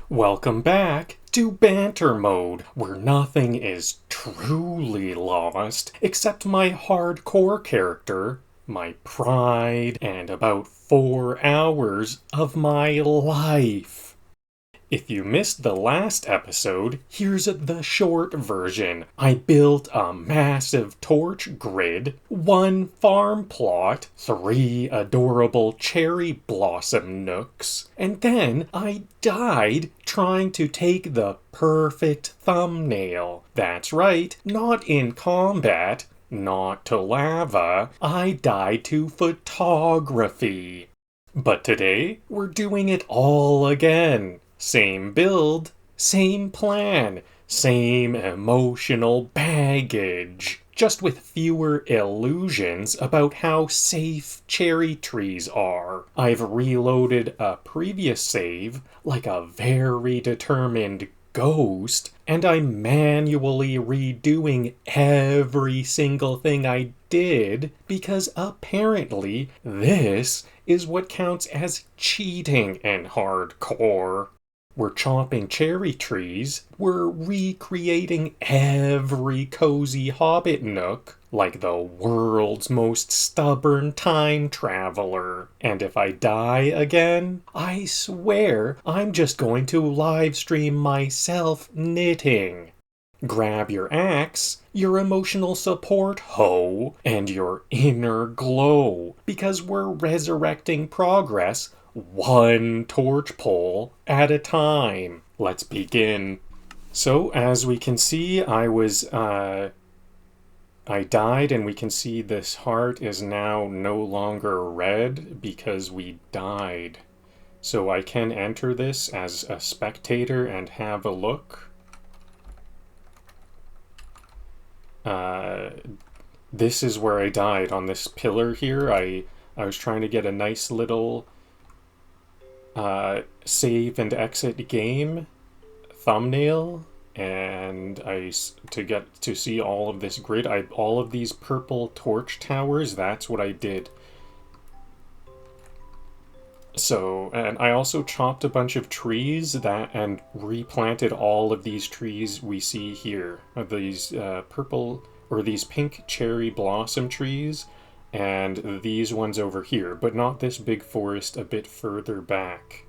Welcome back to Banter mode, where nothing is truly lost except my hardcore character, my pride, and about 4 hours of my life. If you missed the last episode, here's the short version. I built a massive torch grid, 1 farm plot, 3 adorable cherry blossom nooks, and then I died trying to take the perfect thumbnail. That's right, not in combat, not to lava, I died to photography. But today, we're doing it all again. Same build, same plan, same emotional baggage, just with fewer illusions about how safe cherry trees are. I've reloaded a previous save like a very determined ghost, and I'm manually redoing every single thing I did because apparently this is what counts as cheating in hardcore. We're chopping cherry trees, we're recreating every cozy hobbit nook like the world's most stubborn time traveler. And if I die again, I swear I'm just going to live stream myself knitting. Grab your axe, your emotional support hoe, and your inner glow, because we're resurrecting progress 1 torch pole at a time. Let's begin. So, as we can see, I died, and we can see this heart is now no longer red because we died. So I can enter this as a spectator and have a look. This is where I died, on this pillar here. I was trying to get a nice little save and exit game thumbnail, and to get to see all of this grid, all of these purple torch towers, that's what I did. So, and I also chopped a bunch of trees and replanted all of these trees we see here. These purple, or these pink cherry blossom trees, and these ones over here, but not this big forest a bit further back.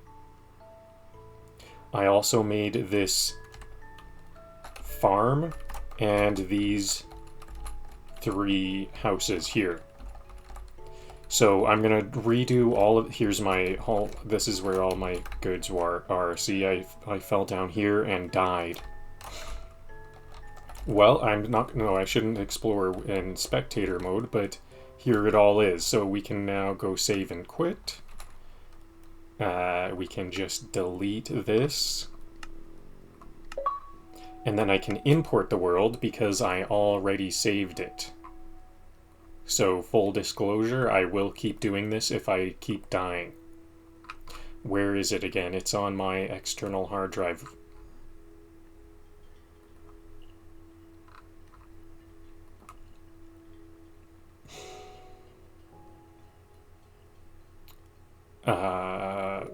I also made this farm and these 3 houses here. So I'm gonna redo all of, here's my whole, this is where all my goods are. See, I fell down here and died. Well, I shouldn't explore in spectator mode, but here it all is. So we can now go save and quit. We can just delete this. And then I can import the world because I already saved it. So, full disclosure, I will keep doing this if I keep dying. Where is it again? It's on my external hard drive.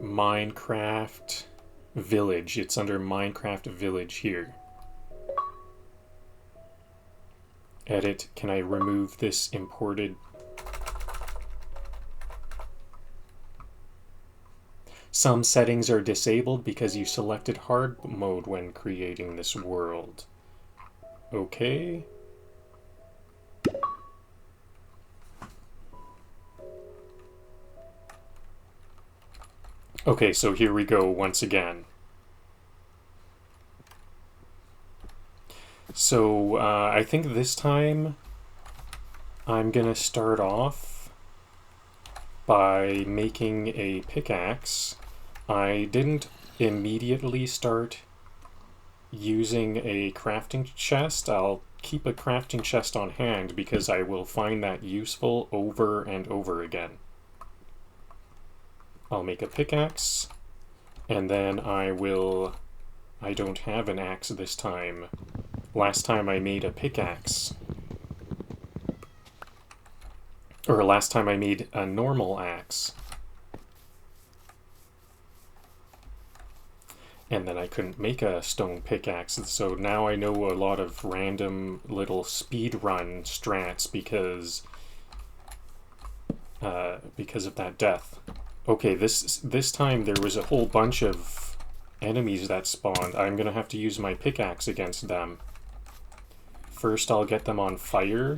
Minecraft Village. It's under Minecraft Village here. Edit. Can I remove this imported? Some settings are disabled because you selected hard mode when creating this world. Okay. Okay, so here we go once again. So, I think this time I'm gonna start off by making a pickaxe. I didn't immediately start using a crafting chest. I'll keep a crafting chest on hand because I will find that useful over and over again. I'll make a pickaxe, and then I don't have an axe this time. Last time I made a pickaxe. Or last time I made a normal axe. And then I couldn't make a stone pickaxe, so now I know a lot of random little speedrun strats because of that death. Okay, this time there was a whole bunch of enemies that spawned. I'm gonna have to use my pickaxe against them. First I'll get them on fire.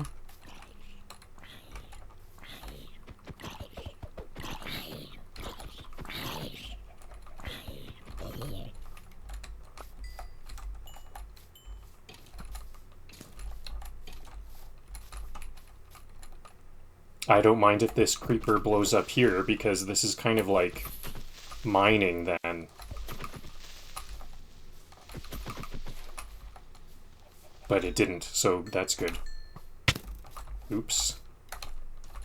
I don't mind if this creeper blows up here, because this is kind of like mining then. But it didn't, so that's good. Oops.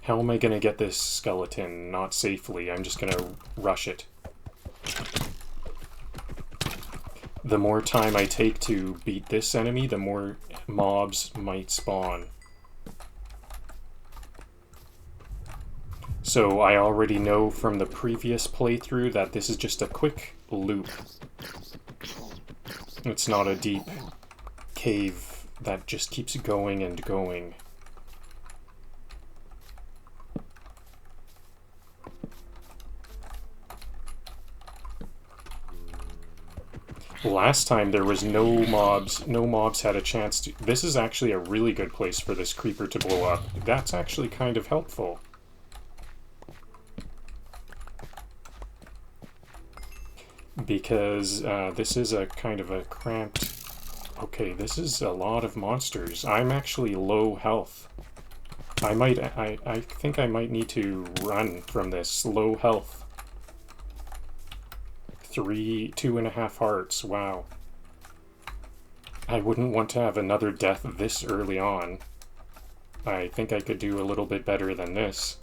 How am I gonna get this skeleton? Not safely. I'm just gonna rush it. The more time I take to beat this enemy, the more mobs might spawn. So I already know from the previous playthrough that this is just a quick loop. It's not a deep cave that just keeps going and going. Last time there was no mobs had a chance to... This is actually a really good place for this creeper to blow up. That's actually kind of helpful. Because this is a kind of a cramped... Okay, this is a lot of monsters. I'm actually low health. I think I might need to run from this. Low health. 2.5 hearts. Wow. I wouldn't want to have another death this early on. I think I could do a little bit better than this.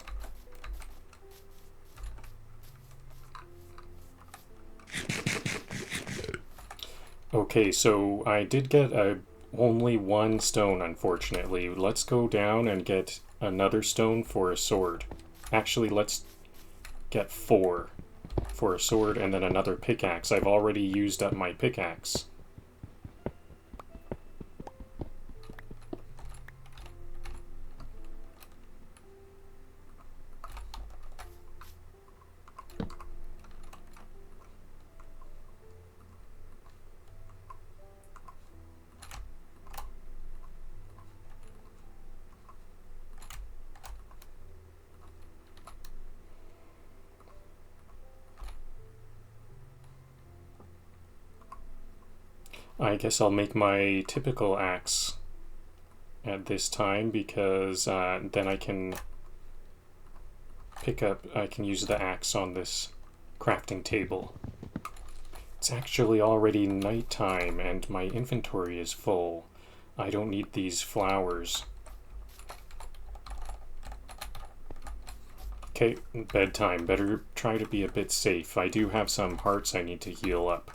Okay, so I did get only 1 stone, unfortunately. Let's go down and get another stone for a sword. Actually, let's get 4 for a sword and then another pickaxe. I've already used up my pickaxe. I guess I'll make my typical axe at this time, because then I can I can use the axe on this crafting table. It's actually already nighttime and my inventory is full. I don't need these flowers. Okay, bedtime. Better try to be a bit safe. I do have some hearts I need to heal up.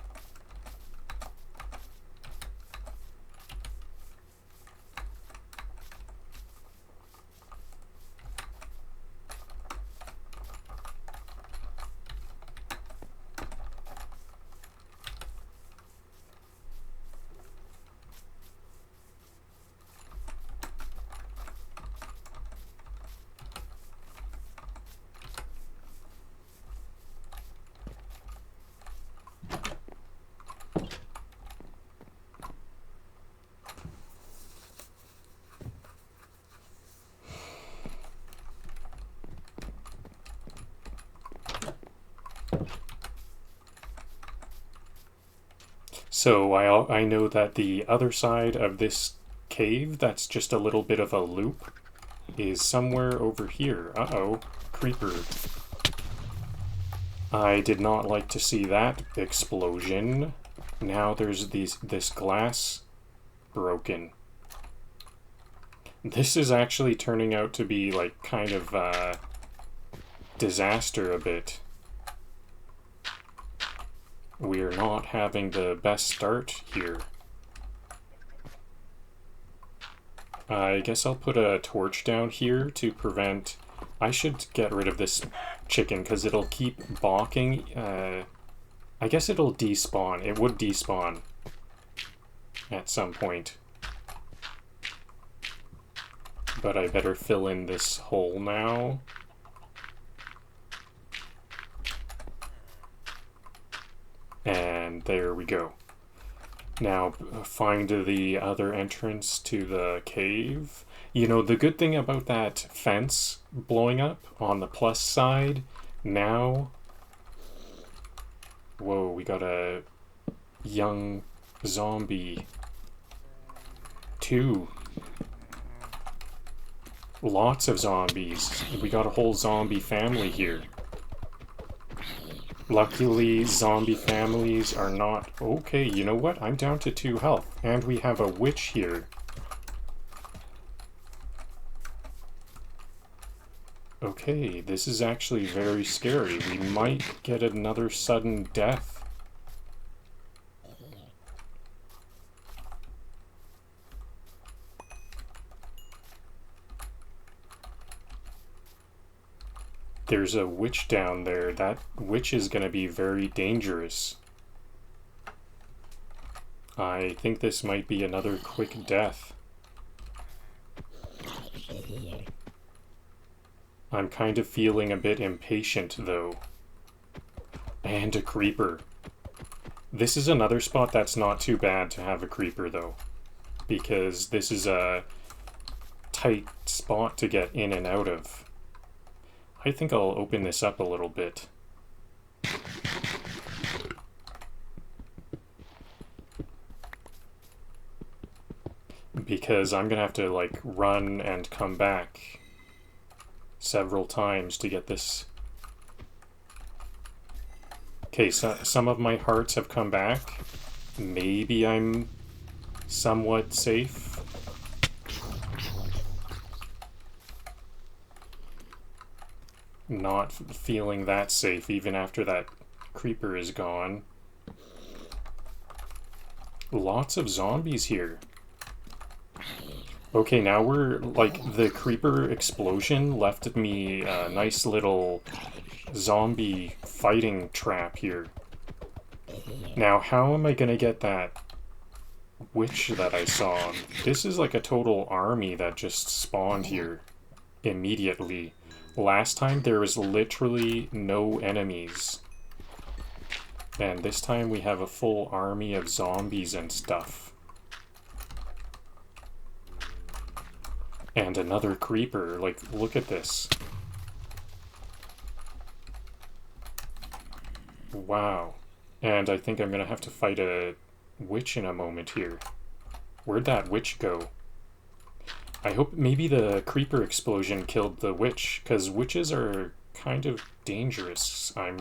So I know that the other side of this cave, that's just a little bit of a loop, is somewhere over here. Uh-oh, creeper. I did not like to see that explosion. Now there's this glass broken. This is actually turning out to be like kind of disaster a bit. We're not having the best start here. I guess I'll put a torch down here to prevent... I should get rid of this chicken because it'll keep balking I guess it'll despawn. It would despawn at some point. But I better fill in this hole now. And there we go. Now find the other entrance to the cave. You know, the good thing about that fence blowing up on the plus side, now... Whoa, we got a young zombie. 2. Lots of zombies. We got a whole zombie family here. Luckily, zombie families are not... Okay, you know what? I'm down to 2 health. And we have a witch here. Okay, this is actually very scary. We might get another sudden death. There's a witch down there. That witch is going to be very dangerous. I think this might be another quick death. I'm kind of feeling a bit impatient, though. And a creeper. This is another spot that's not too bad to have a creeper, though. Because this is a tight spot to get in and out of. I think I'll open this up a little bit. Because I'm gonna have to, like, run and come back several times to get this. Okay, so some of my hearts have come back. Maybe I'm somewhat safe. Not feeling that safe even after that creeper is gone. Lots of zombies here. Okay, now we're, like, the creeper explosion left me a nice little zombie fighting trap here. Now, how am I gonna get that witch that I saw? This is like a total army that just spawned here immediately. Last time there was literally no enemies. And this time we have a full army of zombies and stuff. And another creeper. Like, look at this. Wow. And I think I'm gonna have to fight a witch in a moment here. Where'd that witch go? I hope maybe the creeper explosion killed the witch, because witches are kind of dangerous. I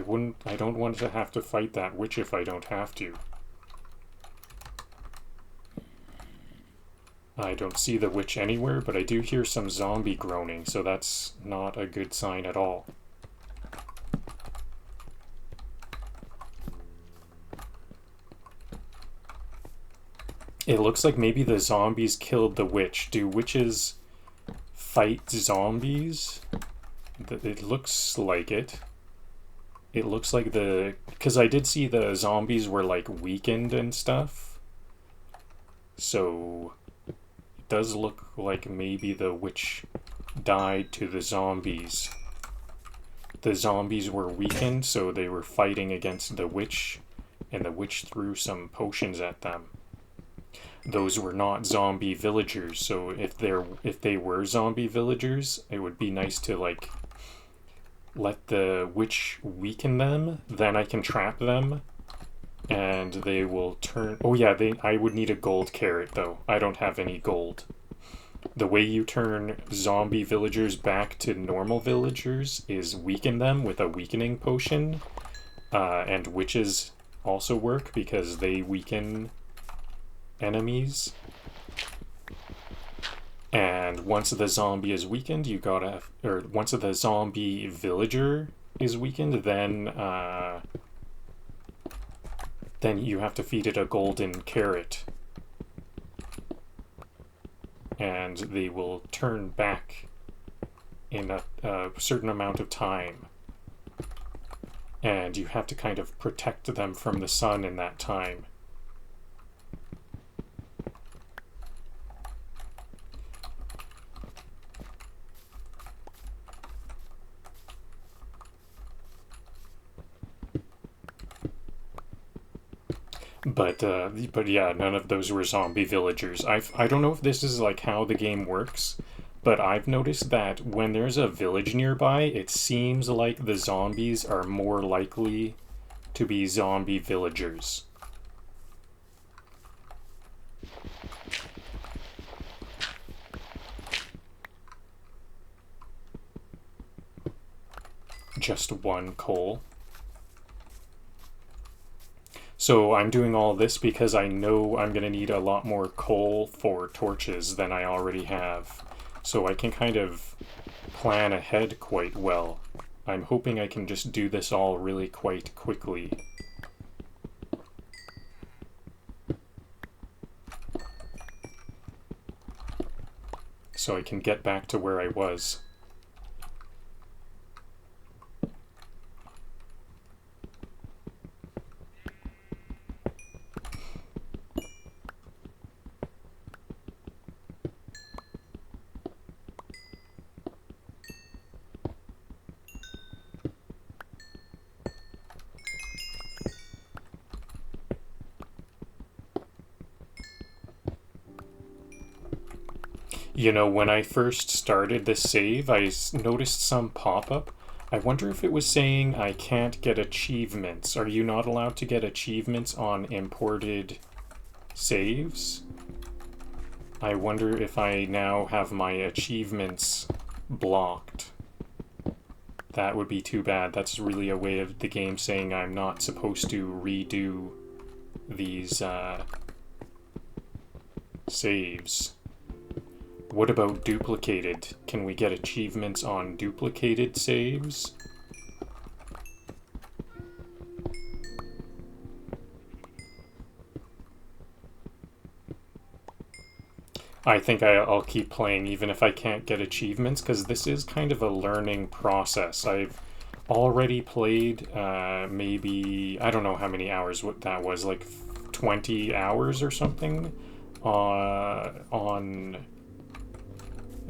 don't want to have to fight that witch if I don't have to. I don't see the witch anywhere, but I do hear some zombie groaning, so that's not a good sign at all. It looks like maybe the zombies killed the witch. Do witches fight zombies? It looks like it. It looks like the... Because I did see the zombies were, like, weakened and stuff. So... It does look like maybe the witch died to the zombies. The zombies were weakened, so they were fighting against the witch, and the witch threw some potions at them. Those were not zombie villagers, so if they were zombie villagers, it would be nice to, like, let the witch weaken them, then I can trap them, and they will turn... Oh yeah, I would need a gold carrot, though. I don't have any gold. The way you turn zombie villagers back to normal villagers is weaken them with a weakening potion, and witches also work because they weaken enemies. And once the zombie is weakened, once the zombie villager is weakened, then you have to feed it a golden carrot. And they will turn back in a certain amount of time. and you have to kind of protect them from the sun in that time. But yeah, none of those were zombie villagers. I don't know if this is like how the game works, but I've noticed that when there's a village nearby, it seems like the zombies are more likely to be zombie villagers. Just one coal. So I'm doing all this because I know I'm going to need a lot more coal for torches than I already have. So I can kind of plan ahead quite well. I'm hoping I can just do this all really quite quickly. So I can get back to where I was. You know, when I first started this save, I noticed some pop-up. I wonder if it was saying I can't get achievements. Are you not allowed to get achievements on imported saves? I wonder if I now have my achievements blocked. That would be too bad. That's really a way of the game saying I'm not supposed to redo these saves. What about duplicated? Can we get achievements on duplicated saves? I think I'll keep playing even if I can't get achievements, because this is kind of a learning process. I've already played maybe, I don't know how many hours what that was, like 20 hours or something on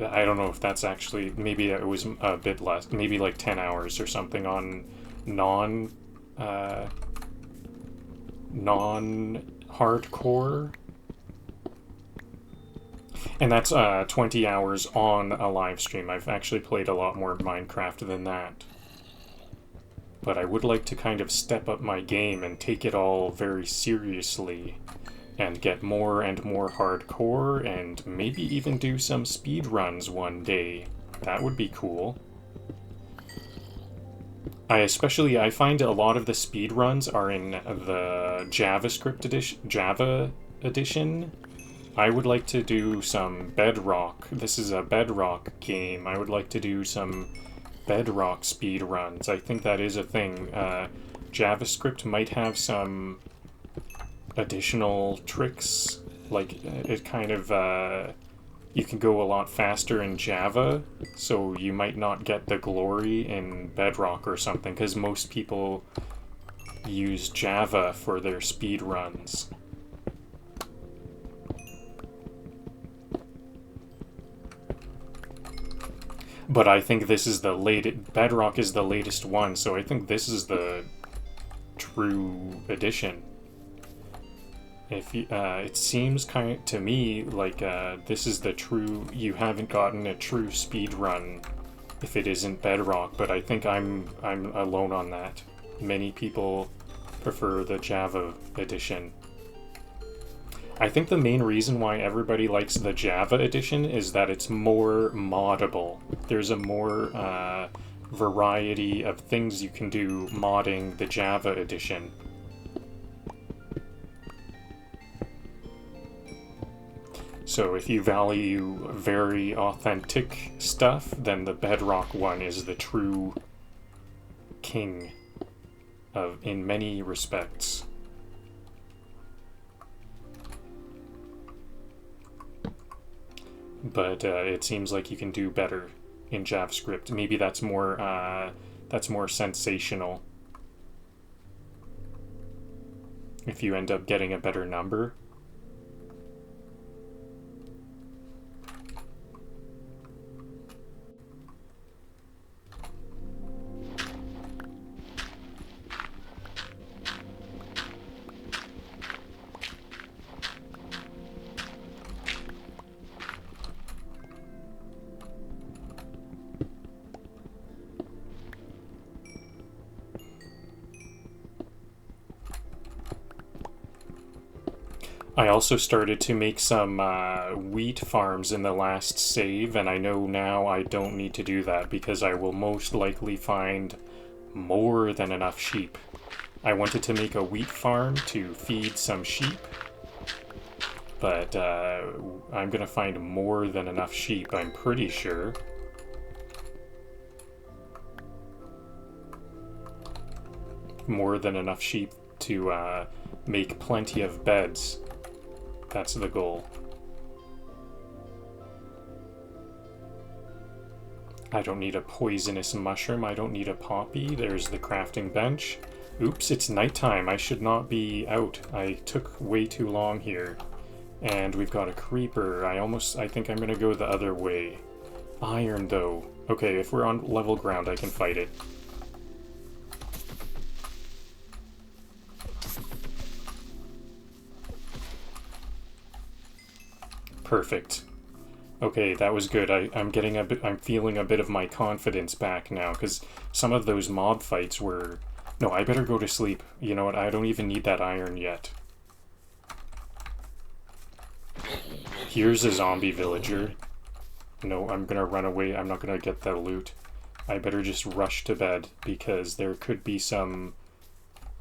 I don't know if that's actually, maybe it was a bit less, maybe like 10 hours or something on non-hardcore. And that's 20 hours on a live stream. I've actually played a lot more Minecraft than that. But I would like to kind of step up my game and take it all very seriously and get more and more hardcore, and maybe even do some speed runs one day. That would be cool. I find a lot of the speed runs are in the JavaScript edition, Java edition. I would like to do some Bedrock. This is a Bedrock game. I would like to do some Bedrock speed runs. I think that is a thing. JavaScript might have some additional tricks, like it kind of you can go a lot faster in Java, so you might not get the glory in Bedrock or something, because most people use Java for their speed runs. But I think this is the latest. Bedrock is the latest one, so I think this is the true edition. If you, it seems kind of, to me like this is the true. You haven't gotten a true speed run if it isn't Bedrock, but I think I'm alone on that. Many people prefer the Java edition. I think the main reason why everybody likes the Java edition is that it's more moddable. There's a more variety of things you can do modding the Java edition. So if you value very authentic stuff, then the Bedrock one is the true king in many respects. But it seems like you can do better in JavaScript. Maybe that's more sensational. if you end up getting a better number. I also started to make some wheat farms in the last save, and I know now I don't need to do that because I will most likely find more than enough sheep. I wanted to make a wheat farm to feed some sheep, but I'm gonna find more than enough sheep, I'm pretty sure. More than enough sheep to make plenty of beds. That's the goal. I don't need a poisonous mushroom. I don't need a poppy. There's the crafting bench. Oops, it's nighttime. I should not be out. I took way too long here. And we've got a creeper. I think I'm gonna go the other way. Iron, though. Okay, if we're on level ground, I can fight it. Perfect. Okay, that was good. I'm feeling a bit of my confidence back now, because some of those mob fights were... No, I better go to sleep. You know what, I don't even need that iron yet. Here's a zombie villager. No, I'm gonna run away. I'm not gonna get that loot. I better just rush to bed, because there could be some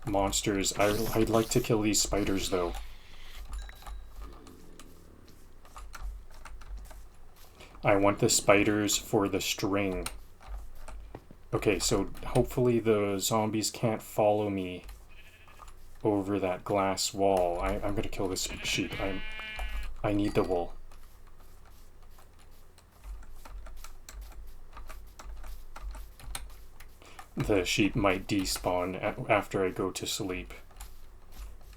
monsters. I'd like to kill these spiders, though. I want the spiders for the string. Okay, so hopefully the zombies can't follow me over that glass wall. I'm gonna kill this sheep. I need the wool. The sheep might despawn after I go to sleep.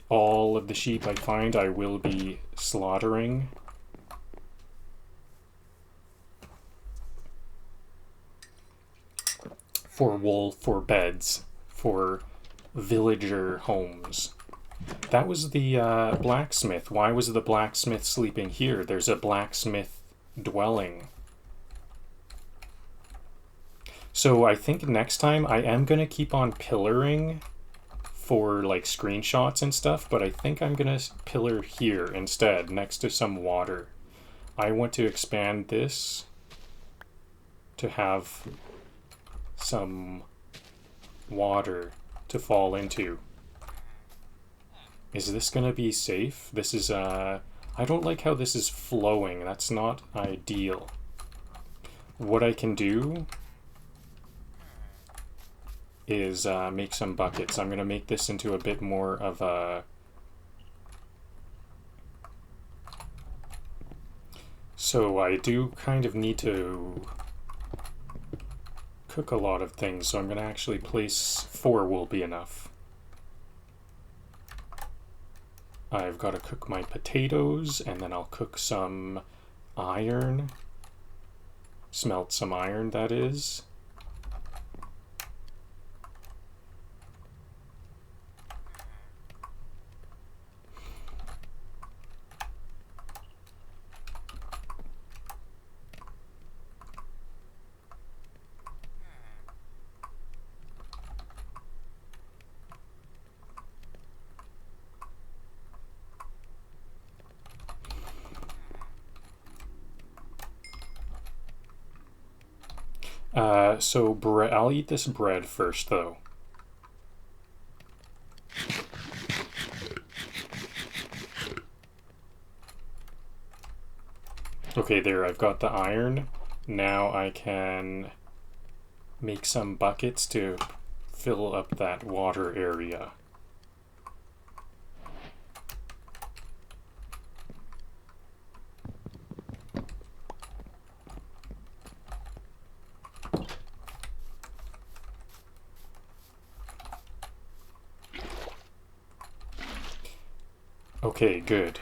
All of the sheep I find I will be slaughtering. For wool, for beds, for villager homes. That was the blacksmith. Why was the blacksmith sleeping here? There's a blacksmith dwelling. So I think next time I am going to keep on pillaring for like screenshots and stuff, but I think I'm going to pillar here instead, next to some water. I want to expand this to have some water to fall into. Is this gonna be safe? This is, I don't like how this is flowing. That's not ideal. What I can do is make some buckets. I'm gonna make this into a bit more of a... So I do kind of need to cook a lot of things, so I'm going to actually place 4 will be enough. I've got to cook my potatoes, and then I'll cook some iron. Smelt some iron, that is. So I'll eat this bread first, though. Okay, there, I've got the iron. Now I can make some buckets to fill up that water area. Okay, good.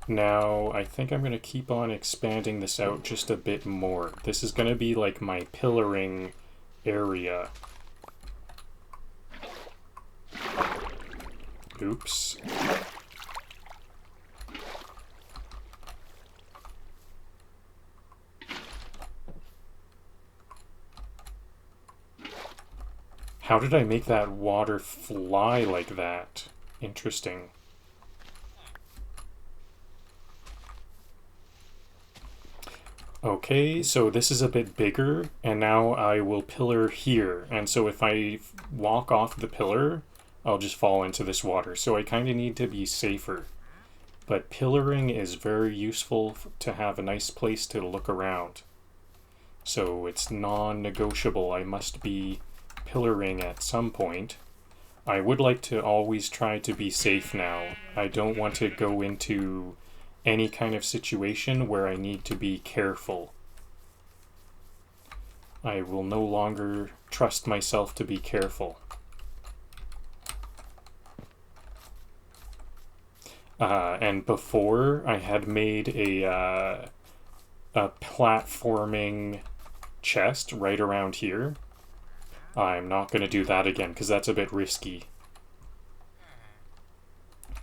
Now, I think I'm going to keep on expanding this out just a bit more. This is going to be like my pillaring area. Oops. How did I make that water fly like that? Interesting. Okay, so this is a bit bigger, and now I will pillar here. And so if I walk off the pillar, I'll just fall into this water. So I kind of need to be safer. But pillaring is very useful to have a nice place to look around. So it's non-negotiable. I must be pillaring at some point. I would like to always try to be safe now. I don't want to go into any kind of situation where I need to be careful. I will no longer trust myself to be careful. And before, I had made a platforming chest right around here. I'm not going to do that again because that's a bit risky.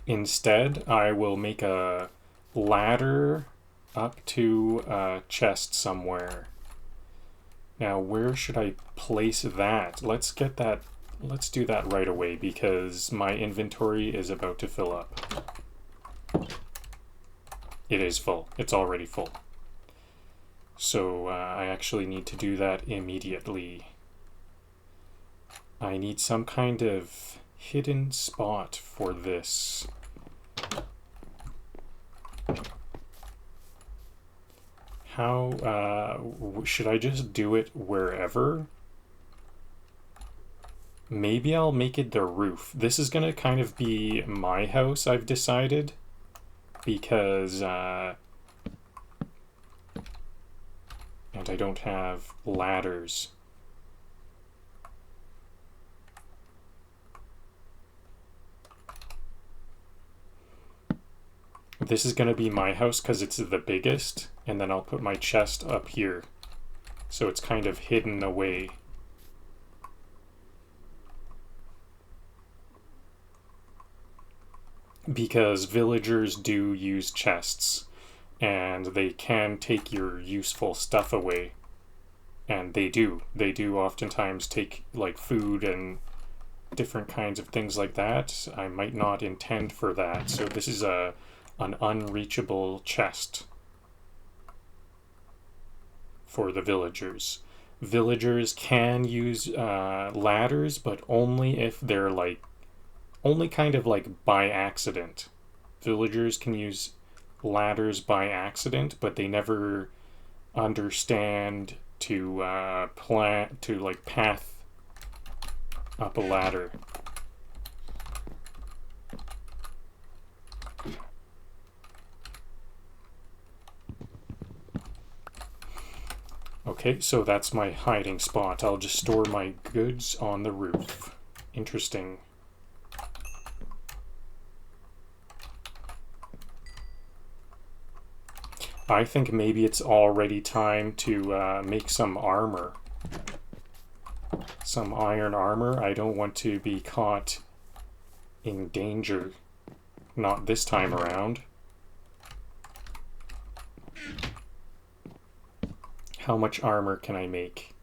Instead, I will make a ladder up to a chest somewhere. Now, where should I place that? Let's do that right away because my inventory is about to fill up. It is full. It's already full. So I actually need to do that immediately. I need some kind of hidden spot for this. How, should I just do it wherever? Maybe I'll make it the roof. This is gonna kind of be my house, I've decided. Because, and I don't have ladders. This is going to be my house because it's the biggest, and then I'll put my chest up here. So it's kind of hidden away. Because villagers do use chests, and they can take your useful stuff away. And they do. They do oftentimes take, like, food and different kinds of things like that. I might not intend for that. So this is an unreachable chest for the villagers. Villagers can use ladders, but only if they're only kind of like by accident. Villagers can use ladders by accident, but they never understand to path up a ladder. Okay, so that's my hiding spot. I'll just store my goods on the roof. Interesting. I think maybe it's already time to make some armor. Some iron armor. I don't want to be caught in danger. Not this time around. How much armor can I make?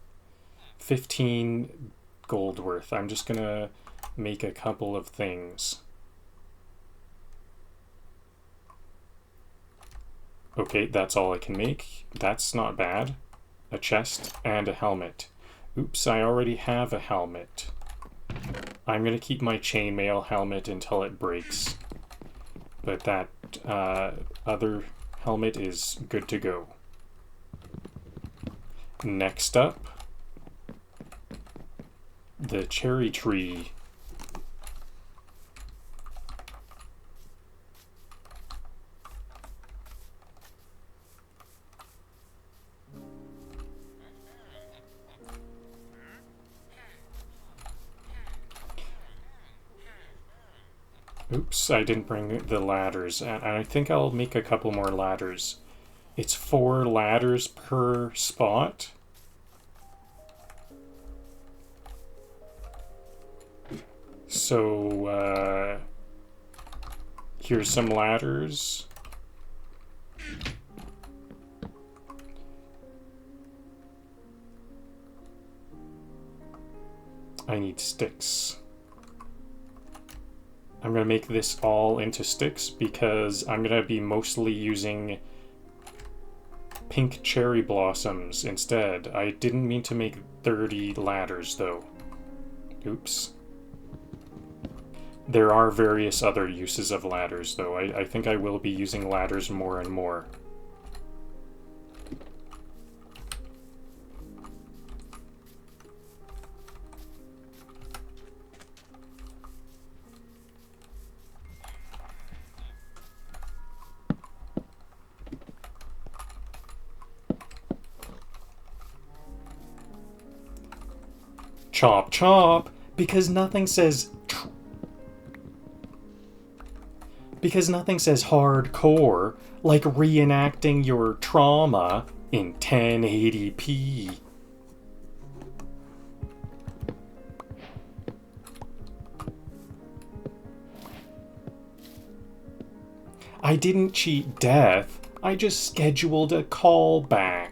15 gold worth. I'm just gonna make a couple of things. Okay, that's all I can make. That's not bad. A chest and a helmet. Oops, I already have a helmet. I'm gonna keep my chainmail helmet until it breaks. But that other helmet is good to go. Next up, the cherry tree. Oops, I didn't bring the ladders. And I think I'll make a couple more ladders. It's 4 ladders per spot. So, here's some ladders. I need sticks. I'm going to make this all into sticks because I'm going to be mostly using pink cherry blossoms instead. I didn't mean to make 30 ladders though. Oops. There are various other uses of ladders though. I think I will be using ladders more and more. Chop chop, because nothing says hardcore like reenacting your trauma in 1080p. I didn't cheat death, I just scheduled a callback.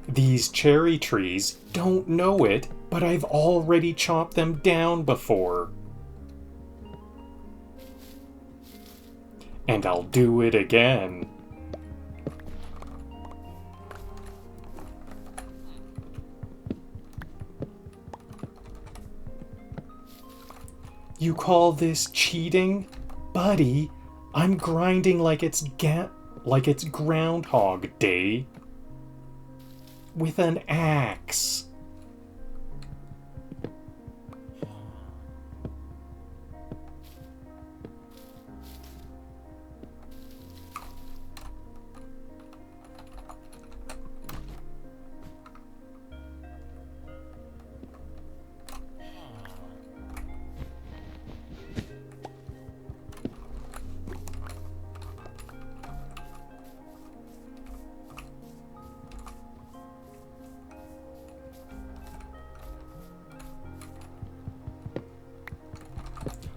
These cherry trees don't know it, but I've already chopped them down before. And I'll do it again. You call this cheating? Buddy, I'm grinding like it's Groundhog Day. With an axe.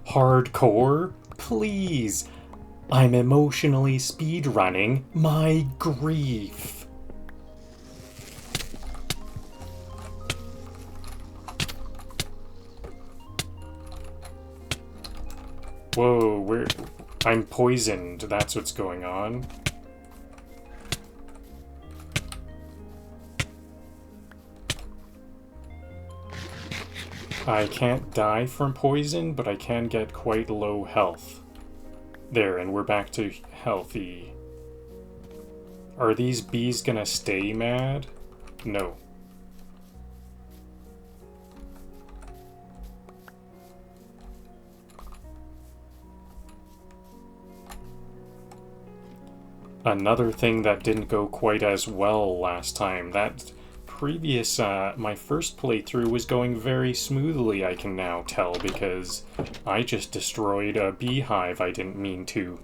Hardcore? Please. I'm emotionally speedrunning my grief. Whoa, I'm poisoned. That's what's going on. I can't die from poison, but I can get quite low health. There, and we're back to healthy. Are these bees gonna stay mad? No. Another thing that didn't go quite as well last time, that previous, my first playthrough was going very smoothly, I can now tell, because I just destroyed a beehive I didn't mean to.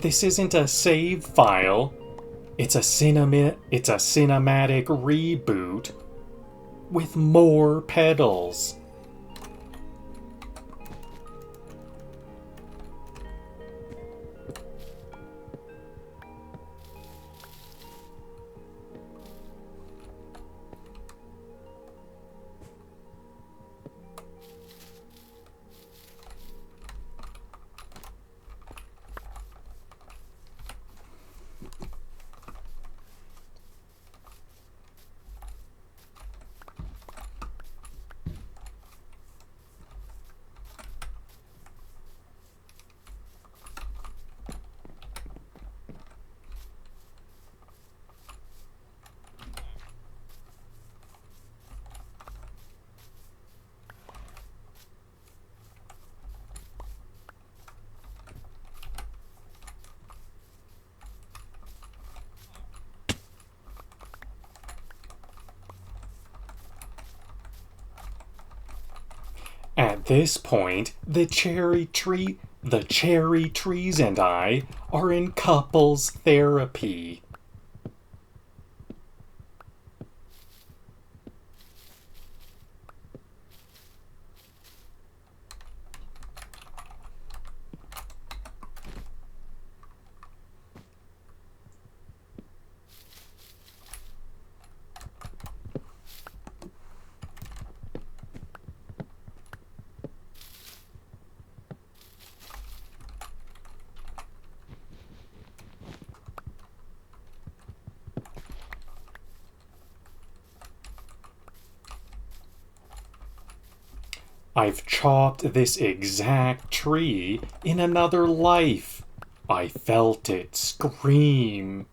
This isn't a save file. It's a cinematic reboot with more pedals. At this point, the cherry trees and I are in couples therapy. I've chopped this exact tree in another life. I felt it scream.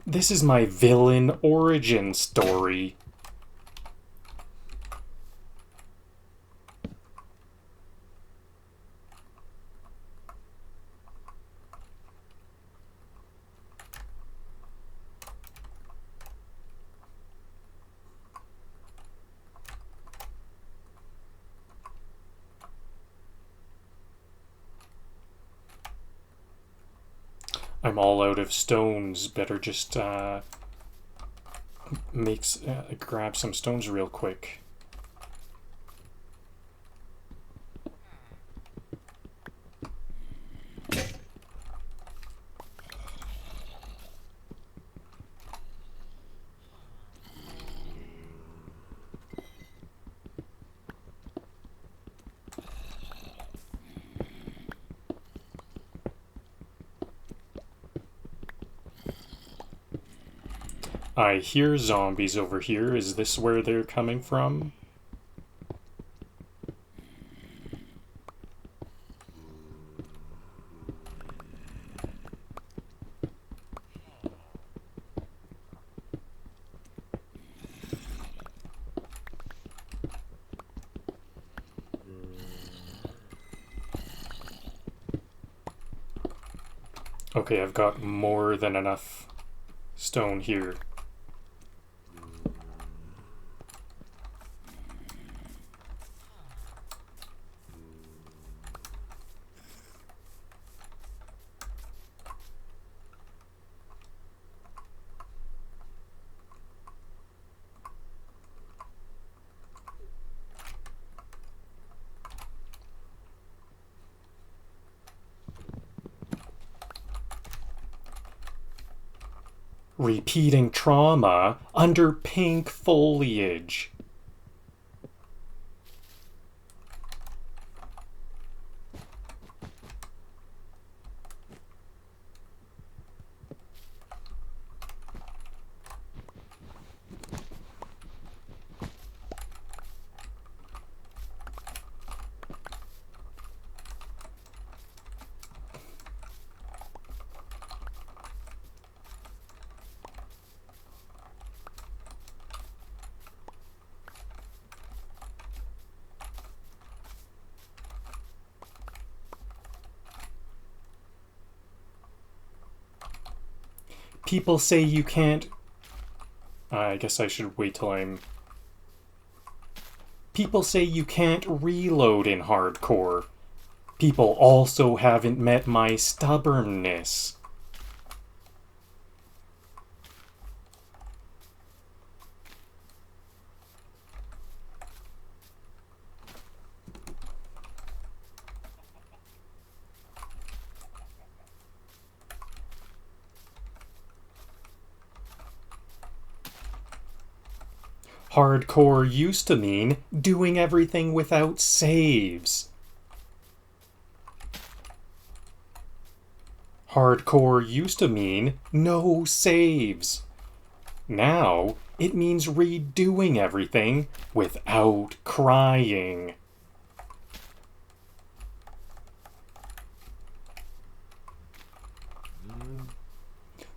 This is my villain origin story. I'm all out of stones. Better just grab some stones real quick. I hear zombies over here. Is this where they're coming from? Okay, I've got more than enough stone here. Repeating trauma under pink foliage. People say you can't... I guess I should wait till I'm... People say you can't reload in hardcore. People also haven't met my stubbornness. Hardcore used to mean doing everything without saves. Hardcore used to mean no saves. Now, it means redoing everything without crying.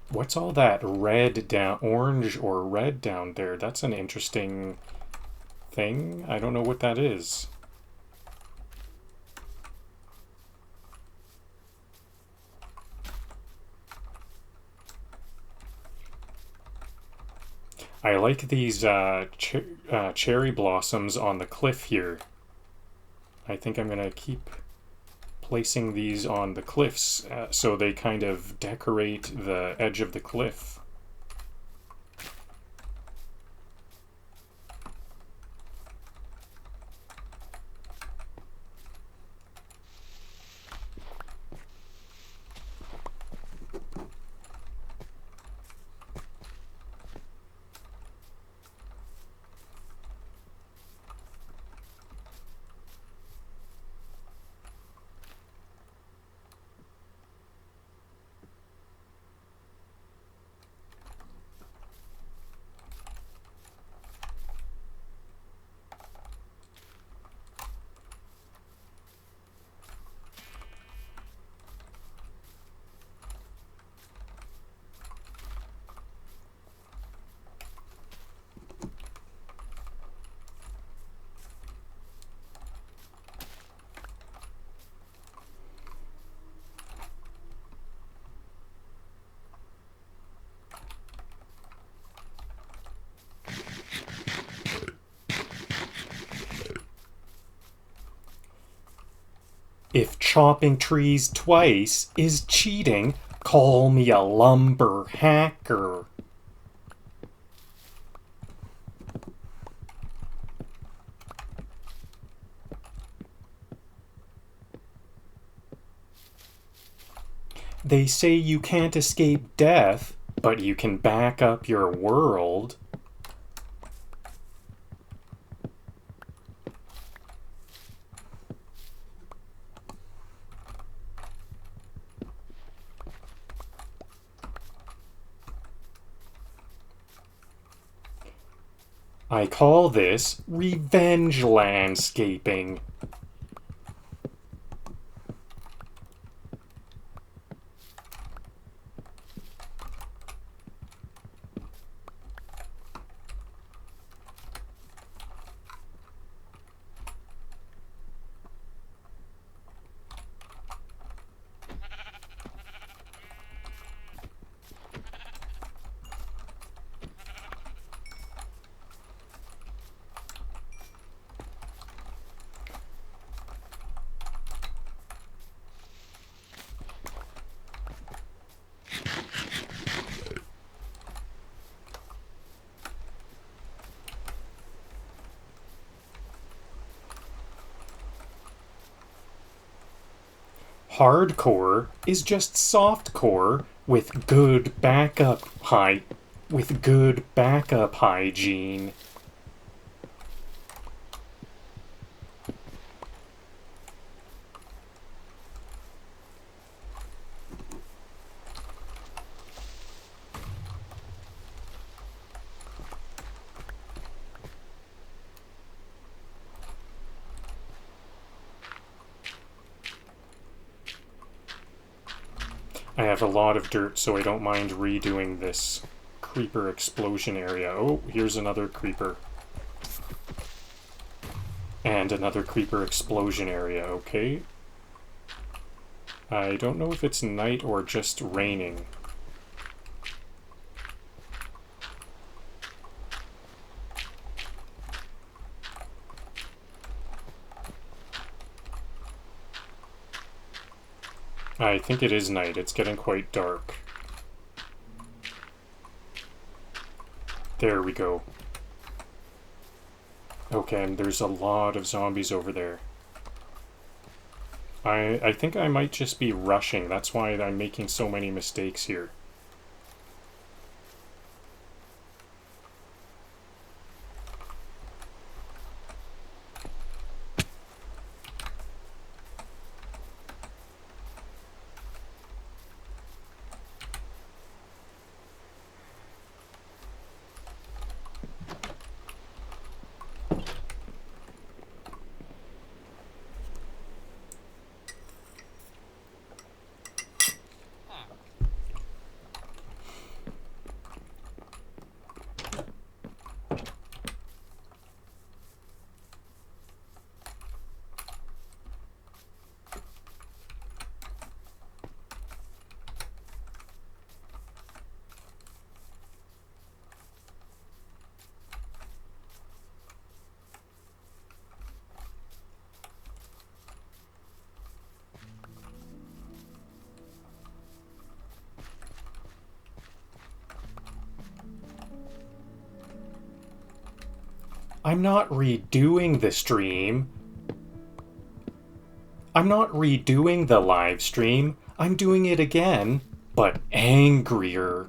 What's all that red down, orange or red down there? That's an interesting thing. I don't know what that is. I like these cherry blossoms on the cliff here. I think I'm gonna keep placing these on the cliffs so they kind of decorate the edge of the cliff. If chopping trees twice is cheating, call me a lumber hacker. They say you can't escape death, but you can back up your world. I call this revenge landscaping. Hardcore is just softcore with good backup hygiene. I have a lot of dirt, so I don't mind redoing this creeper explosion area. Oh, here's another creeper. And another creeper explosion area, okay. I don't know if it's night or just raining. I think it is night. It's getting quite dark. There we go. Okay, and there's a lot of zombies over there. I think I might just be rushing. That's why I'm making so many mistakes here. I'm not redoing the stream. I'm not redoing the live stream. I'm doing it again, but angrier.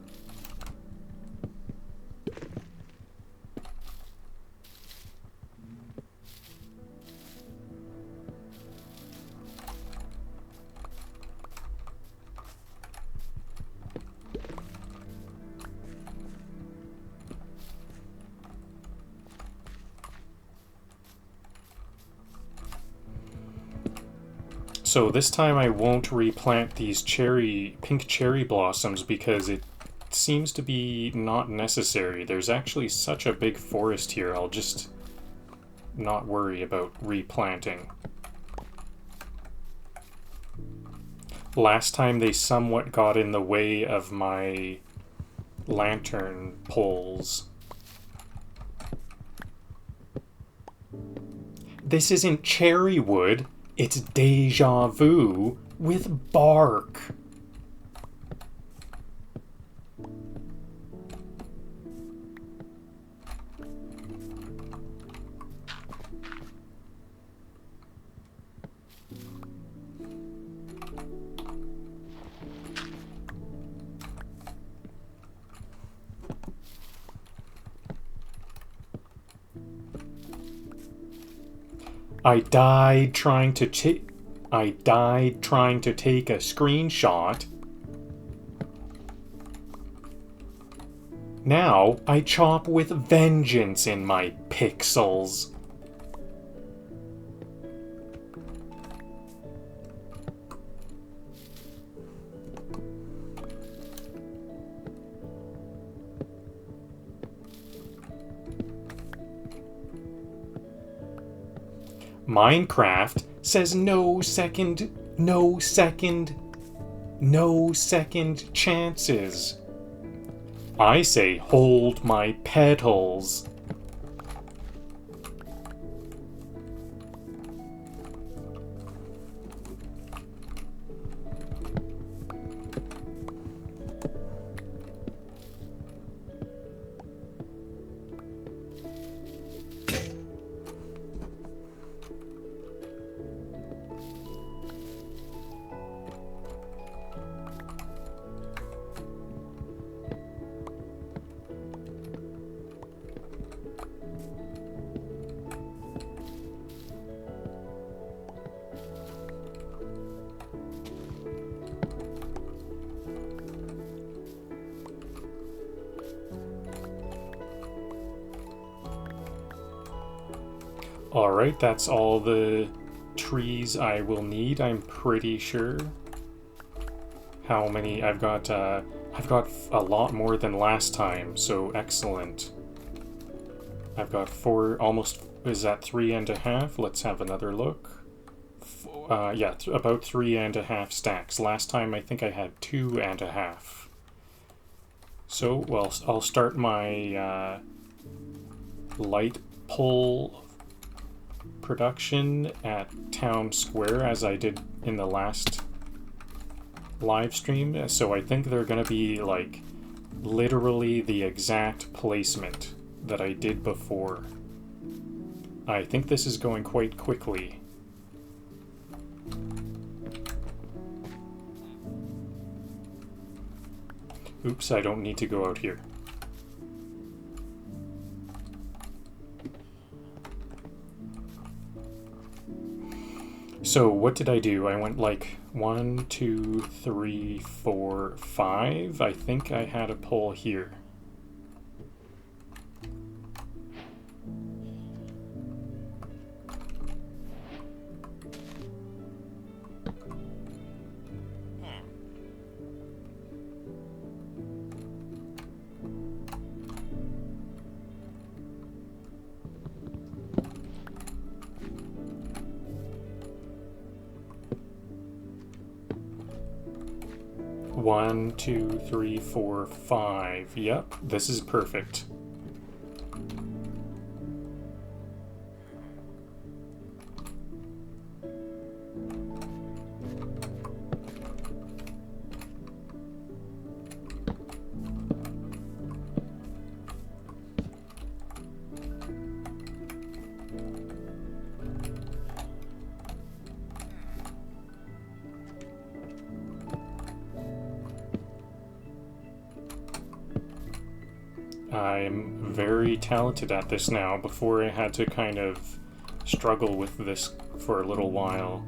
So this time I won't replant these pink cherry blossoms because it seems to be not necessary. There's actually such a big forest here, I'll just not worry about replanting. Last time they somewhat got in the way of my lantern poles. This isn't cherry wood. It's deja vu with bark. I died trying to take a screenshot. Now I chop with vengeance in my pixels. Minecraft says no second chances. I say hold my petals. Alright, that's all the trees I will need, I'm pretty sure. How many? I've got a lot more than last time, so excellent. I've got almost, is that 3.5? Let's have another look. Yeah, about 3.5 stacks. Last time I think I had 2.5. So, well, I'll start my light pole production at Town Square as I did in the last live stream. So I think they're gonna be like literally the exact placement that I did before. I think this is going quite quickly. Oops, I don't need to go out here. So what did I do? I went like 1, 2, 3, 4, 5. I think I had a pole here. One, 2, 3, 4, 5. Yep, this is perfect. I'm very talented at this now. Before I had to kind of struggle with this for a little while.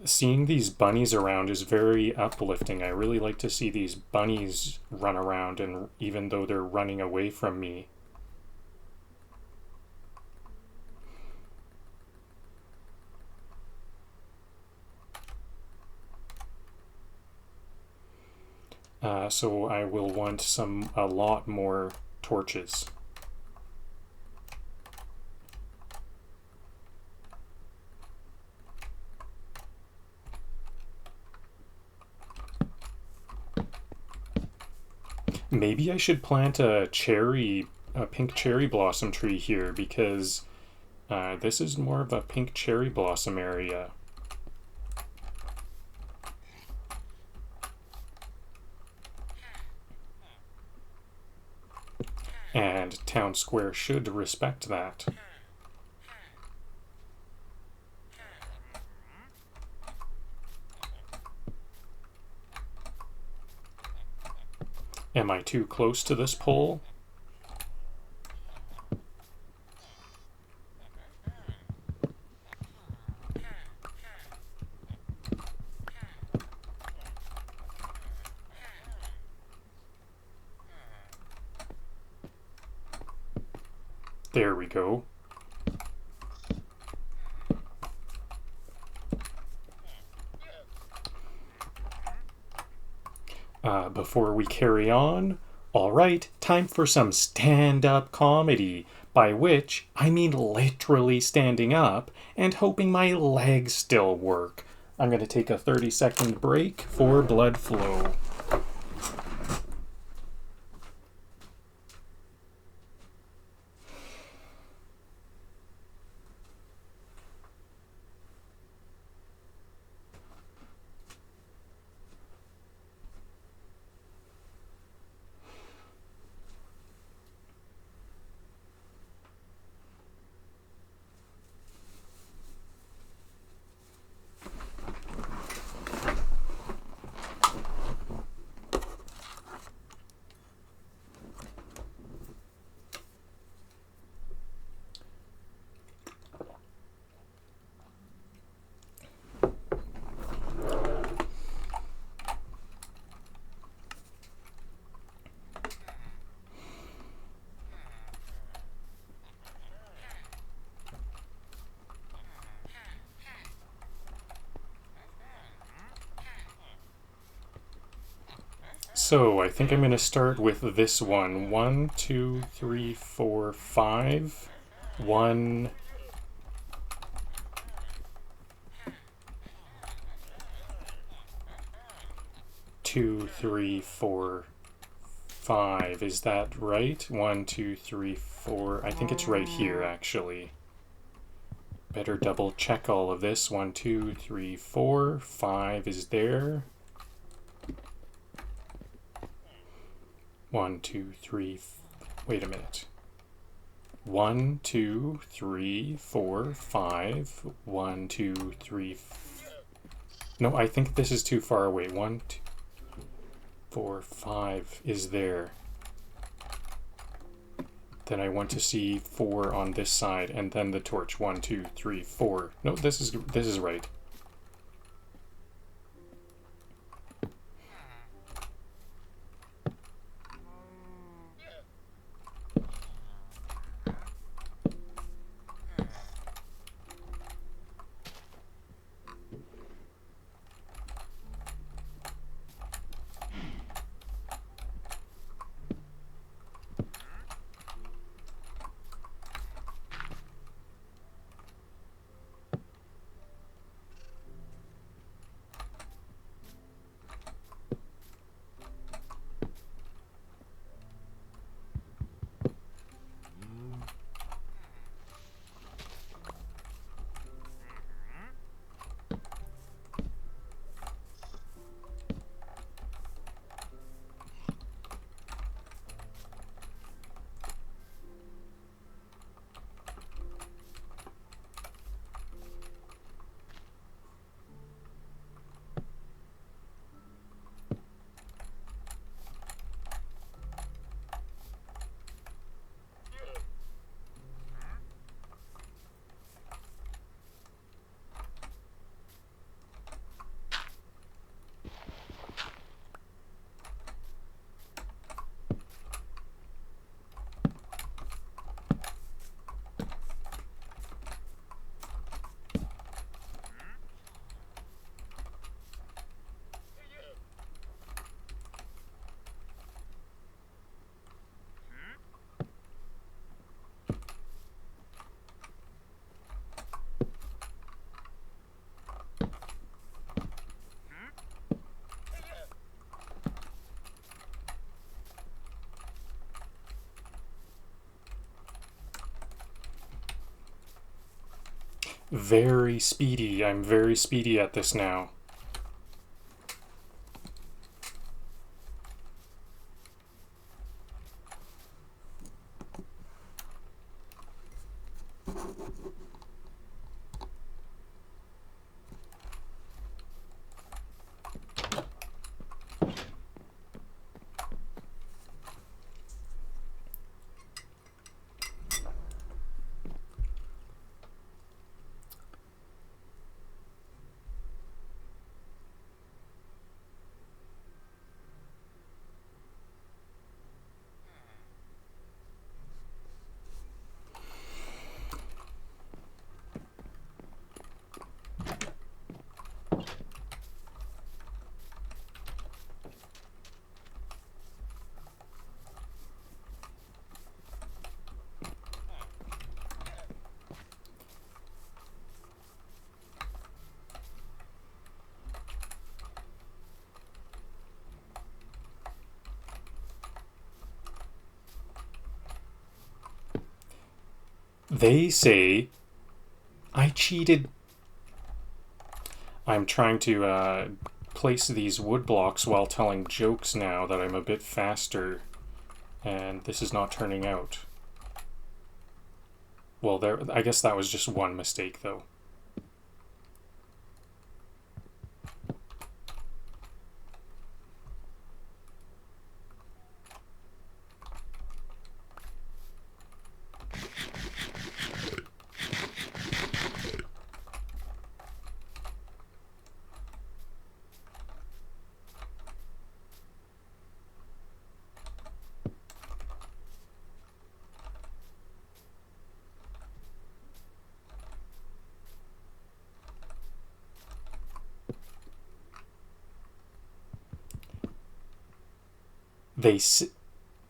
Seeing these bunnies around is very uplifting. I really like to see these bunnies run around, and even though they're running away from me. So I will want a lot more torches. Maybe I should plant a pink cherry blossom tree here, because this is more of a pink cherry blossom area. And Town Square should respect that. Am I too close to this pole? There we go. Before we carry on, all right, time for some stand-up comedy, by which I mean literally standing up and hoping my legs still work. I'm going to take a 30-second break for blood flow. So I think I'm going to start with this one. 1, 2, 3, 4, 5. 1, 2, 3, 4, 5. Is that right? 1, 2, 3, 4. I think it's right here, actually. Better double check all of this. 1, 2, 3, 4. 5 is there. 1, 2, 3. Wait a minute. 1, 2, 3, 4, 5. 1, 2, 3. No, I think this is too far away. 1, 2, 4, 5 is there. Then I want to see 4 on this side, and then the torch. 1, 2, 3, 4. No, this is right. Very speedy. I'm very speedy at this now. They say I cheated. I'm trying to place these wood blocks while telling jokes now that I'm a bit faster, and this is not turning out. Well, I guess that was just one mistake, though.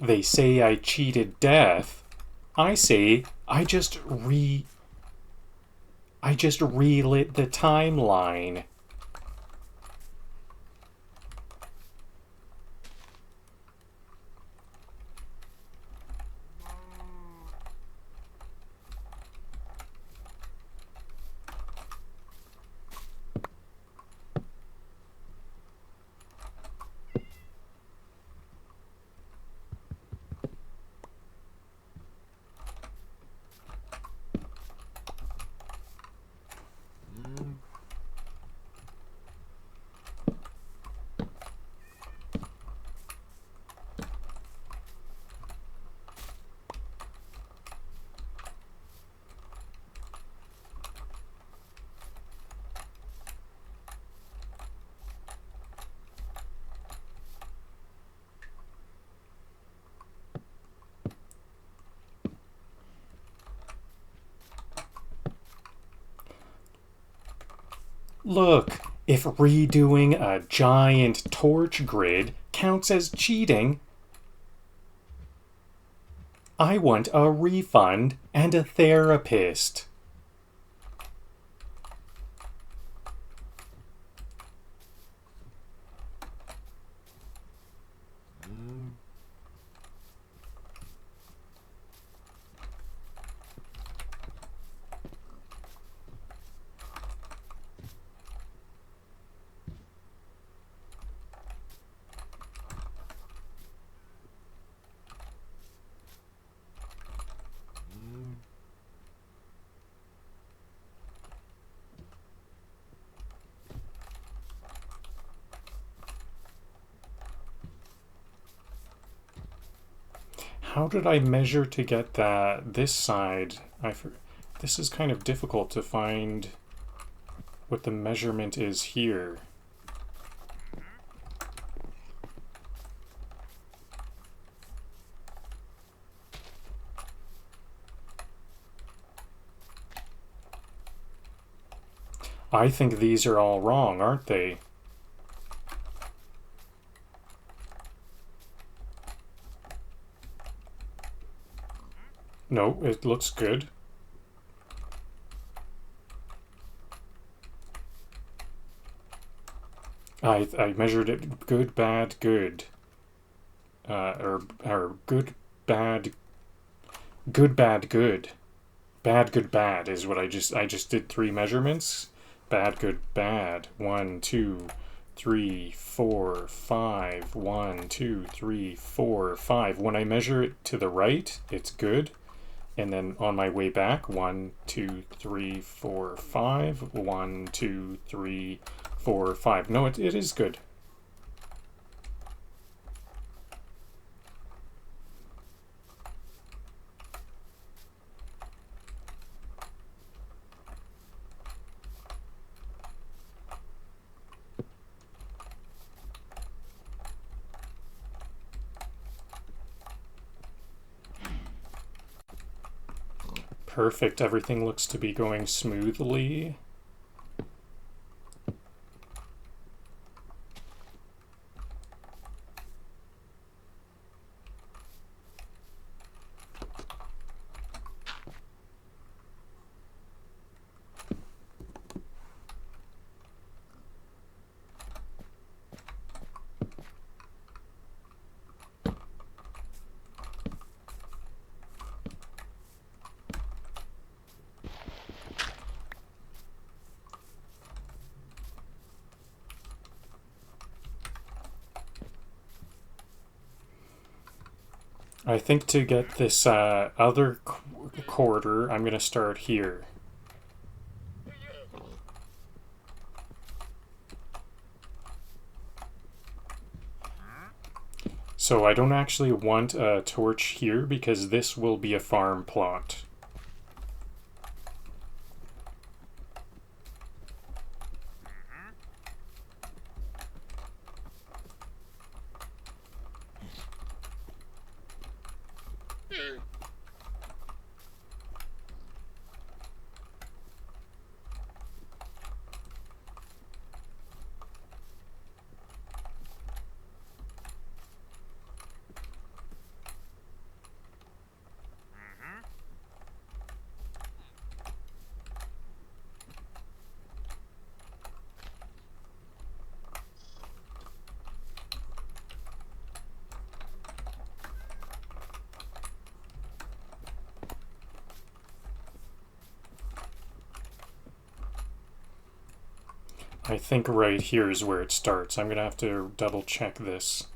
They say I cheated death. I say I just relit the timeline. Look, if redoing a giant torch grid counts as cheating, I want a refund and a therapist. How did I measure to get this side? This is kind of difficult to find what the measurement is here. I think these are all wrong, aren't they? No, it looks good. I measured it good, bad, good. Or good, bad, good, bad, good. Bad, good, bad is what I just did 3 measurements. Bad, good, bad. 1, 2, 3, 4, 5. 1, 2, 3, 4, 5. When I measure it to the right, it's good. And then on my way back, 1, 2, 3, 4, 5. 1, 2, 3, 4, 5. No, it is good. Perfect. Everything looks to be going smoothly. I think to get this other quarter, I'm going to start here. So I don't actually want a torch here because this will be a farm plot. I think right here is where it starts. I'm going to have to double check this.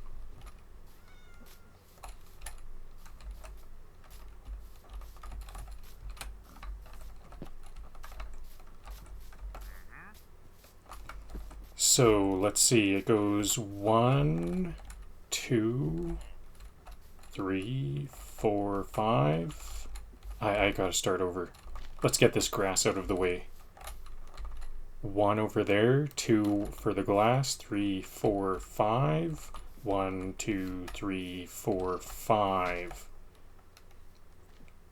So let's see, it goes 1, 2, 3, 4, 5. I gotta start over. Let's get this grass out of the way. 1 over there, 2 for the glass, 3, 4, 5. 1, 2, 3, 4, 5.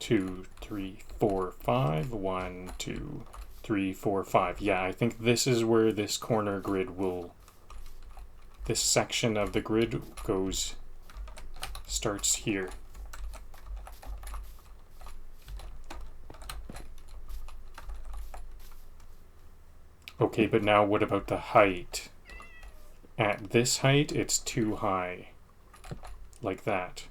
2, 3, 4, 5. 1, 2, 3, 4, 5. Yeah, I think this is where this corner grid will... This section of the grid starts here. Okay, but now what about the height? At this height, it's too high. Like that.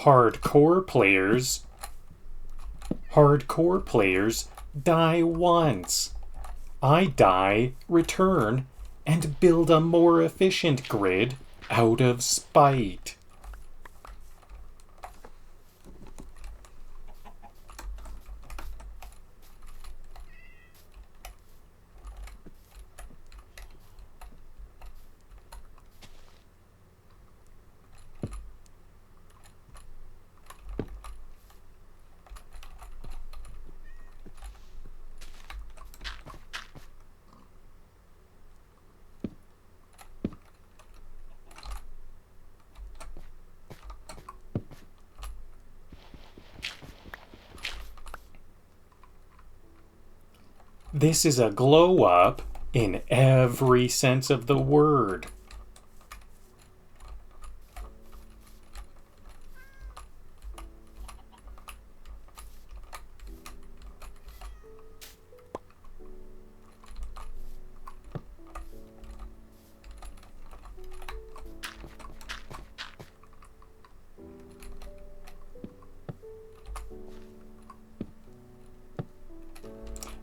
Hardcore players die once. I die, return, and build a more efficient grid out of spite. This is a glow up in every sense of the word.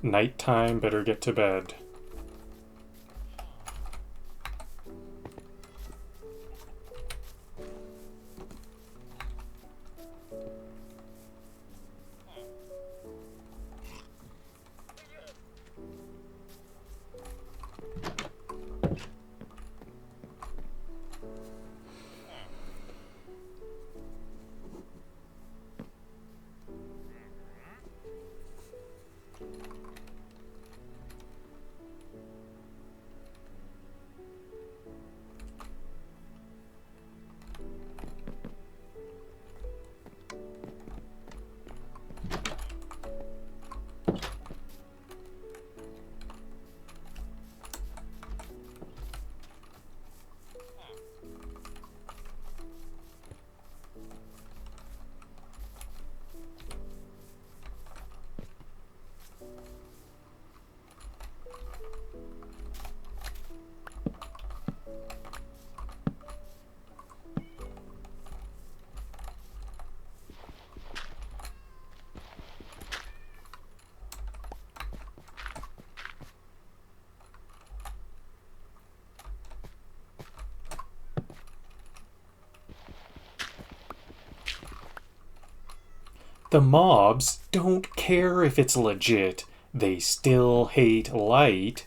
Nighttime, better get to bed. The mobs don't care if it's legit. They still hate light.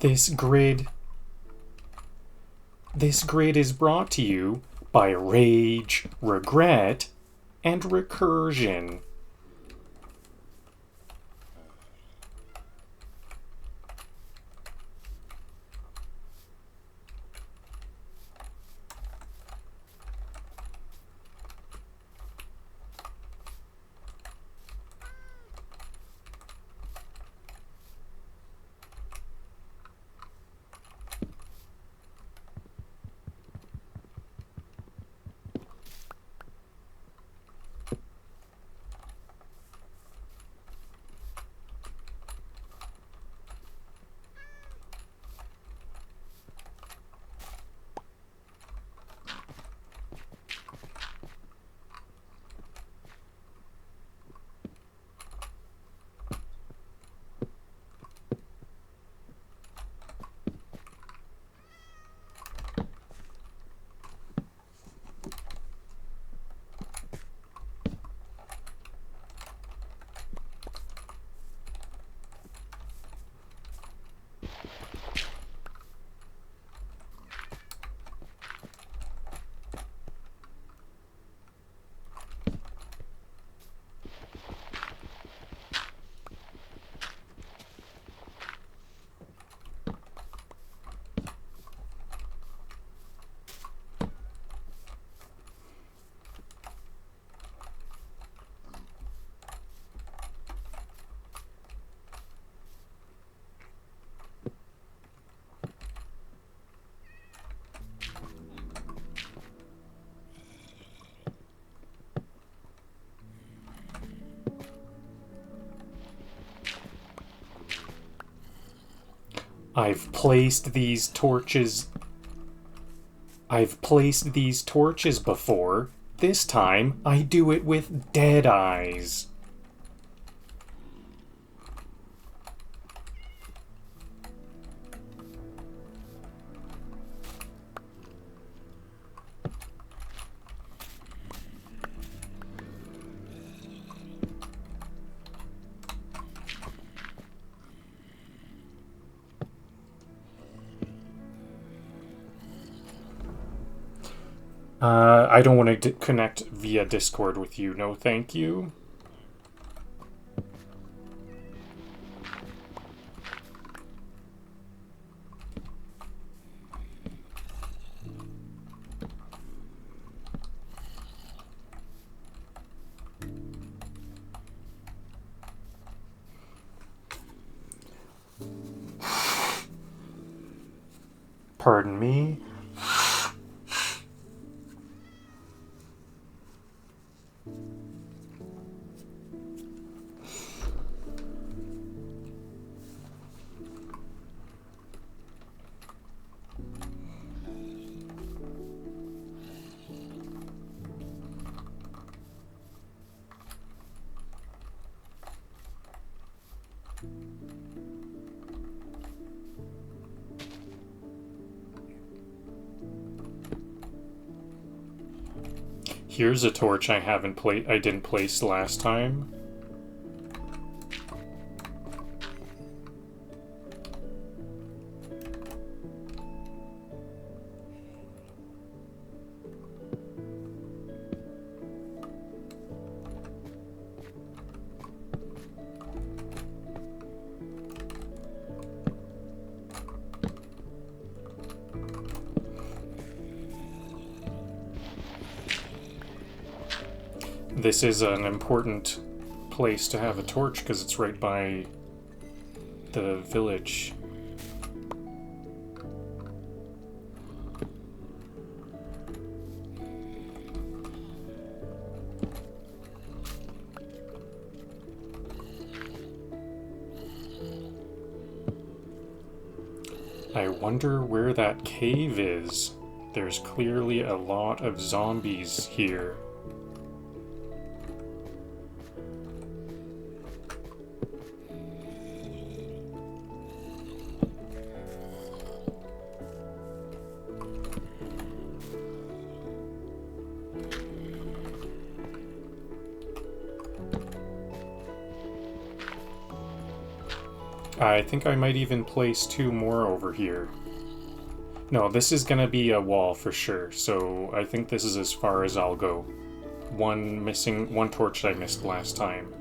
This grid is brought to you by rage, regret, and recursion. I've placed these torches I've placed these torches before. This time, I do it with dead eyes. I don't want to connect via Discord with you. No, thank you. Pardon me. Here's a torch I didn't place last time. This is an important place to have a torch because it's right by the village. I wonder where that cave is. There's clearly a lot of zombies here. I think I might even place 2 more over here. No, this is gonna be a wall for sure, so I think this is as far as I'll go. One torch that I missed last time.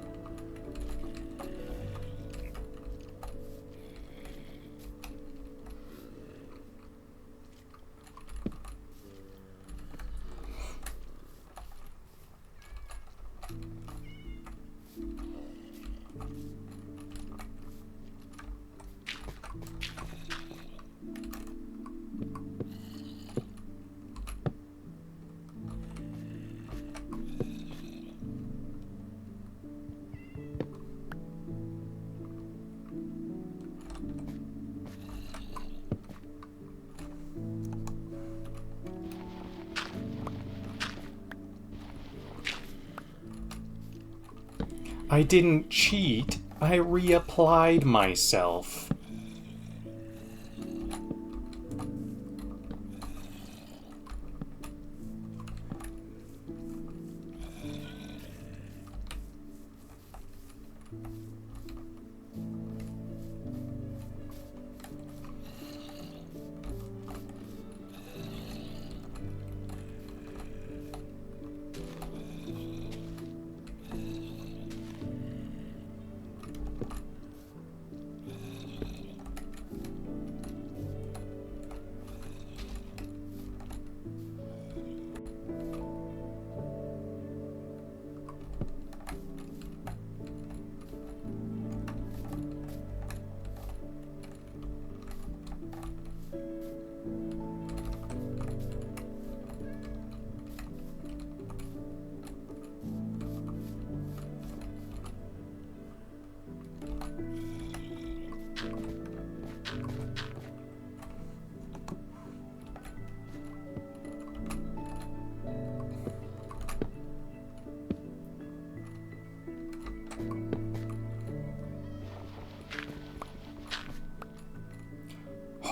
I didn't cheat, I reapplied myself.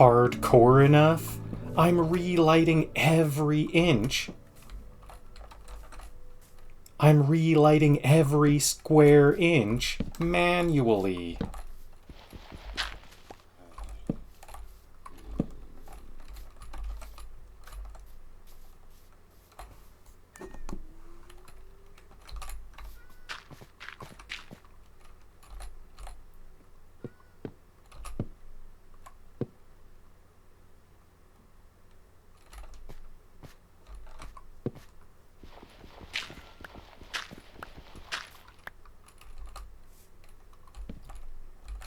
hardcore enough? I'm relighting every inch. I'm relighting every square inch manually.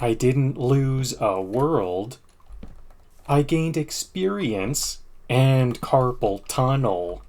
I didn't lose a world. I gained experience and carpal tunnel.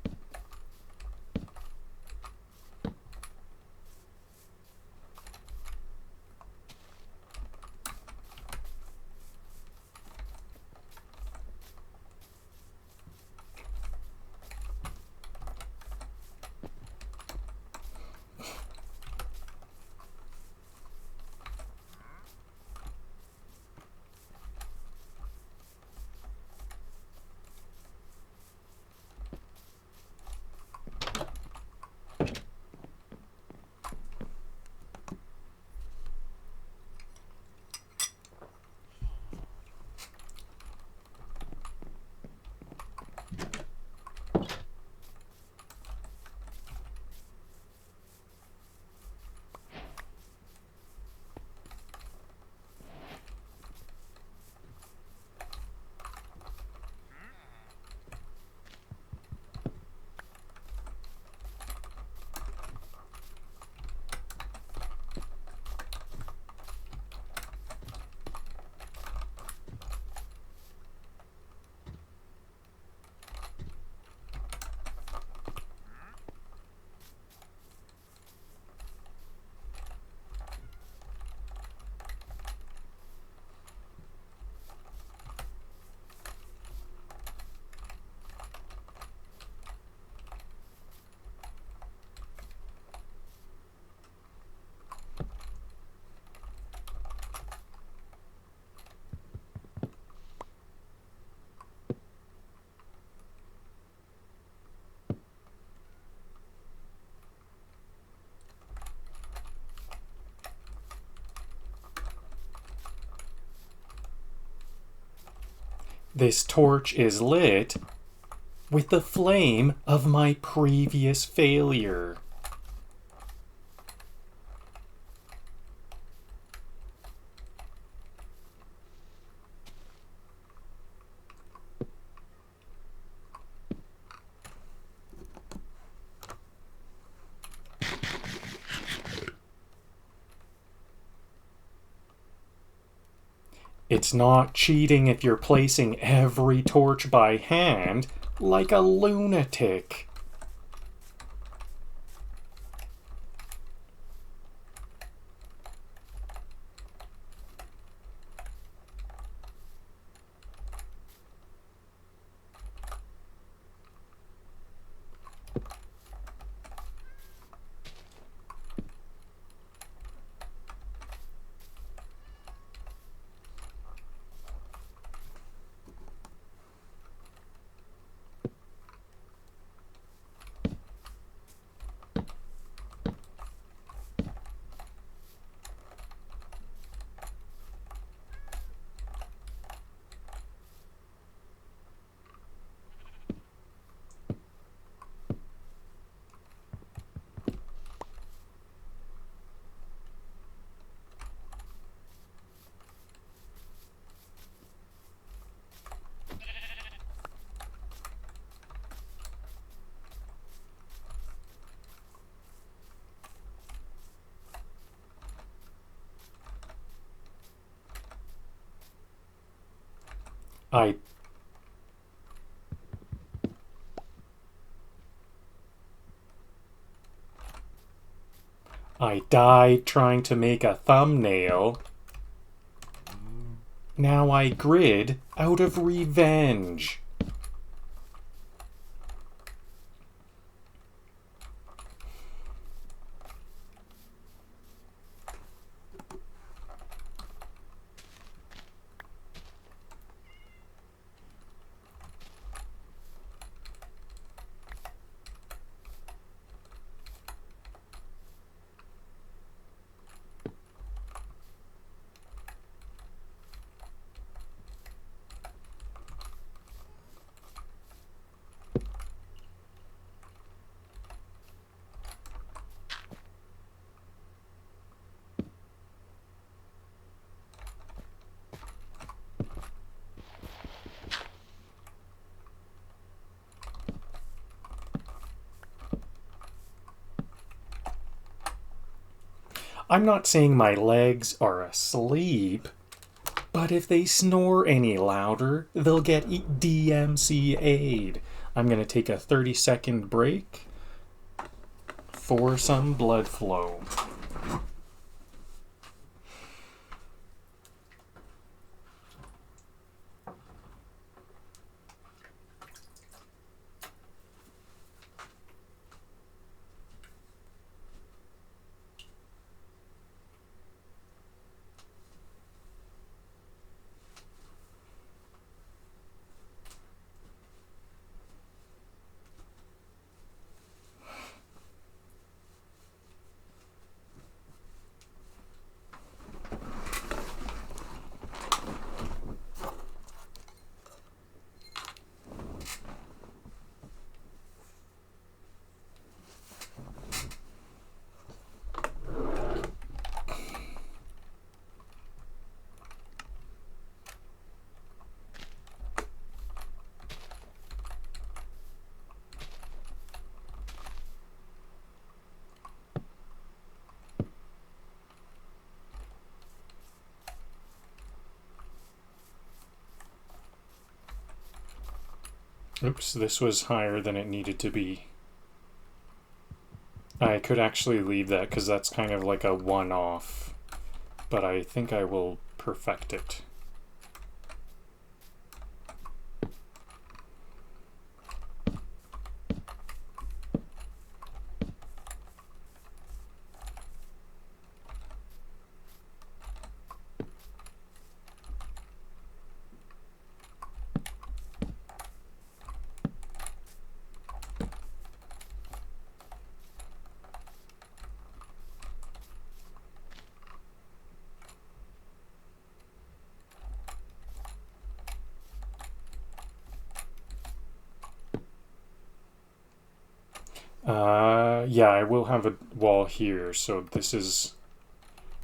This torch is lit with the flame of my previous failure. It's not cheating if you're placing every torch by hand like a lunatic. I died trying to make a thumbnail. Now I grid out of revenge. I'm not saying my legs are asleep, but if they snore any louder, they'll get DMCA'd. I'm going to take a 30-second break for some blood flow. Oops, this was higher than it needed to be. I could actually leave that because that's kind of like a one-off, but I think I will perfect it. Yeah, I will have a wall here, so this is...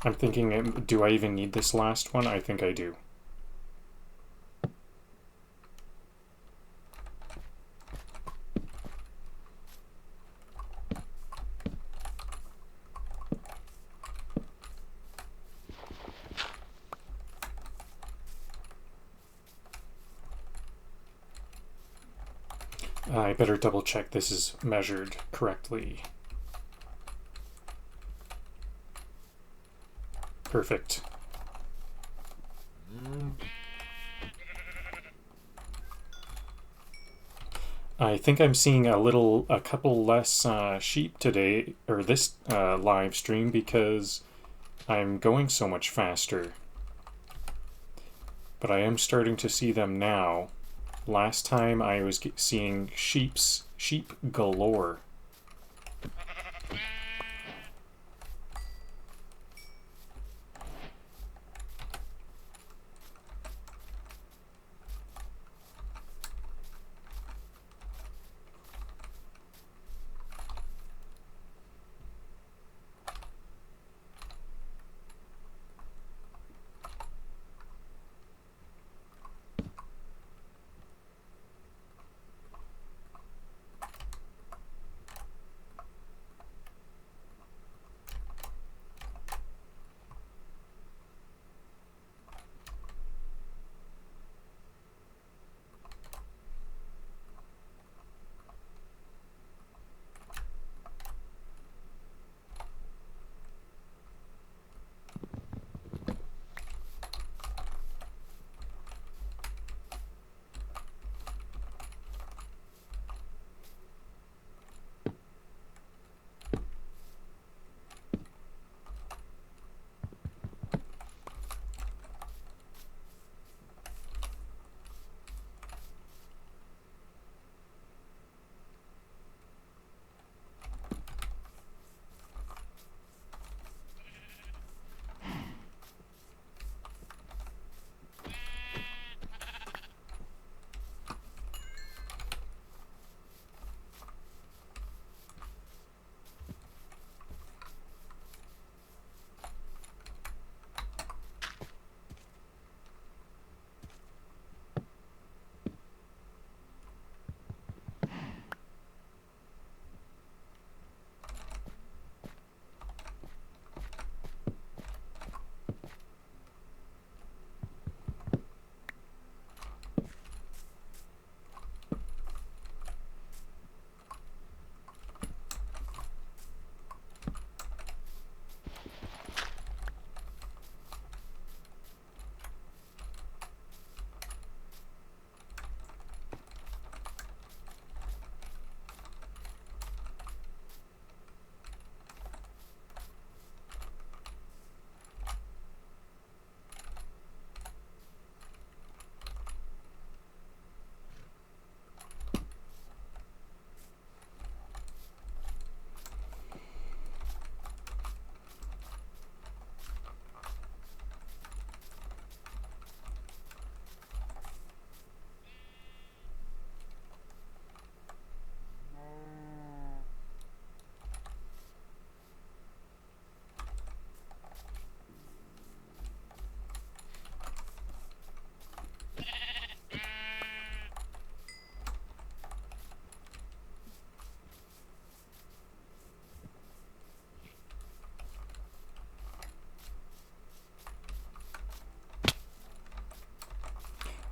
I'm thinking, do I even need this last one? I think I do. I better double check this is measured correctly. Perfect. I think I'm seeing a couple less sheep today, or this live stream, because I'm going so much faster. But I am starting to see them now. Last time I was seeing sheep galore.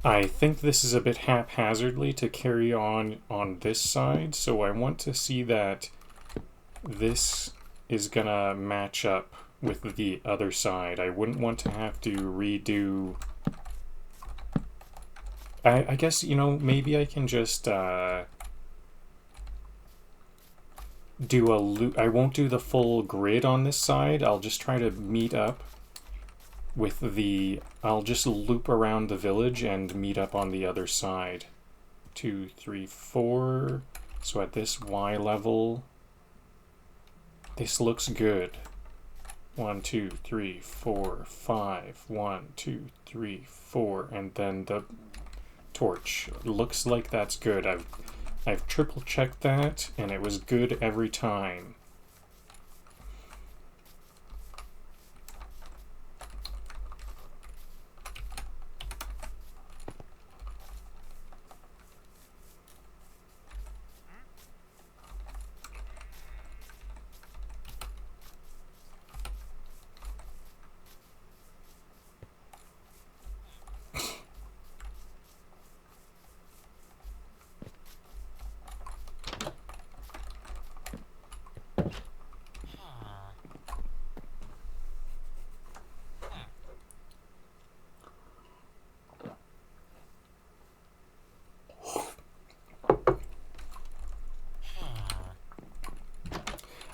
I think this is a bit haphazardly to carry on this side, so I want to see that this is gonna match up with the other side. I wouldn't want to have to redo... I guess, you know, maybe I can just do a loop. I won't do the full grid on this side. I'll just try to meet up with the... I'll just loop around the village and meet up on the other side. 2, 3, 4. So at this Y level, this looks good. 1, 2, 3, 4, 5. 1, 2, 3, 4. And then the torch. Looks like that's good. I've triple checked that, and it was good every time.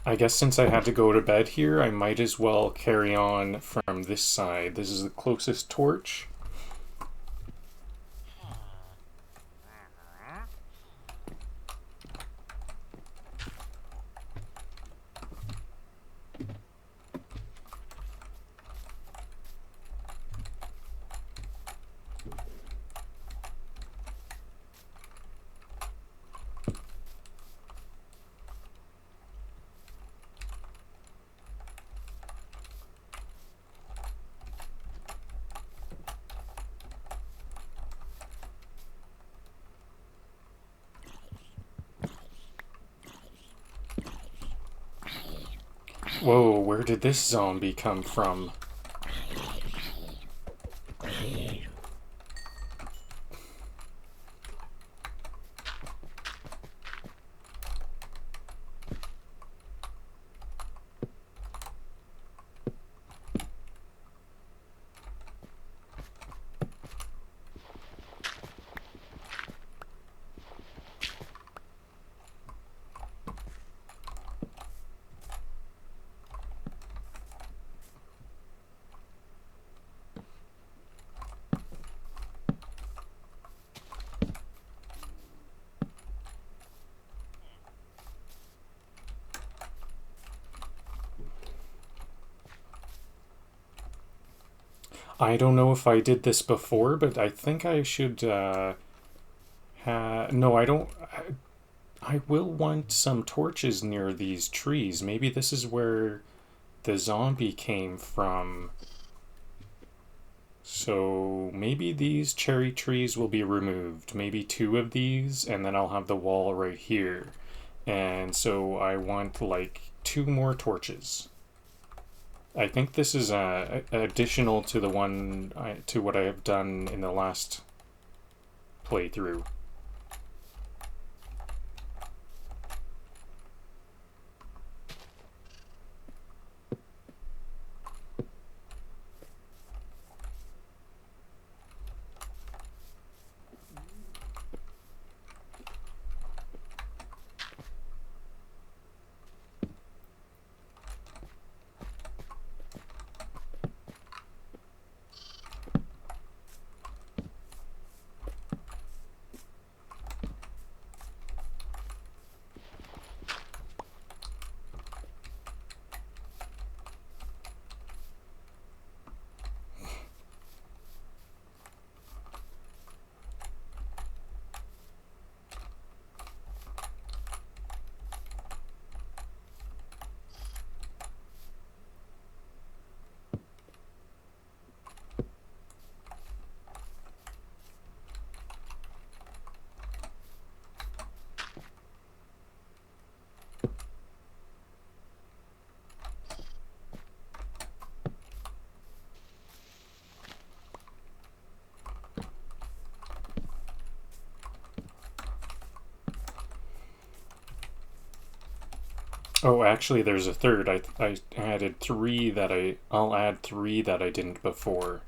I guess since I had to go to bed here, I might as well carry on from this side. This is the closest torch. Whoa, where did this zombie come from? I don't know if I did this before, but I think I should, no, I don't... I will want some torches near these trees. Maybe this is where the zombie came from. So maybe these cherry trees will be removed. Maybe 2 of these, and then I'll have the wall right here. And so I want, like, 2 more torches. I think this is additional to the one to what I have done in the last playthrough. Oh, actually, there's a third. I added three that I'll add three that I didn't before.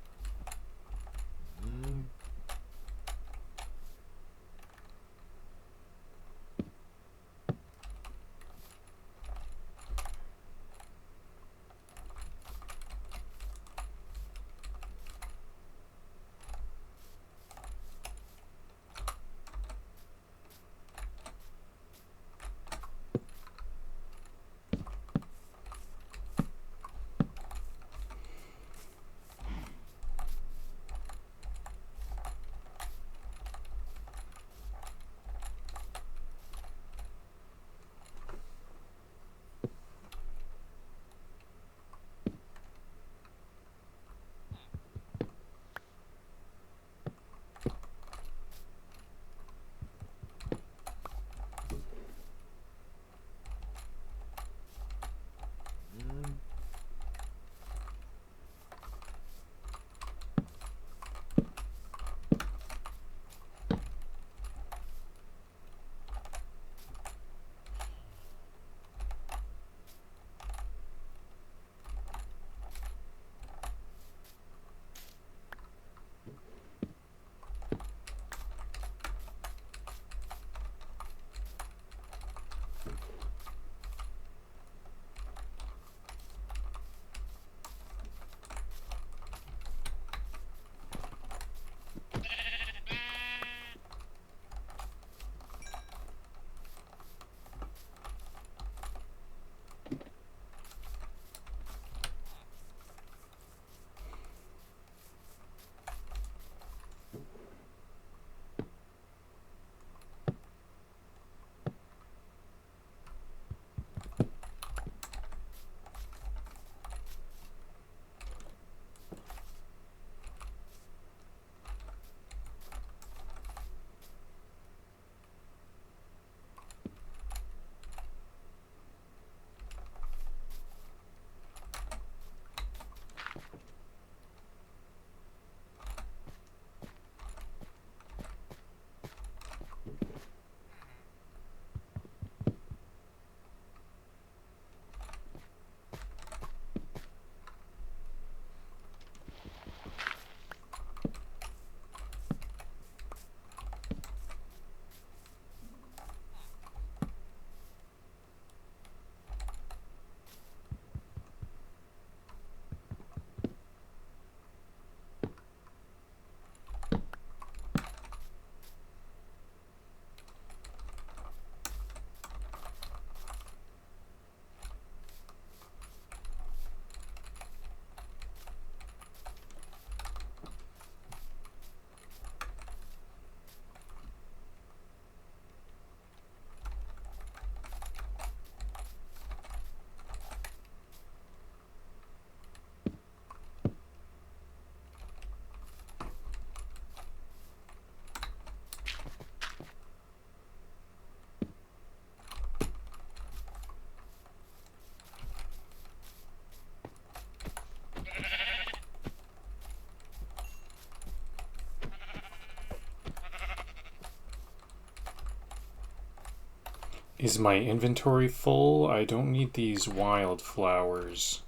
Is my inventory full? I don't need these wildflowers.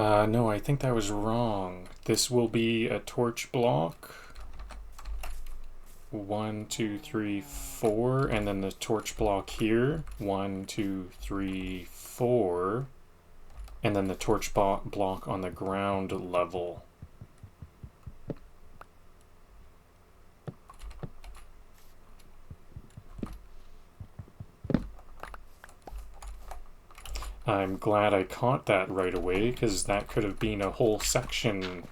No, I think that was wrong. This will be a torch block. 1, 2, 3, 4, and then the torch block here. 1, 2, 3, 4, and then the torch block on the ground level. I'm glad I caught that right away, because that could have been a whole section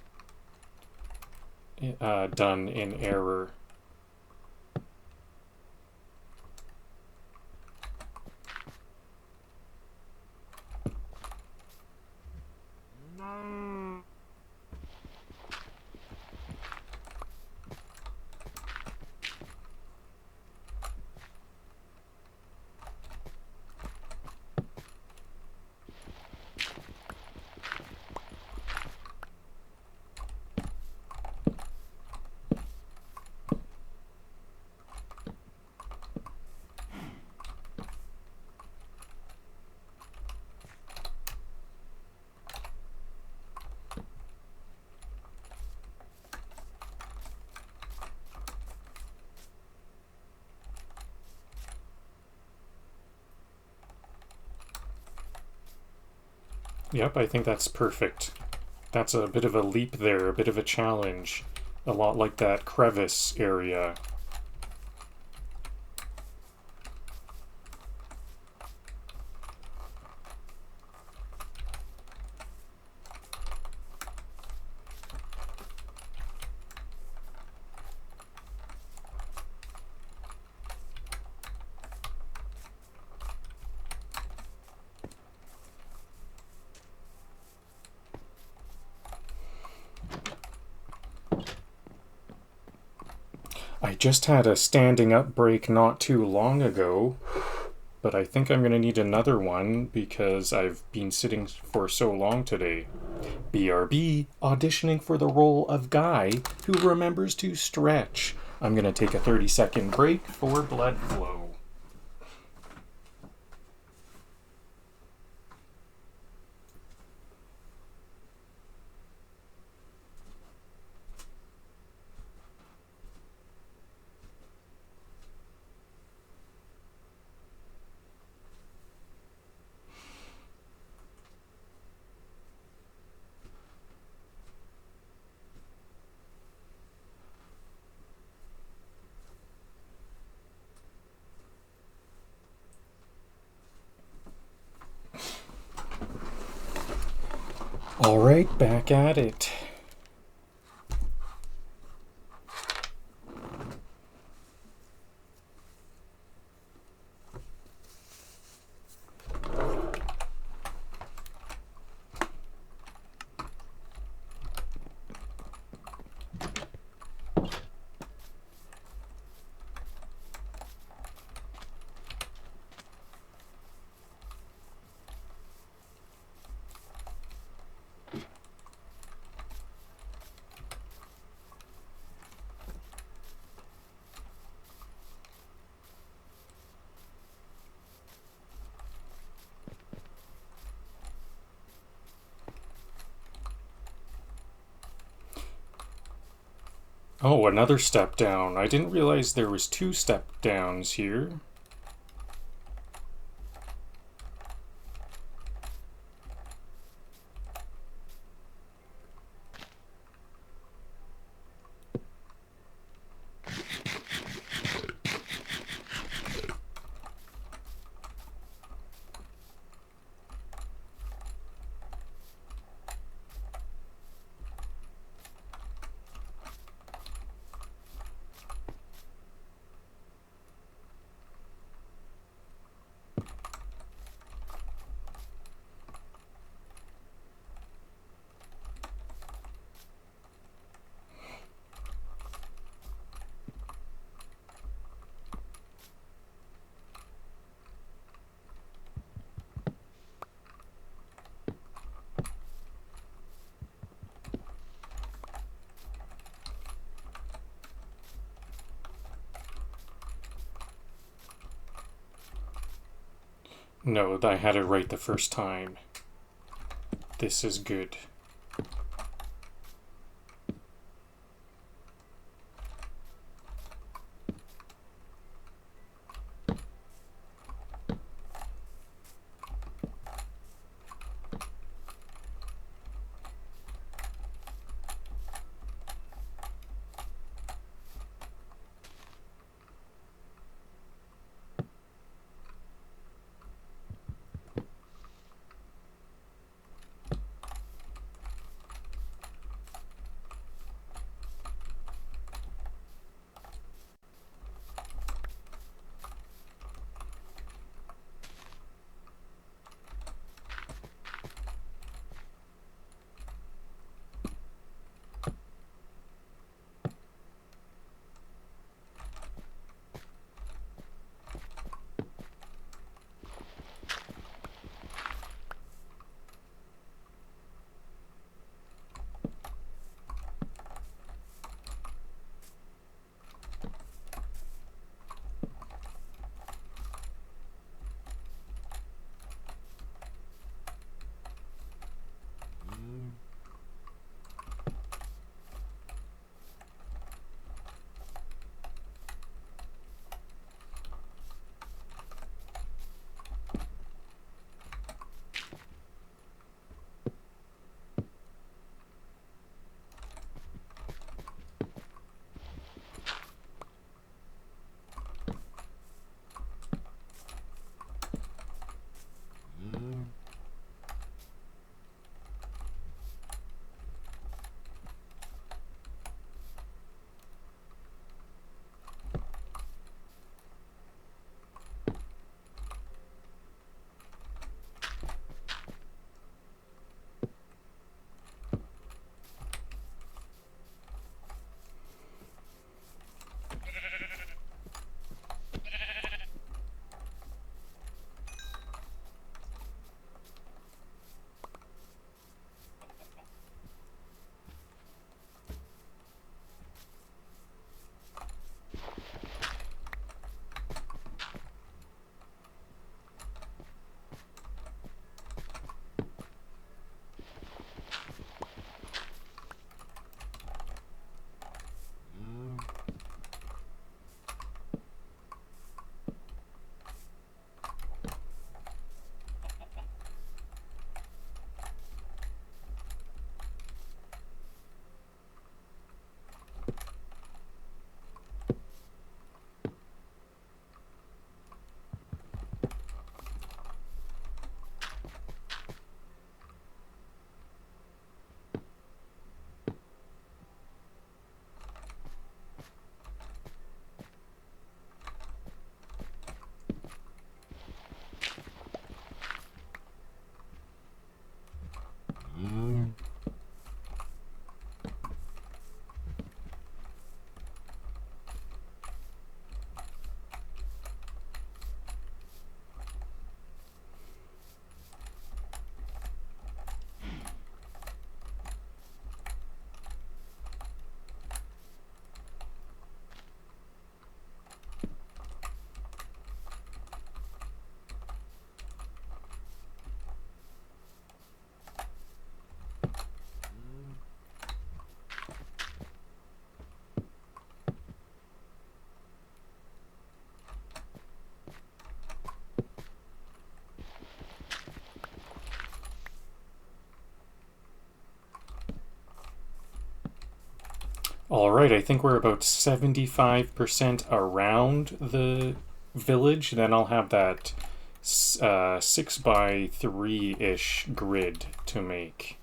done in error. Yep, I think that's perfect. That's a bit of a leap there, a bit of a challenge. A lot like that crevice area. I just had a standing up break not too long ago, but I think I'm going to need another one because I've been sitting for so long today. BRB, auditioning for the role of guy who remembers to stretch. I'm going to take a 30-second break for blood flow. All right, back at it. Oh, another step down. I didn't realize there was 2 step downs here. No, I had it right the first time. This is good. Alright, I think we're about 75% around the village. Then I'll have that 6 by 3-ish grid to make.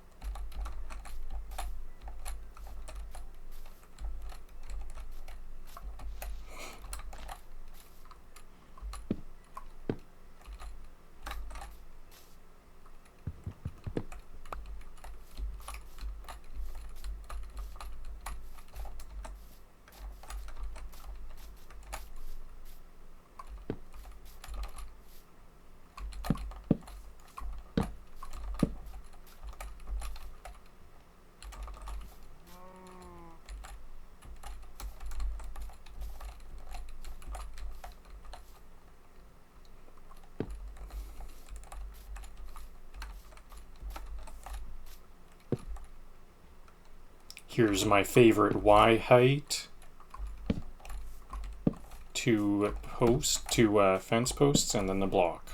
Here's my favorite Y height. Two fence posts, and then the block.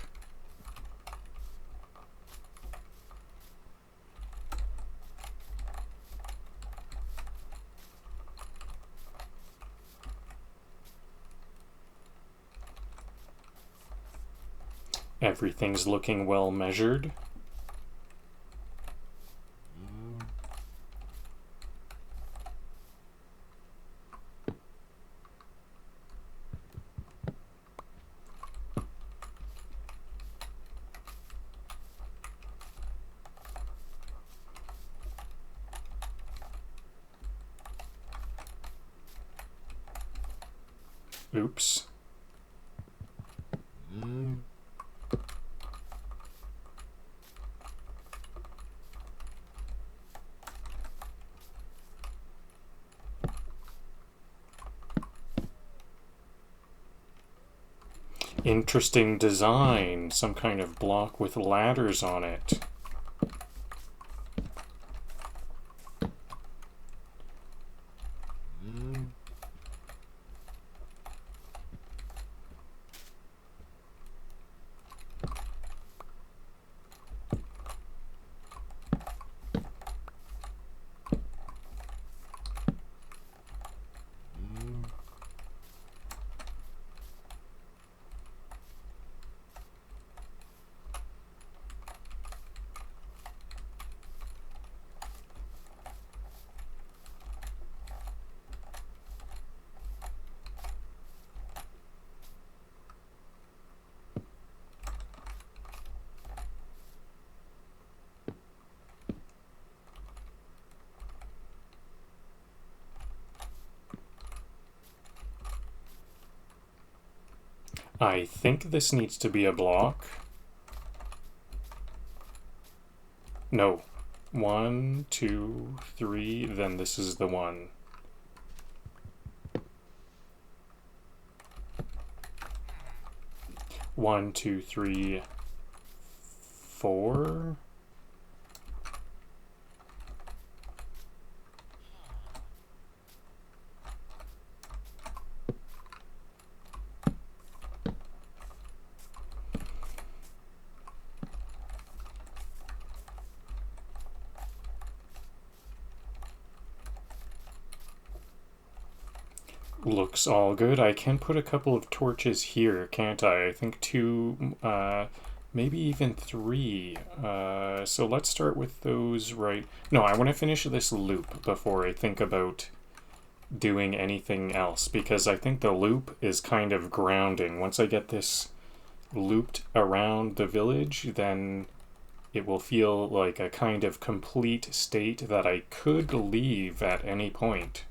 Everything's looking well measured. Oops. Interesting design, some kind of block with ladders on it. I think this needs to be a block. No. 1, 2, 3, then this is the one. One, two, three, 4. Looks all good. I can put a couple of torches here, can't I? I think 2, maybe even 3. So let's start with those right... No, I want to finish this loop before I think about doing anything else, because I think the loop is kind of grounding. Once I get this looped around the village, then it will feel like a kind of complete state that I could leave at any point.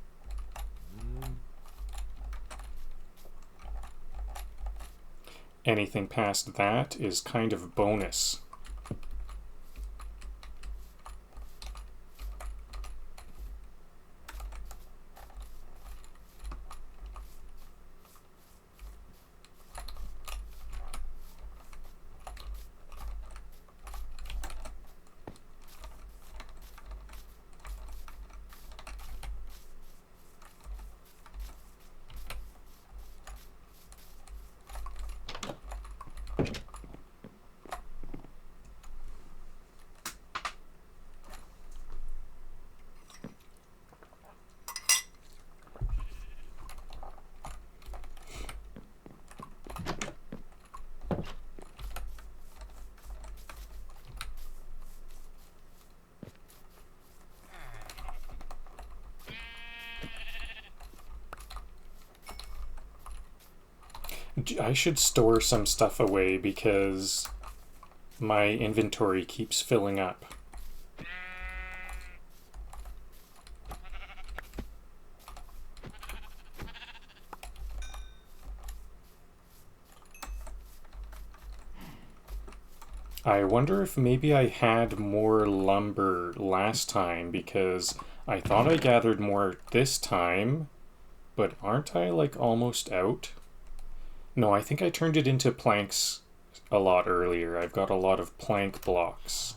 Anything past that is kind of bonus. I should store some stuff away because my inventory keeps filling up. I wonder if maybe I had more lumber last time because I thought I gathered more this time, but aren't I like almost out? No, I think I turned it into planks a lot earlier. I've got a lot of plank blocks.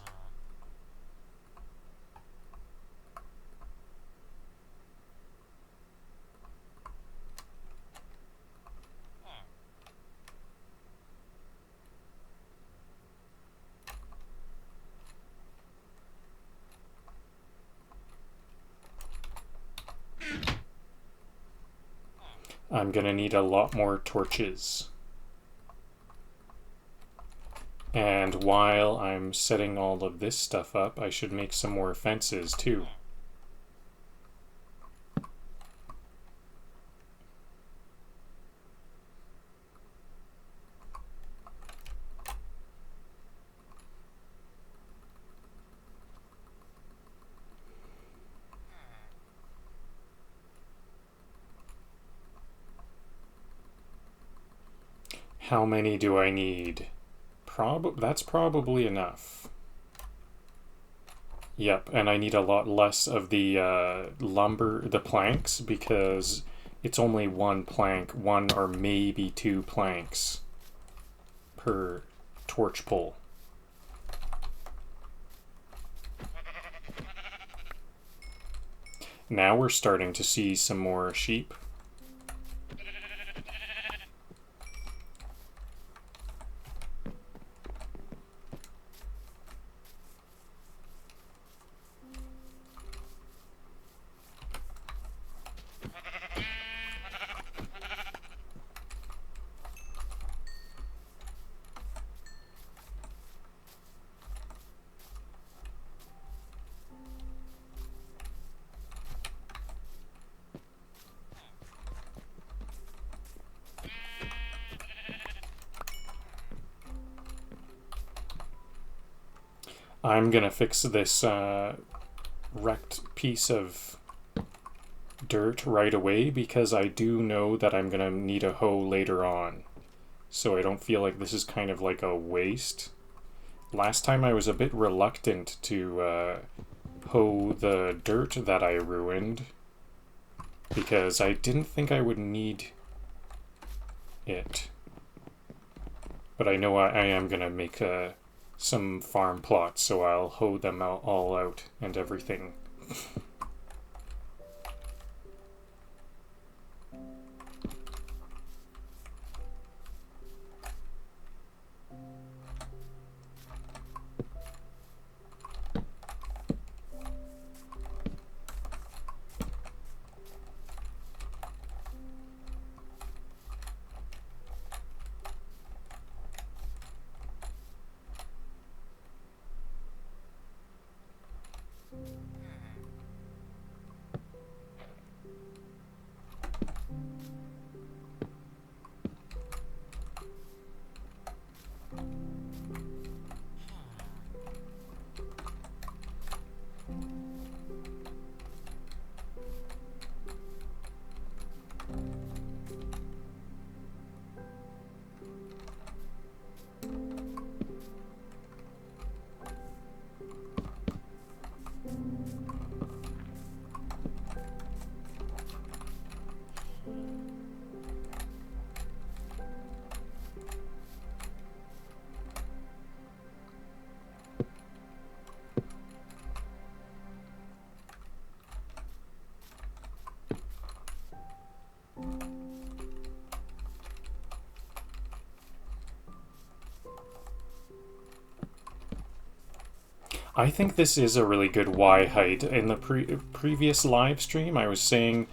I'm gonna need a lot more torches. And while I'm setting all of this stuff up, I should make some more fences too. How many do I need? That's probably enough. Yep, and I need a lot less of the lumber, the planks, because it's only one plank, one or maybe two planks per torch pole. Now we're starting to see some more sheep. I'm gonna fix this wrecked piece of dirt right away because I do know that I'm gonna need a hoe later on. So I don't feel like this is kind of like a waste. Last time I was a bit reluctant to hoe the dirt that I ruined because I didn't think I would need it. But I know I am gonna make some farm plots, so I'll hoe them all out and everything. I think this is a really good Y height. In the previous live stream, I was saying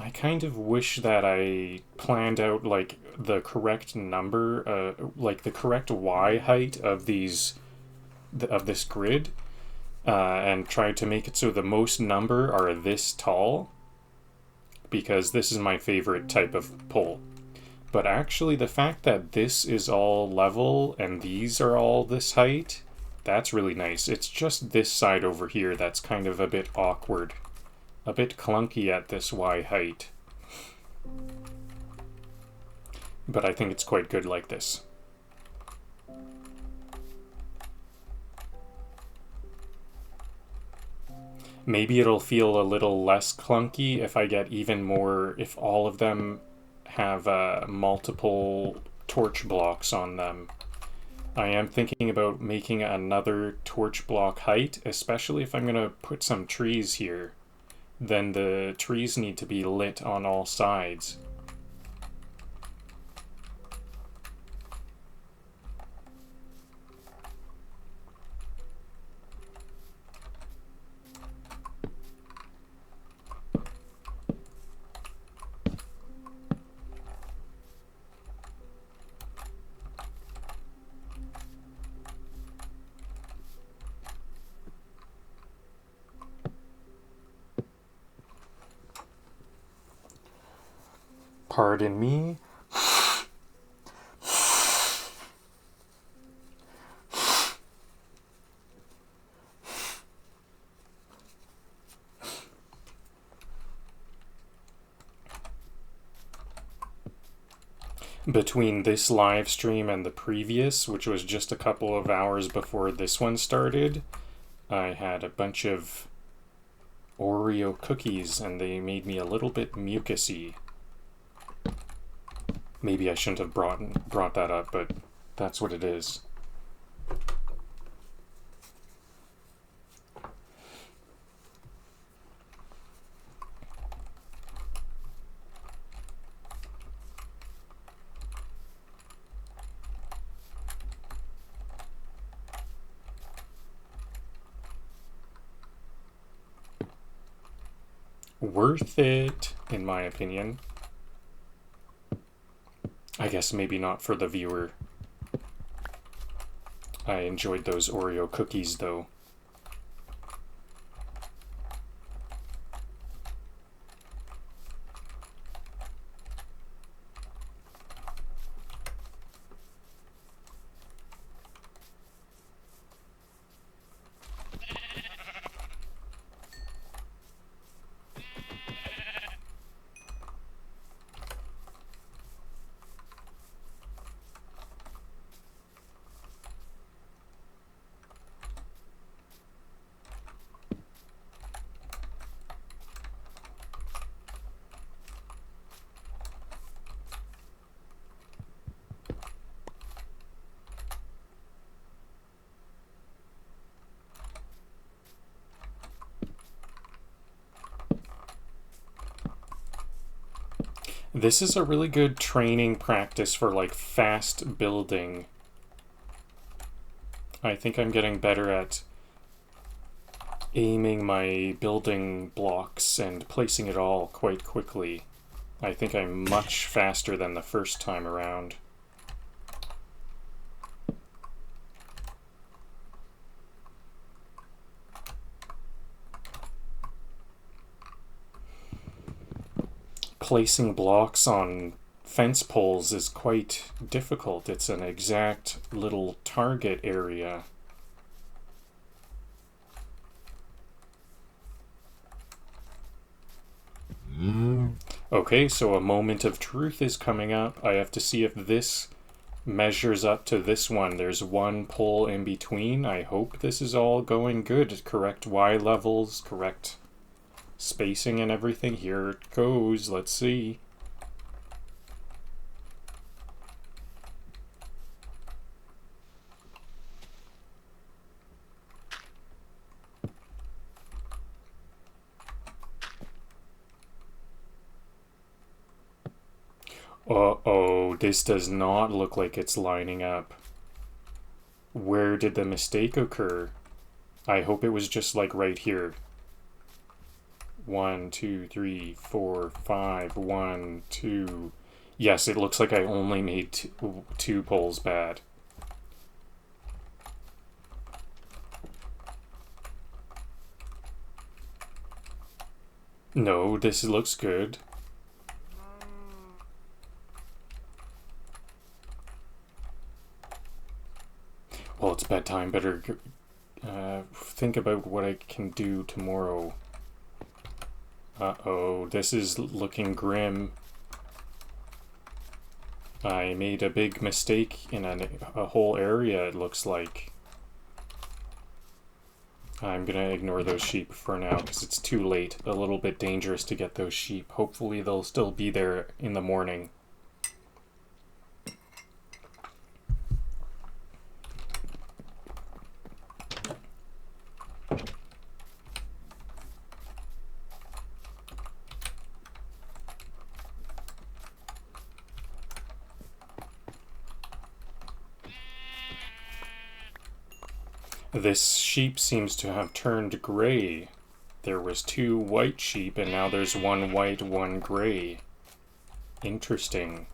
I kind of wish that I planned out like the correct number, like the correct Y height of these of this grid, and tried to make it so the most number are this tall, because this is my favorite type of pole. But actually, the fact that this is all level and these are all this height, that's really nice. It's just this side over here that's kind of a bit awkward. A bit clunky at this Y height. But I think it's quite good like this. Maybe it'll feel a little less clunky if I get even more, if all of them have multiple torch blocks on them. I am thinking about making another torch block height, especially if I'm going to put some trees here. Then the trees need to be lit on all sides. Pardon me. Between this live stream and the previous, which was just a couple of hours before this one started, I had a bunch of Oreo cookies and they made me a little bit mucusy. Maybe I shouldn't have brought that up, but that's what it is. Worth it, in my opinion. I guess maybe not for the viewer. I enjoyed those Oreo cookies, though. This is a really good training practice for like fast building. I think I'm getting better at aiming my building blocks and placing it all quite quickly. I think I'm much faster than the first time around. Placing blocks on fence poles is quite difficult. It's an exact little target area. Okay, so a moment of truth is coming up. I have to see if this measures up to this one. There's one pole in between. I hope this is all going good. Correct Y levels, correct spacing and everything. Here it goes. Let's see. Uh-oh, this does not look like it's lining up. Where did the mistake occur? I hope it was just like right here. 1, 2, 3, 4, 5, 1, 2. Yes, it looks like I only made two poles bad. No, this looks good. Well, it's bedtime. Better think about what I can do tomorrow. Uh-oh, this is looking grim. I made a big mistake in a whole area, it looks like. I'm gonna ignore those sheep for now because it's too late. A little bit dangerous to get those sheep. Hopefully they'll still be there in the morning. This sheep seems to have turned gray. There was 2 white sheep and now there's 1 white, 1 gray. Interesting.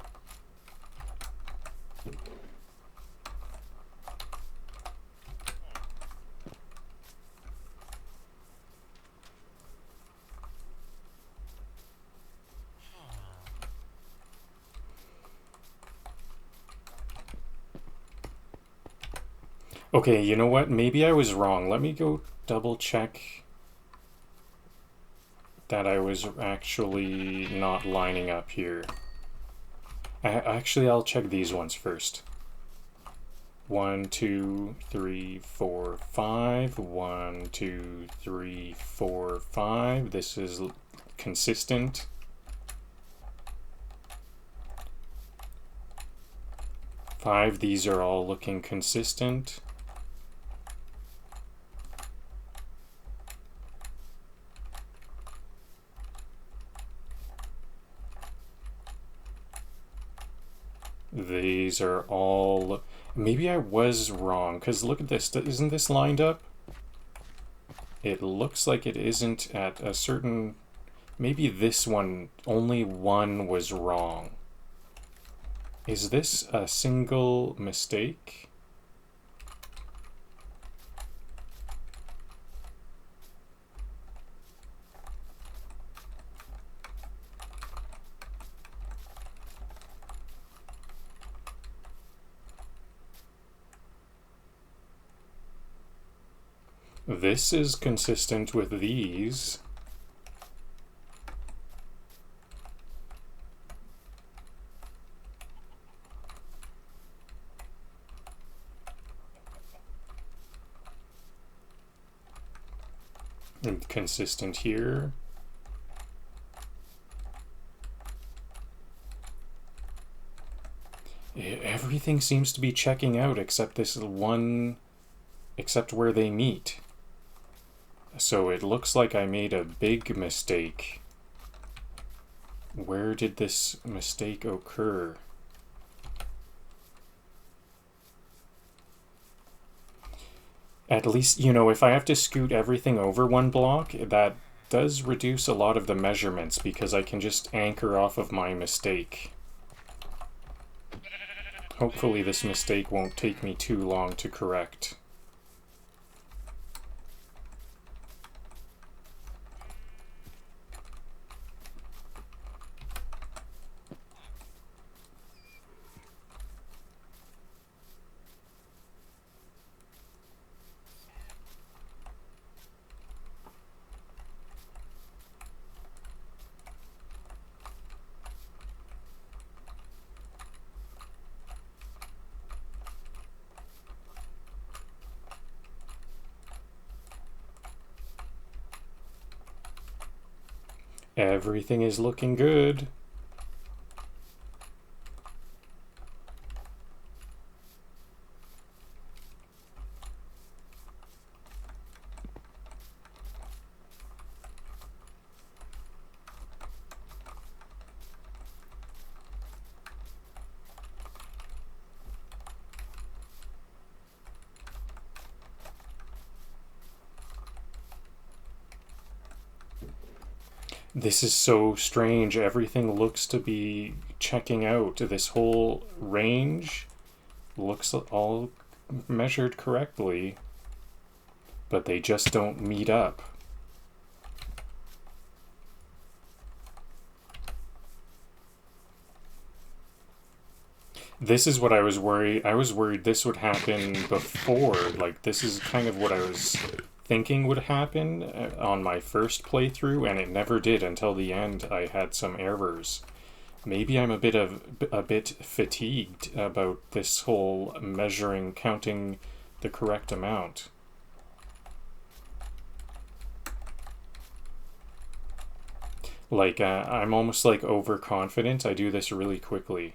Okay, you know what? Maybe I was wrong. Let me go double check that I was actually not lining up here. Actually, I'll check these ones first. 1, 2, 3, 4, 5. 1, 2, 3, 4, 5. This is consistent. 5, these are all looking consistent. These are all... Maybe I was wrong, because look at this. Isn't this lined up? It looks like it isn't at a certain... Maybe this one, only one was wrong. Is this a single mistake? This is consistent with these. And consistent here. Everything seems to be checking out except this one, except where they meet. So it looks like I made a big mistake. Where did this mistake occur? At least, you know, if I have to scoot everything over one block, that does reduce a lot of the measurements because I can just anchor off of my mistake. Hopefully this mistake won't take me too long to correct. Everything is looking good. This is so strange. Everything looks to be checking out. This whole range looks all measured correctly, but they just don't meet up. This is what I was worried. I was worried this would happen before. Like, this is kind of what I was thinking would happen on my first playthrough, and it never did until the end. I had some errors. Maybe I'm a bit fatigued about this whole measuring, counting the correct amount. Like, I'm almost like overconfident. I do this really quickly.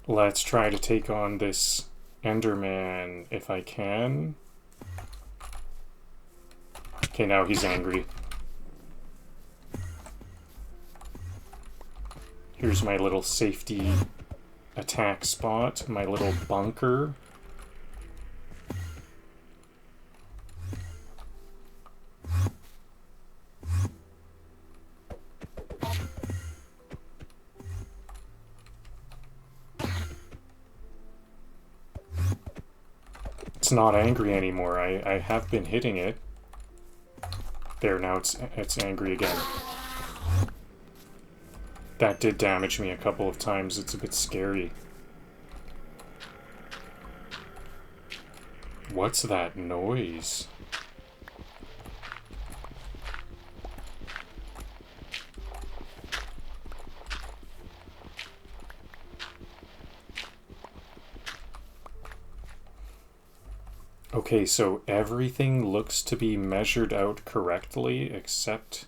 Let's try to take on this Enderman if I can. Okay, now he's angry. Here's my little safety attack spot, my little bunker. It's not angry anymore. I have been hitting it. There, now it's angry again. That did damage me a couple of times. It's a bit scary. What's that noise? Okay, so everything looks to be measured out correctly except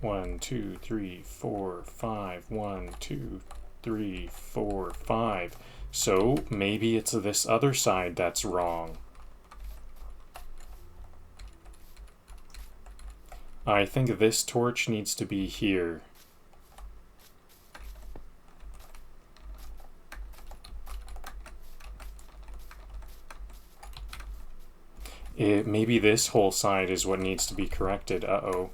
1, 2, 3, 4, 5. 1, 2, 3, 4, 5. So maybe it's this other side that's wrong. I think this torch needs to be here. Maybe this whole side is what needs to be corrected. Uh-oh.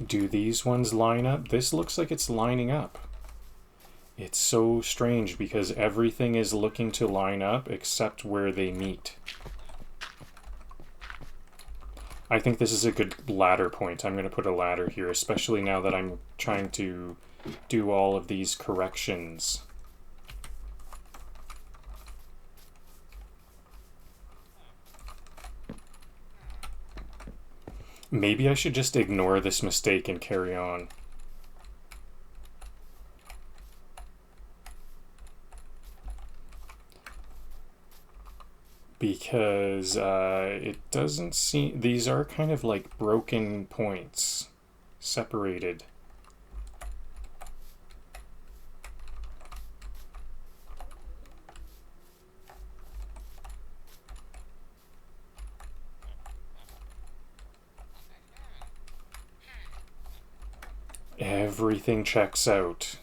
Do these ones line up? This looks like it's lining up. It's so strange because everything is looking to line up except where they meet. I think this is a good ladder point. I'm going to put a ladder here, especially now that I'm trying to do all of these corrections. Maybe I should just ignore this mistake and carry on. Because it doesn't seem... These are kind of like broken points, separated. Everything checks out.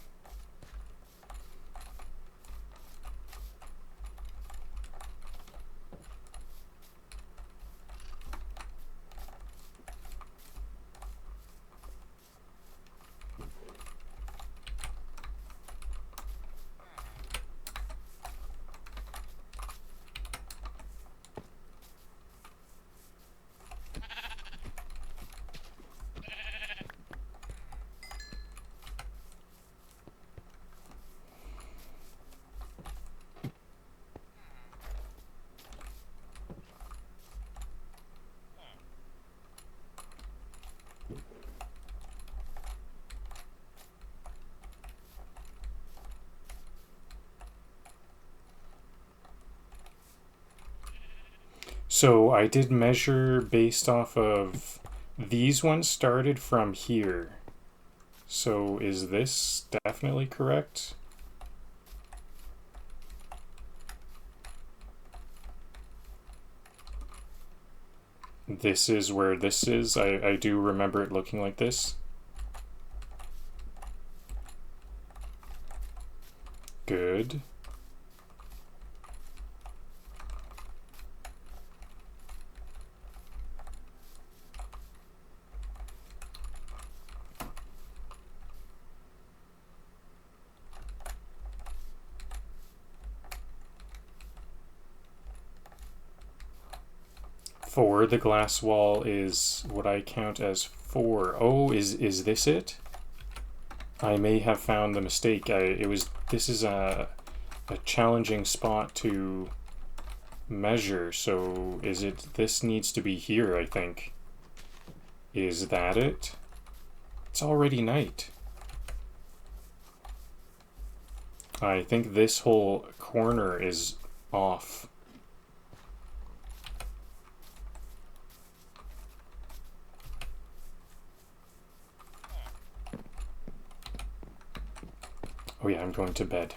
So I did measure based off of... These ones started from here. So is this definitely correct? This is where this is. I do remember it looking like this. Good. Four, the glass wall is what I count as 4. Oh, is this it? I may have found the mistake. This is a challenging spot to measure, so this needs to be here, I think. Is that it? It's already night. I think this whole corner is off. Oh yeah, I'm going to bed.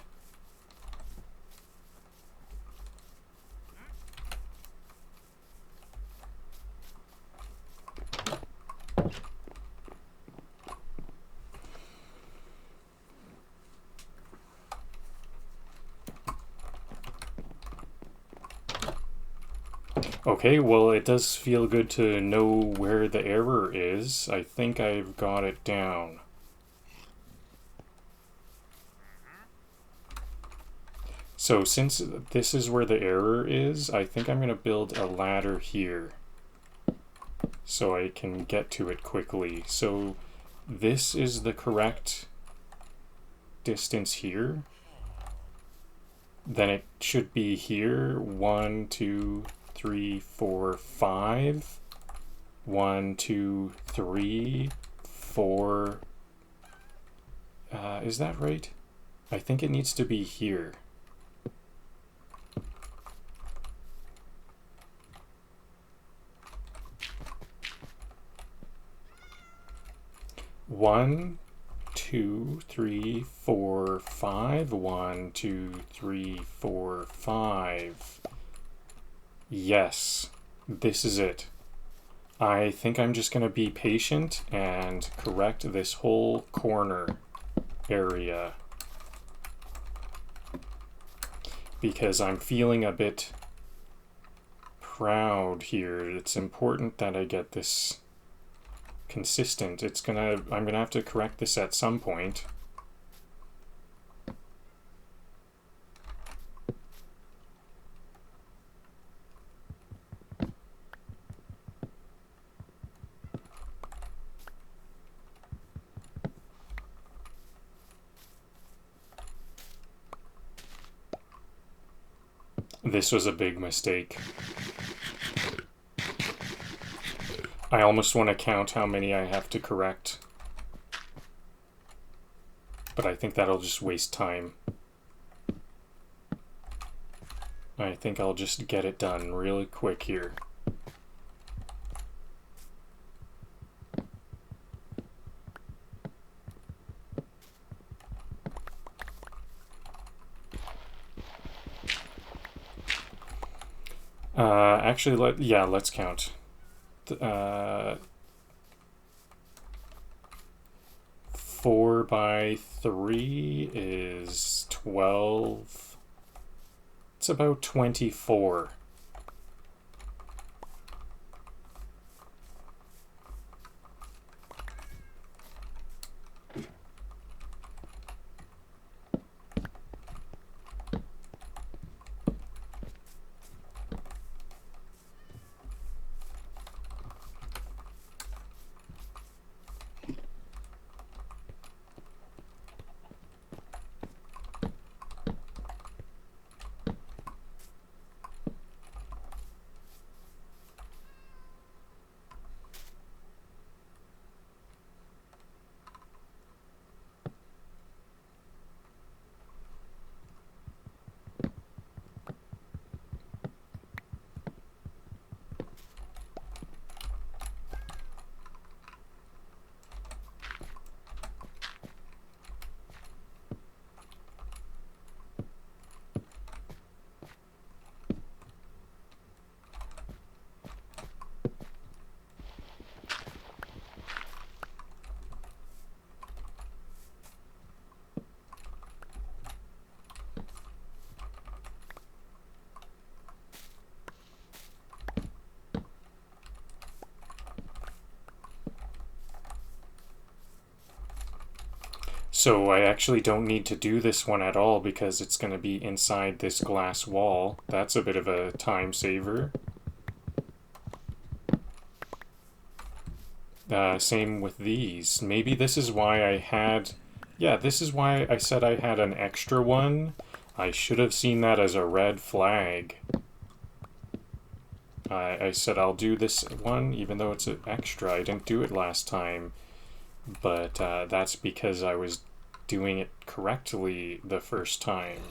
Okay, well, it does feel good to know where the error is. I think I've got it down. So since this is where the error is, I think I'm going to build a ladder here so I can get to it quickly. So this is the correct distance here. Then it should be here. 1, 2, 3, 4, 5. 1, 2, 3, 4. Is that right? I think it needs to be here. One, 2, 3, 4, 5. 1, 2, 3, 4, 5. Yes, this is it. I think I'm just going to be patient and correct this whole corner area because I'm feeling a bit proud here. It's important that I get this consistent. I'm gonna have to correct this at some point. This was a big mistake. I almost want to count how many I have to correct, but I think that'll just waste time. I think I'll just get it done really quick here. Actually, let's count. 4 by 3 is 12. It's about 24. So I actually don't need to do this one at all because it's going to be inside this glass wall. That's a bit of a time saver. Same with these. Maybe this is why I had... Yeah, this is why I said I had an extra one. I should have seen that as a red flag. I said I'll do this one even though it's an extra. I didn't do it last time. But that's because I was doing it correctly the first time.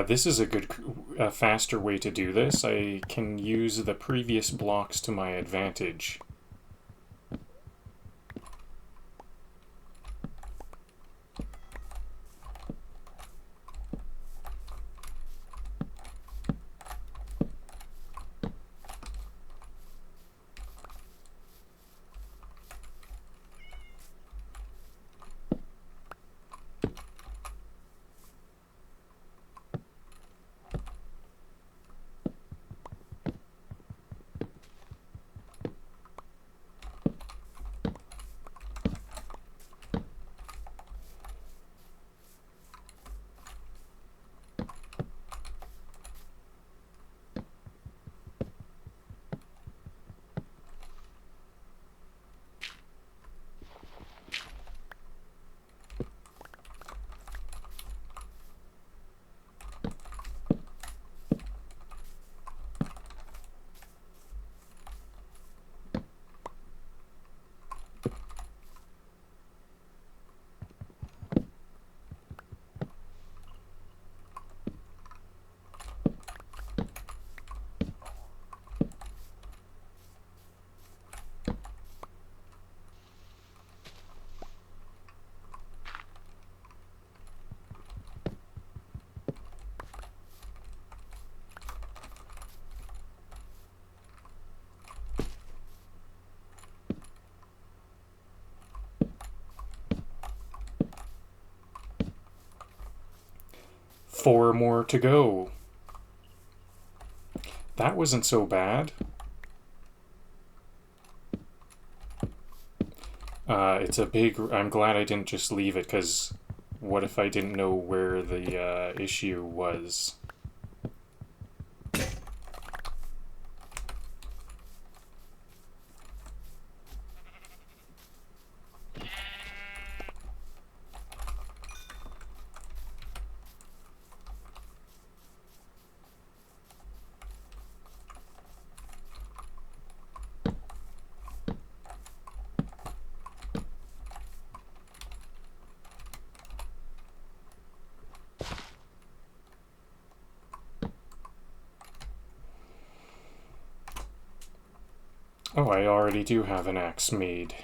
This is a good, faster way to do this. I can use the previous blocks to my advantage. Four more to go. That wasn't so bad. It's a big... I'm glad I didn't just leave it, because what if I didn't know where the issue was? Oh, I already do have an axe made.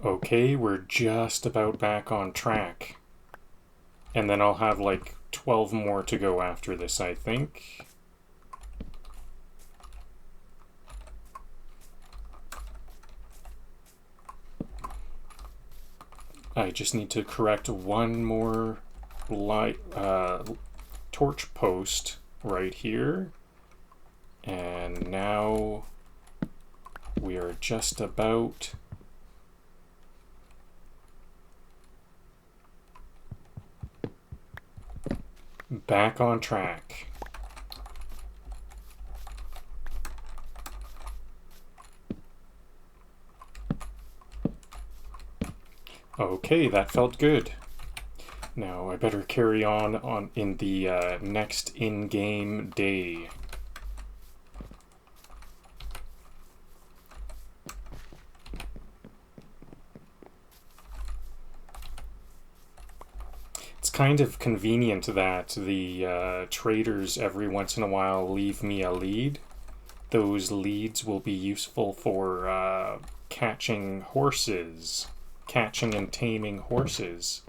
Okay, we're just about back on track. And then I'll have like 12 more to go after this, I think. I just need to correct one more light torch post right here. And now we are just about back on track. Okay, that felt good. Now I better carry on in the next in-game day. It's kind of convenient that the traders every once in a while leave me a lead. Those leads will be useful for catching horses. Catching and taming horses.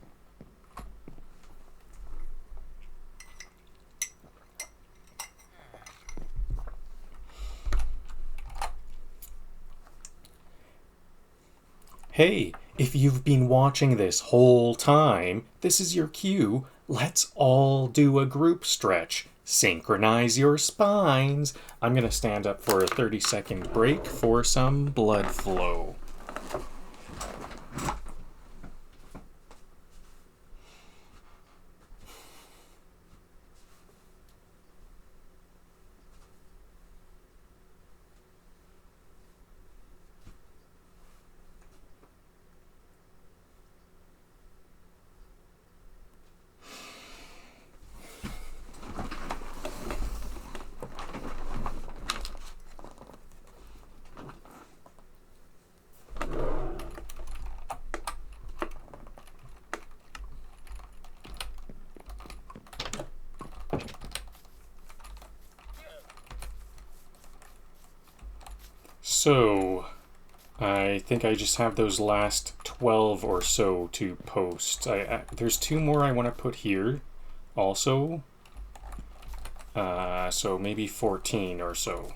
Hey, if you've been watching this whole time, this is your cue. Let's all do a group stretch. Synchronize your spines. I'm going to stand up for a 30-second break for some blood flow. So, I think I just have those last 12 or so to post. There's 2 more I want to put here also. So maybe 14 or so.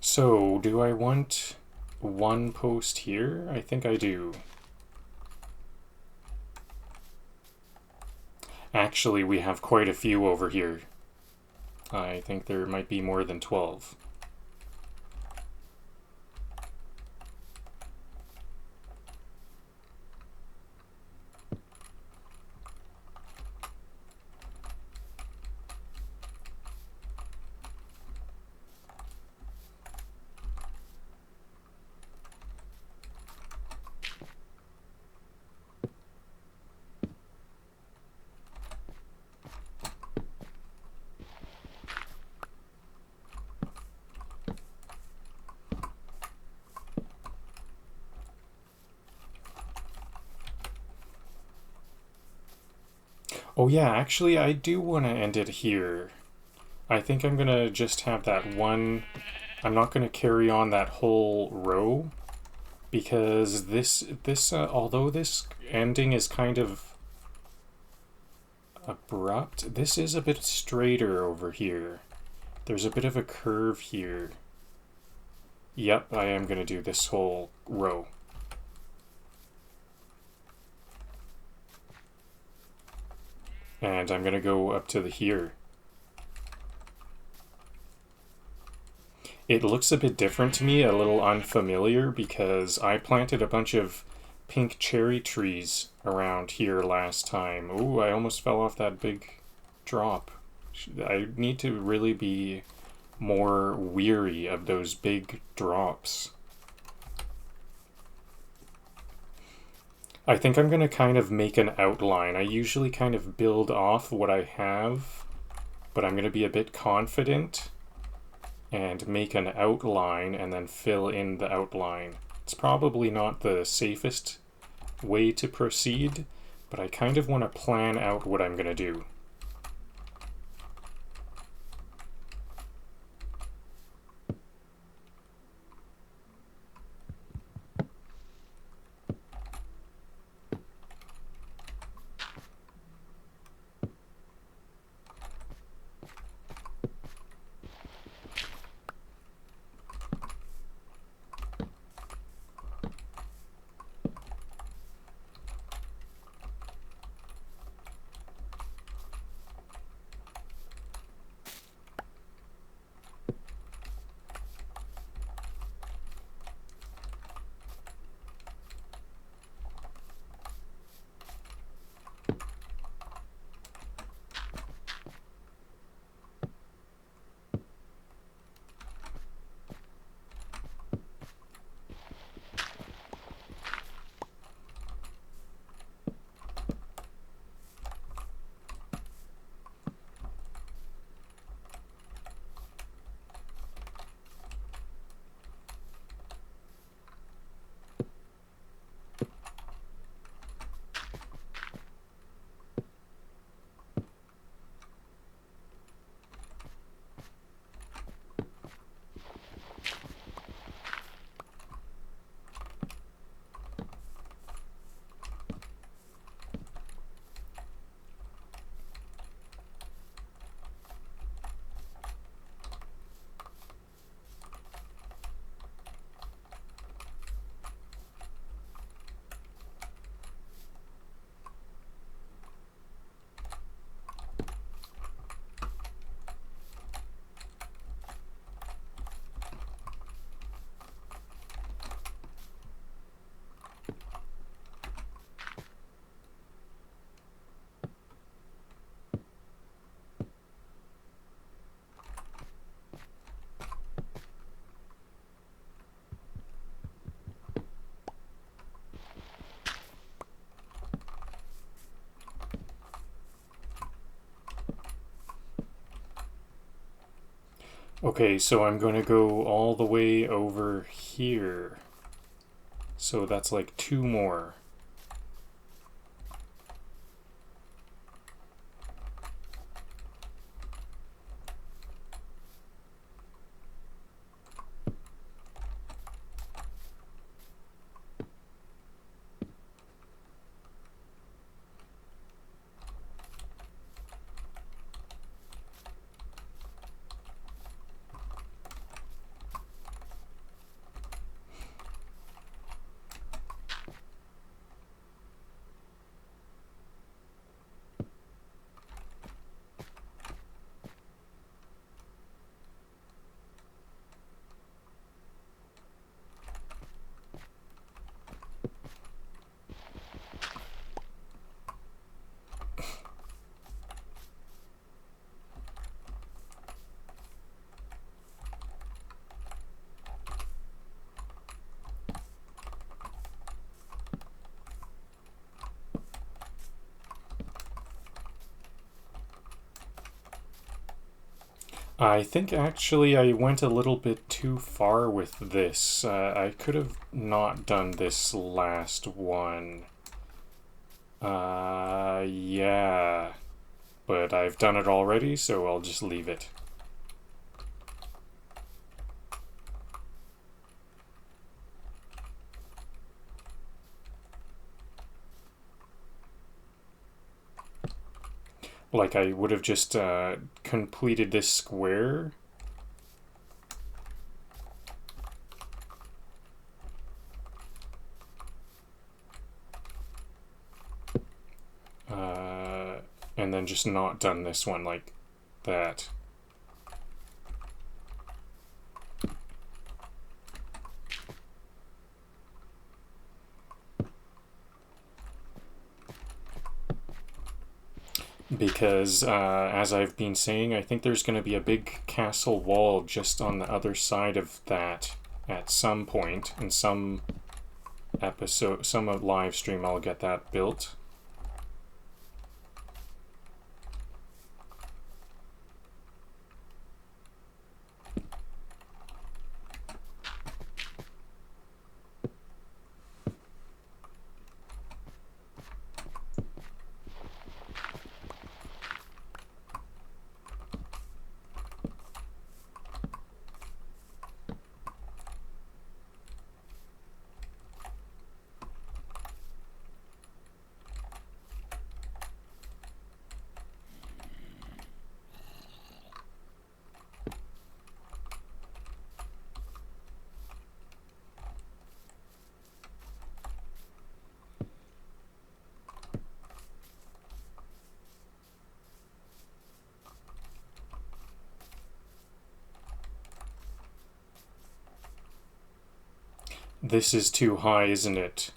So, do I want 1 post here? I think I do. Actually, we have quite a few over here. I think there might be more than 12. Oh yeah, actually I do want to end it here. I think I'm gonna just have that one. I'm not gonna carry on that whole row because although this ending is kind of abrupt, this is a bit straighter over here. There's a bit of a curve here. Yep, I am gonna do this whole row. And I'm gonna go up to the here. It looks a bit different to me, a little unfamiliar, because I planted a bunch of pink cherry trees around here last time. Ooh, I almost fell off that big drop. I need to really be more weary of those big drops. I think I'm going to kind of make an outline. I usually kind of build off what I have, but I'm going to be a bit confident and make an outline and then fill in the outline. It's probably not the safest way to proceed, but I kind of want to plan out what I'm going to do. Okay, so I'm going to go all the way over here. So that's like 2 more. I think actually I went a little bit too far with this. I could have not done this last one. Yeah. But I've done it already, so I'll just leave it. Like I would have just completed this square. And then just not done this one like that. Because, as I've been saying, I think there's going to be a big castle wall just on the other side of that at some point. In some episode, some live stream, I'll get that built. This is too high, isn't it?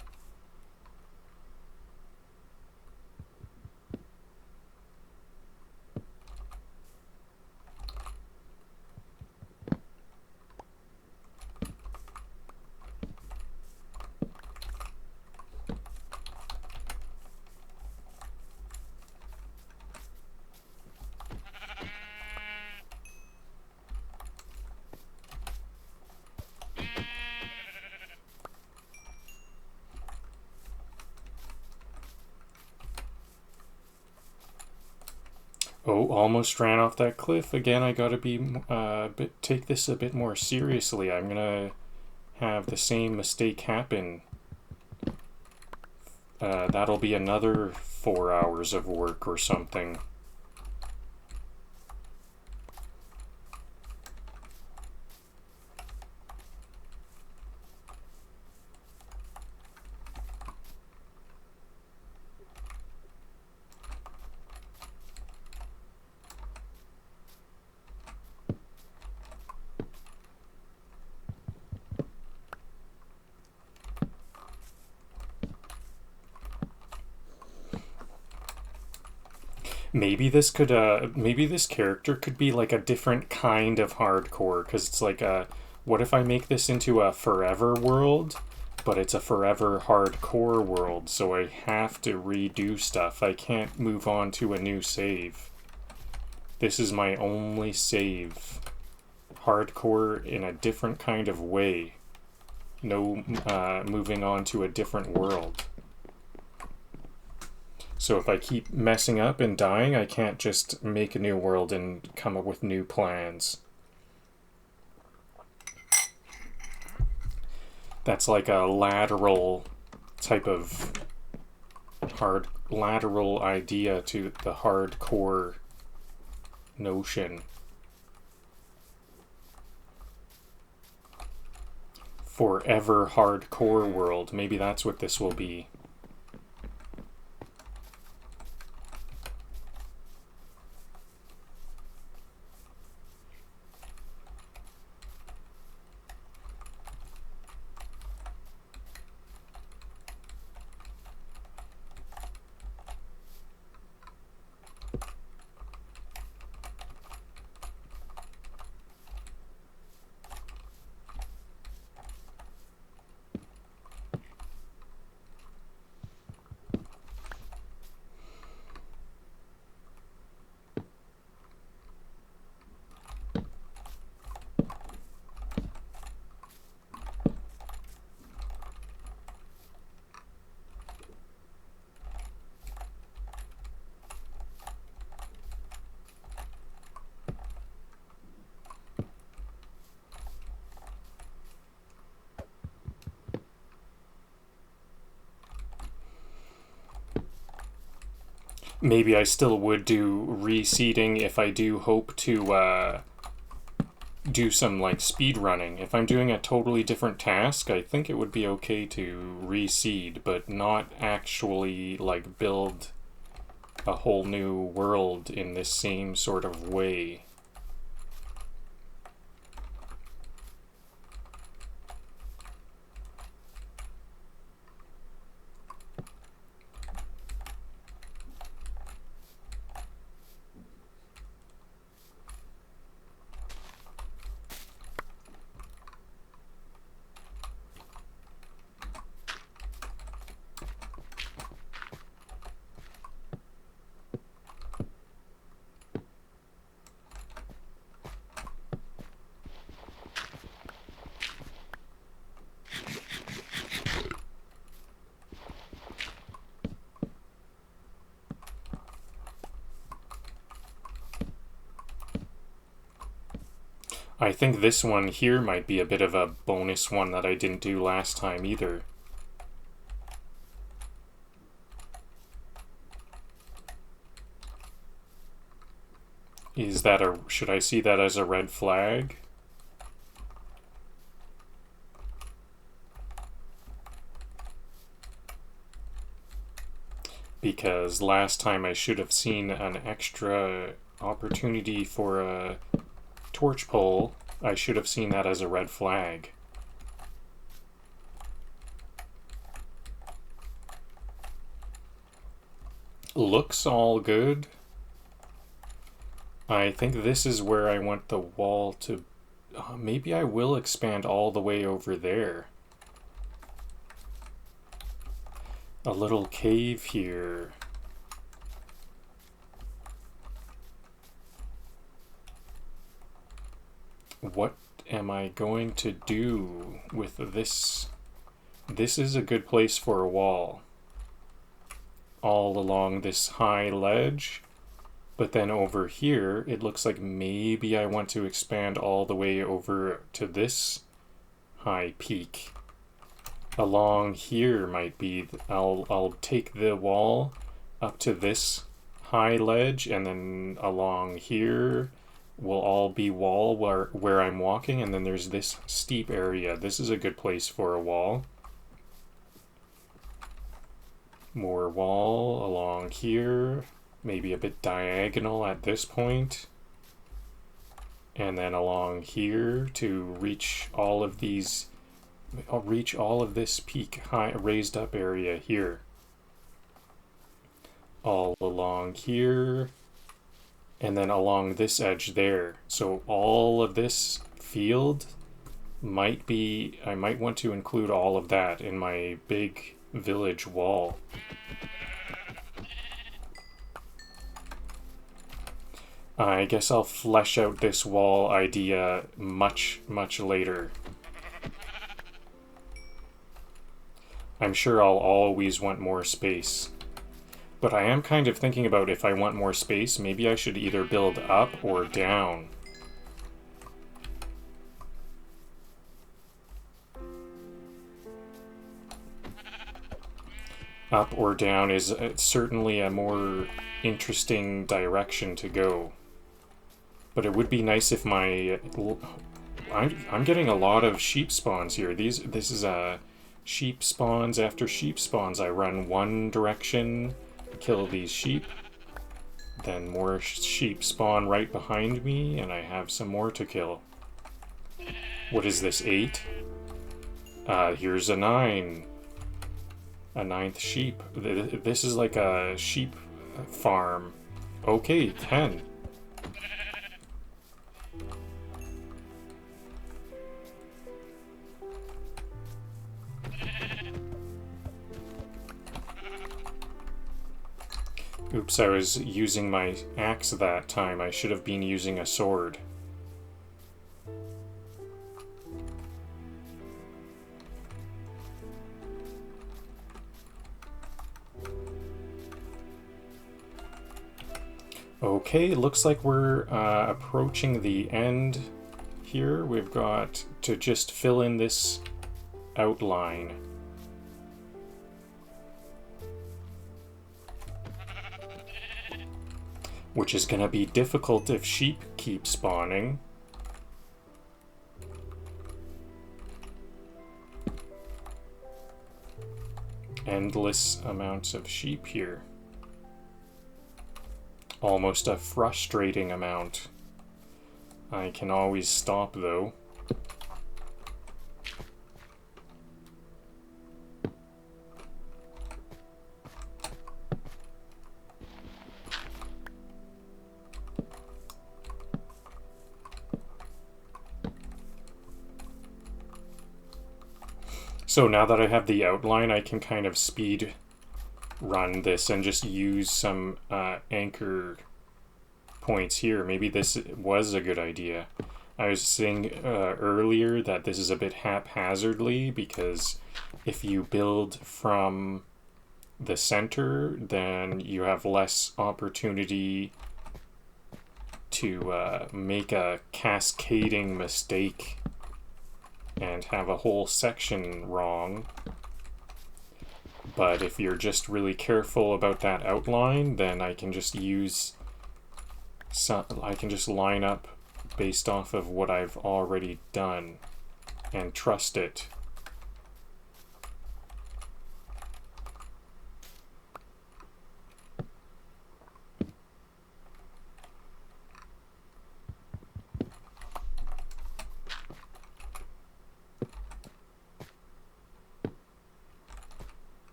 Oh, almost ran off that cliff. Again, I gotta be take this a bit more seriously. I'm gonna have the same mistake happen. That'll be another 4 hours of work or something. Maybe this could, maybe this character could be like a different kind of hardcore, because it's like what if I make this into a forever world, but it's a forever hardcore world, so I have to redo stuff. I can't move on to a new save. This is my only save. hardcore in a different kind of way. No moving on to a different world. So if I keep messing up and dying, I can't just make a new world and come up with new plans. That's like a lateral type of lateral idea to the hardcore notion. Forever hardcore world. Maybe that's what this will be. Maybe I still would do reseeding if I do hope to do some like speed running. If I'm doing a totally different task, I think it would be okay to reseed, but not actually like build a whole new world in this same sort of way. I think this one here might be a bit of a bonus one that I didn't do last time either. Is that a... should I see that as a red flag? Because last time I should have seen an extra opportunity for a torch pole. I should have seen that as a red flag. Looks all good. I think this is where I want the wall to... maybe I will expand all the way over there. A little cave here. What am I going to do with this? This is a good place for a wall. All along this high ledge. But then over here, it looks like maybe I want to expand all the way over to this high peak. Along here might be... I'll take the wall up to this high ledge, and then along here will all be wall where I'm walking, and then there's this steep area. This is a good place for a wall. More wall along here, maybe a bit diagonal at this point, and then along here to reach all of these... I'll reach all of this peak high raised up area here. All along here, and then along this edge there. So all of this field might be, I might want to include all of that in my big village wall. I guess I'll flesh out this wall idea much, much later. I'm sure I'll always want more space. But I am kind of thinking about if I want more space, maybe I should either build up or down. Up or down is certainly a more interesting direction to go. But it would be nice if my... I'm getting a lot of sheep spawns here. This is sheep spawns after sheep spawns. I run one direction, kill these sheep, then more sheep spawn right behind me, and I have some more to kill. What is this, 8? Here's a 9. A 9th sheep. This is like a sheep farm. Okay, 10. Oops, I was using my axe that time. I should have been using a sword. Okay, looks like we're approaching the end here. We've got to just fill in this outline. Which is going to be difficult if sheep keep spawning. Endless amounts of sheep here. Almost a frustrating amount. I can always stop though. So now that I have the outline, I can kind of speed run this and just use some anchor points here. Maybe this was a good idea. I was saying earlier that this is a bit haphazardly because if you build from the center, then you have less opportunity to make a cascading mistake and have a whole section wrong. But if you're just really careful about that outline, then I can just I can just line up based off of what I've already done and trust it.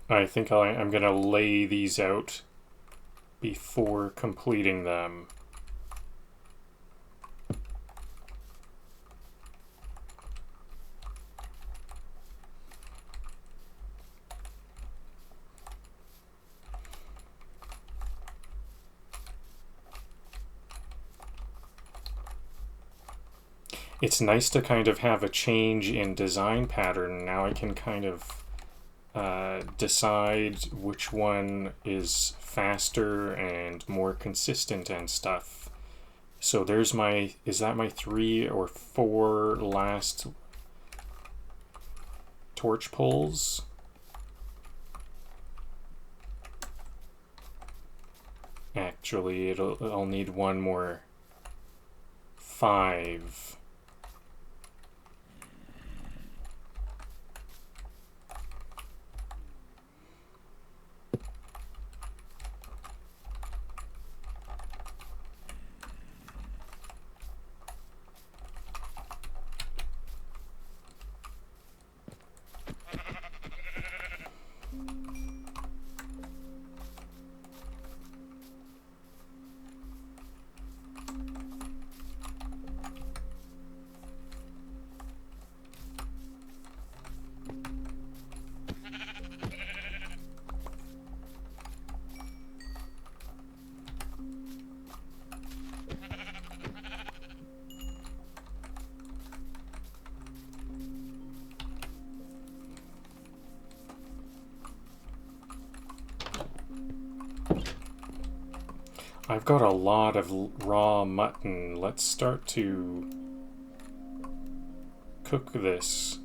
I think I'm going to lay these out before completing them. It's nice to kind of have a change in design pattern. Now I can kind of decide which one is faster and more consistent and stuff. So there's my, is that my 3 or 4 last torch poles? Actually, I'll need one more. 5. I've got a lot of raw mutton. Let's start to cook this.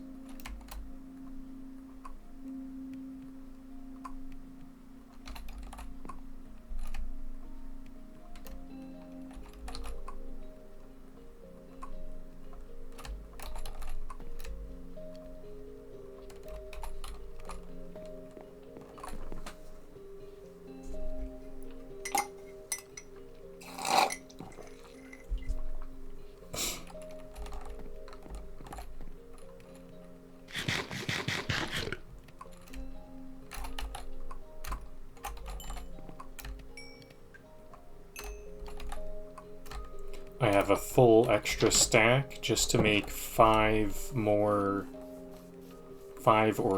I have a full extra stack just to make 5 or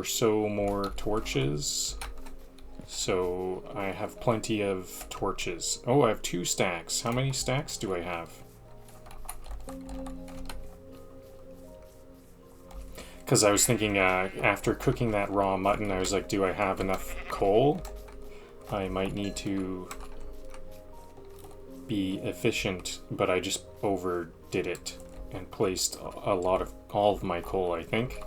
so more torches. So I have plenty of torches. Oh, I have 2 stacks. How many stacks do I have? Because I was thinking after cooking that raw mutton, I was like, do I have enough coal? I might need to be efficient, but I just overdid it and placed all of my coal, I think.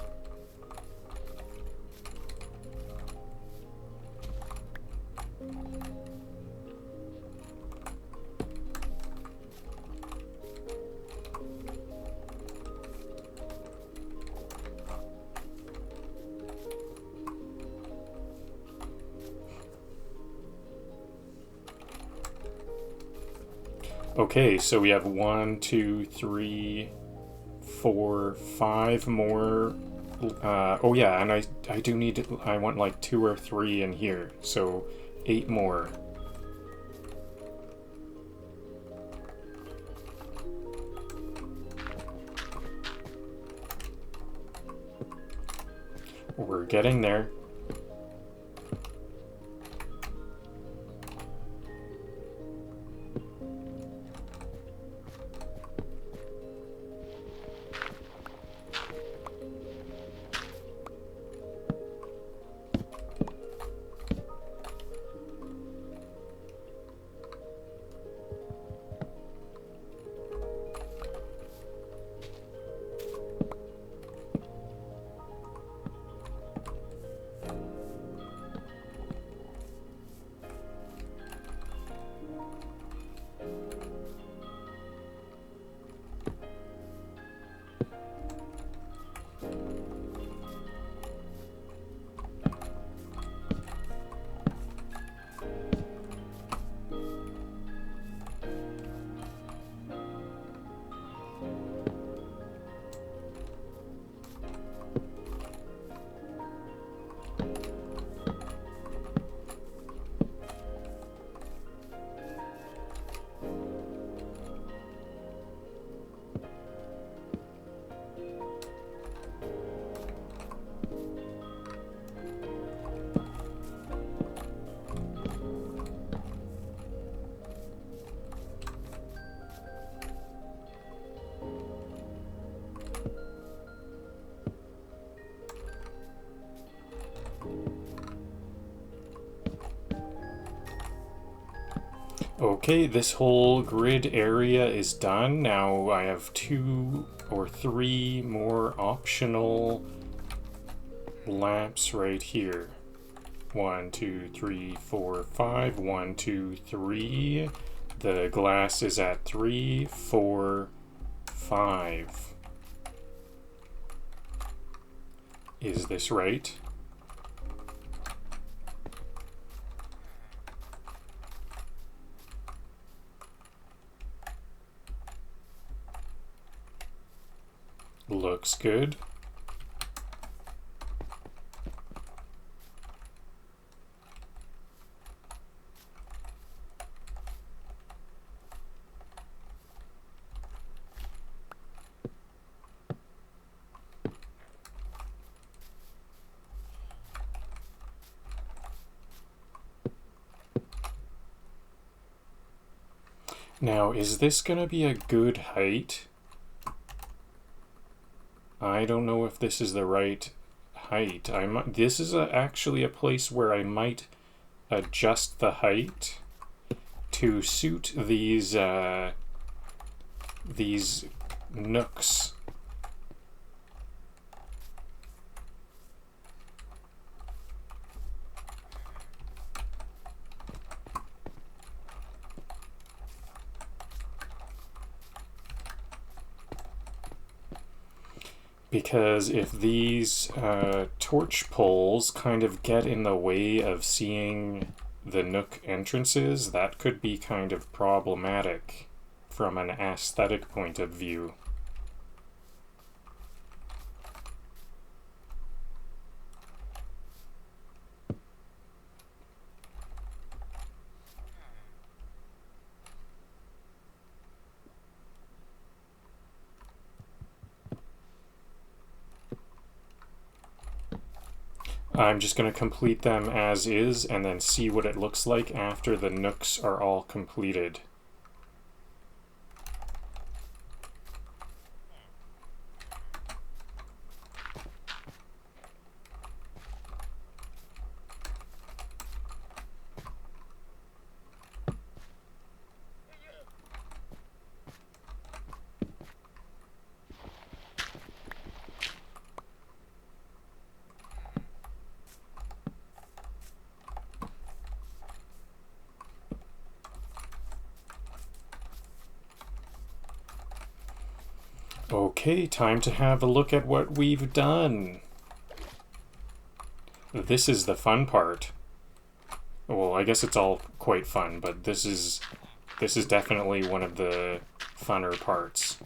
Okay, so we have 1, 2, 3, 4, 5 more. Oh yeah, and I do need to, I want like 2 or 3 in here, so 8 more. We're getting there. Okay, this whole grid area is done. Now I have 2 or 3 more optional lamps right here. 1, 2, 3, 4, 5. 1, 2, 3. The glass is at 3, 4, 5. Is this right? Looks good. Now, is this gonna be a good height? I don't know if this is the right height. This is actually a place where I might adjust the height to suit these nooks. Because if these torch poles kind of get in the way of seeing the nook entrances, that could be kind of problematic from an aesthetic point of view. I'm just going to complete them as is and then see what it looks like after the nooks are all completed. Okay, time to have a look at what we've done. This is the fun part. Well, I guess it's all quite fun, but this is definitely one of the funner parts.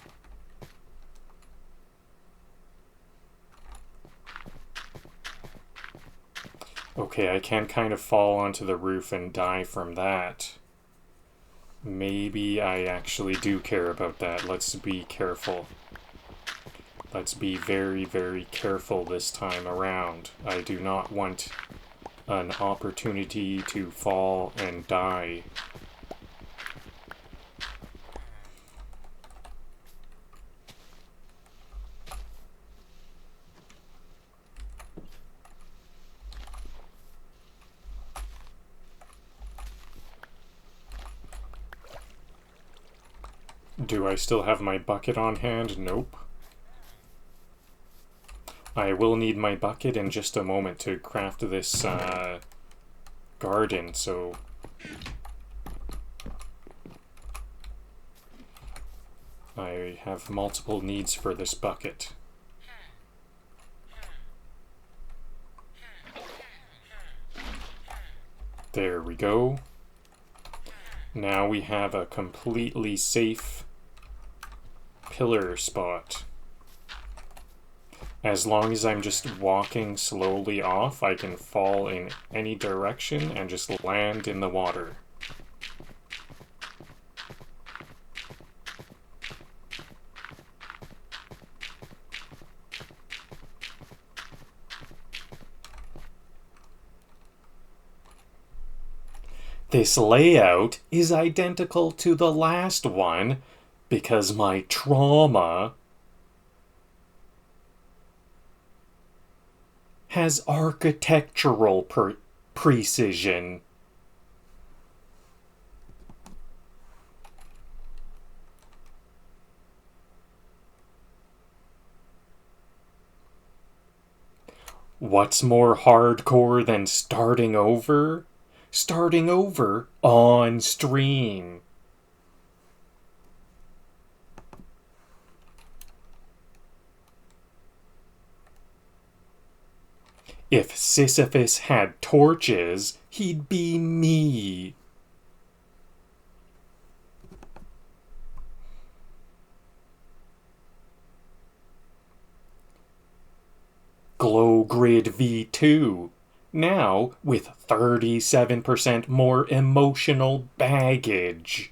Okay, I can kind of fall onto the roof and die from that. Maybe I actually do care about that. Let's be careful. Let's be very, very careful this time around. I do not want an opportunity to fall and die. Do I still have my bucket on hand? Nope. I will need my bucket in just a moment to craft this garden, so... I have multiple needs for this bucket. There we go. Now we have a completely safe pillar spot. As long as I'm just walking slowly off, I can fall in any direction and just land in the water. This layout is identical to the last one because my trauma has architectural precision. What's more hardcore than starting over? Starting over on stream. If Sisyphus had torches, he'd be me. Glow Grid V2, now with 37% more emotional baggage.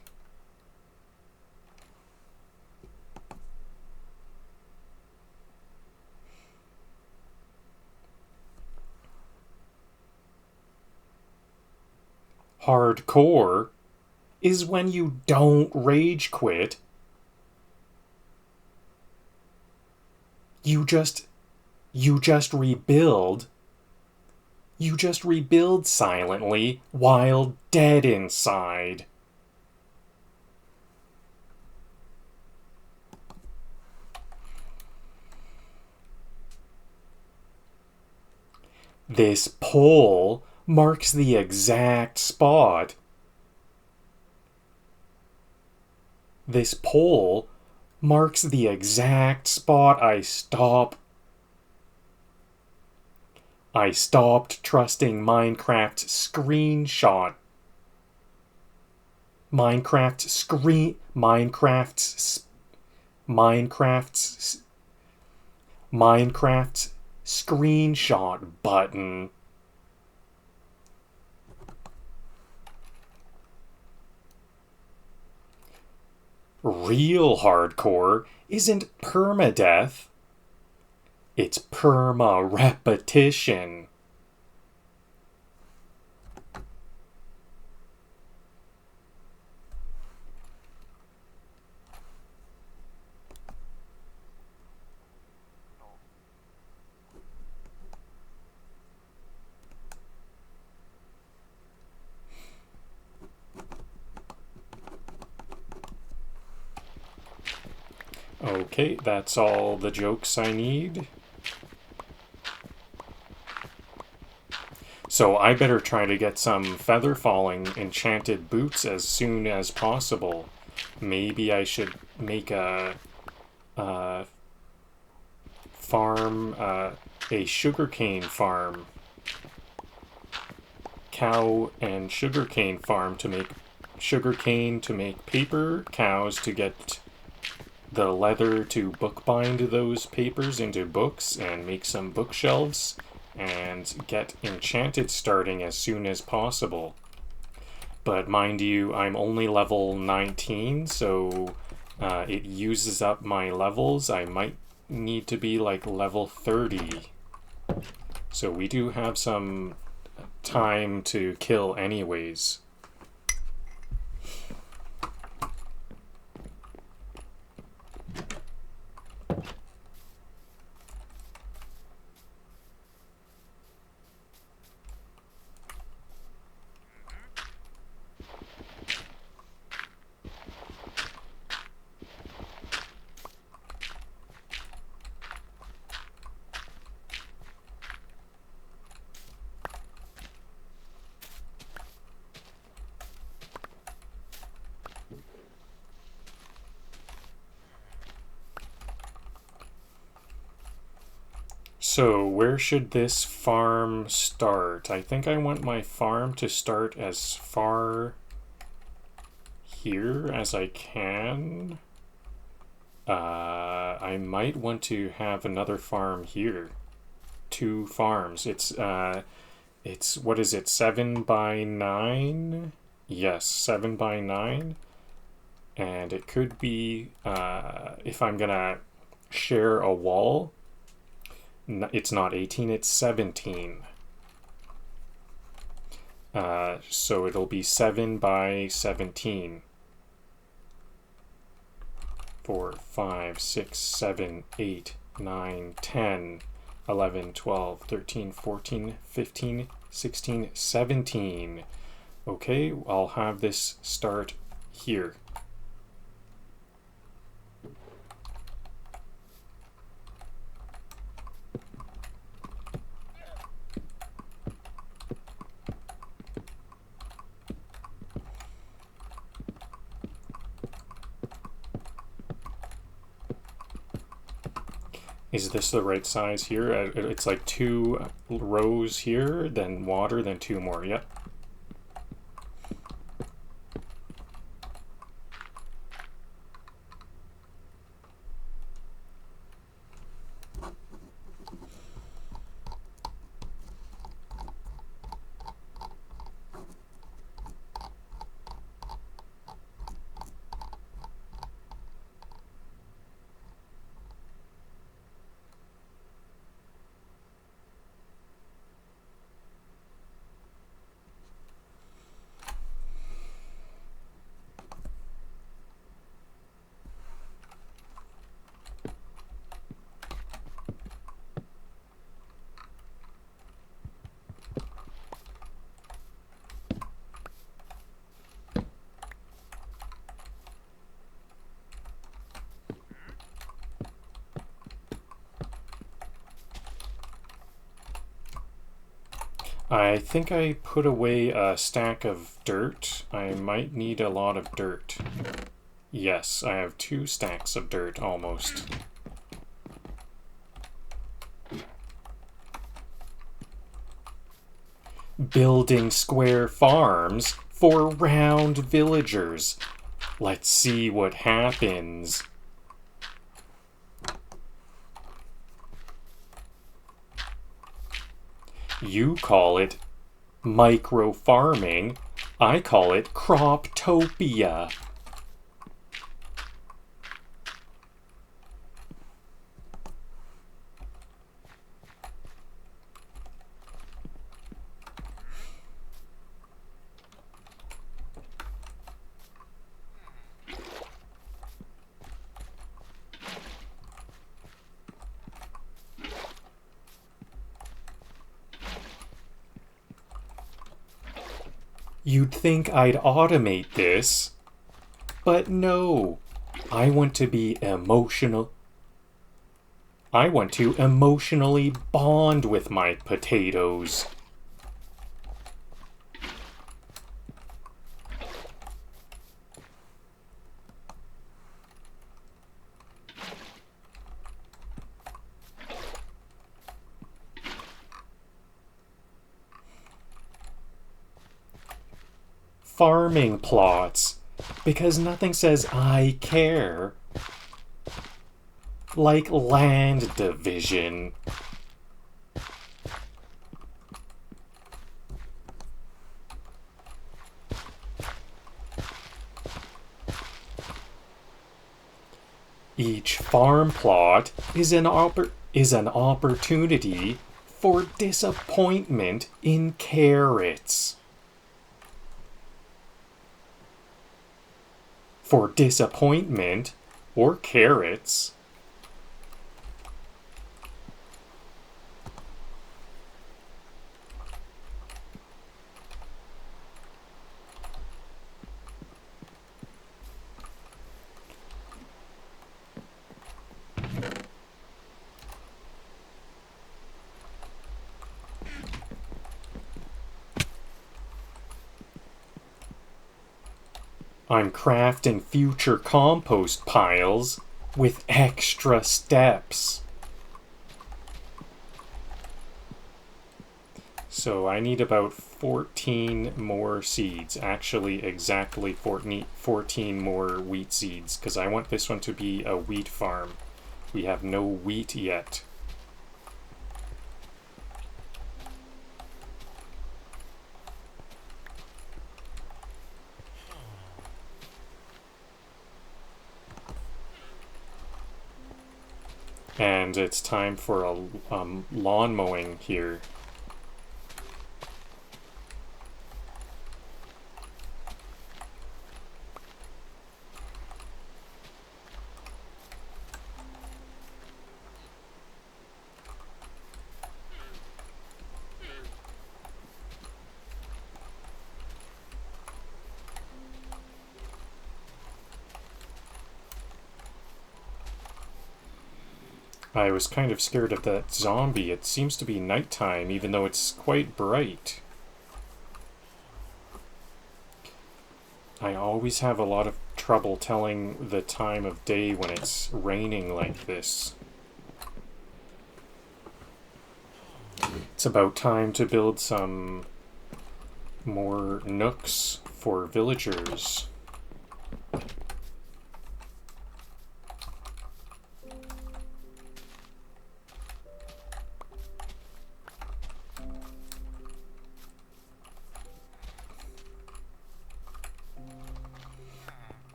Hardcore is when you don't rage quit. You just rebuild. You just rebuild silently while dead inside. This pole marks the exact spot. This pole marks the exact spot I stopped trusting Minecraft's screenshot. Minecraft's screenshot button. Real hardcore isn't permadeath, it's perma-repetition. Okay, that's all the jokes I need. So I better try to get some feather falling enchanted boots as soon as possible. Maybe I should make a farm, a sugarcane farm. Cow and sugarcane farm to make sugarcane to make paper, cows to get the leather to bookbind those papers into books and make some bookshelves, and get enchanted starting as soon as possible. But mind you, I'm only level 19, so it uses up my levels. I might need to be like level 30. So we do have some time to kill anyways. So where should this farm start? I think I want my farm to start as far here as I can. I might want to have another farm here. 2 farms. It's what is it, 7 by 9? Yes, 7 by 9. And it could be, if I'm gonna share a wall, it's not 18, it's 17. So it'll be 7 by 17. 4, 5, 6, 7, 8, 9, 10, 11, 12, 13, 14, 15, 16, 17. Okay, I'll have this start here. Is this the right size here? It's like 2 rows here, then water, then 2 more. Yep. I think I put away a stack of dirt. I might need a lot of dirt. Yes, I have 2 stacks of dirt almost. Building square farms for round villagers. Let's see what happens. You call it micro farming. I call it croptopia. You'd think I'd automate this, but no. I want to be emotional. I want to emotionally bond with my potatoes. Farming plots, because nothing says I care like land division. Each farm plot is an opportunity for disappointment in carrots. For disappointment or carrots. I'm crafting future compost piles with extra steps. So I need about 14 more seeds. Actually, exactly 14 more wheat seeds, because I want this one to be a wheat farm. We have no wheat yet. And it's time for a lawn mowing here. I was kind of scared of that zombie. It seems to be nighttime, even though it's quite bright. I always have a lot of trouble telling the time of day when it's raining like this. It's about time to build some more nooks for villagers.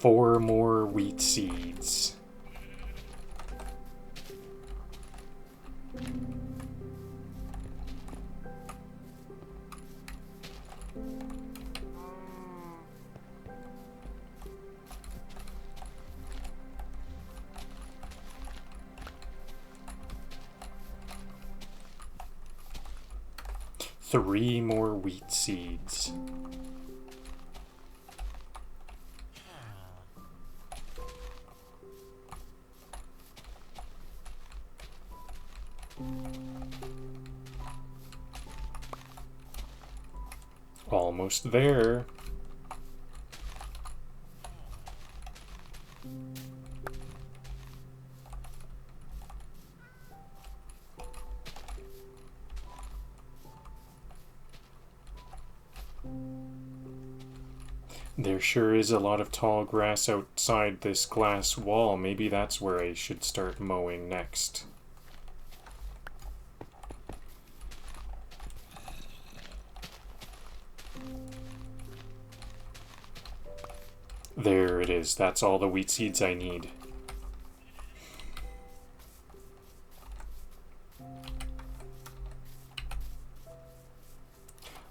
4 more wheat seeds. Three more wheat seeds. Almost there. There sure is a lot of tall grass outside this glass wall. Maybe that's where I should start mowing next. There it is. That's all the wheat seeds I need.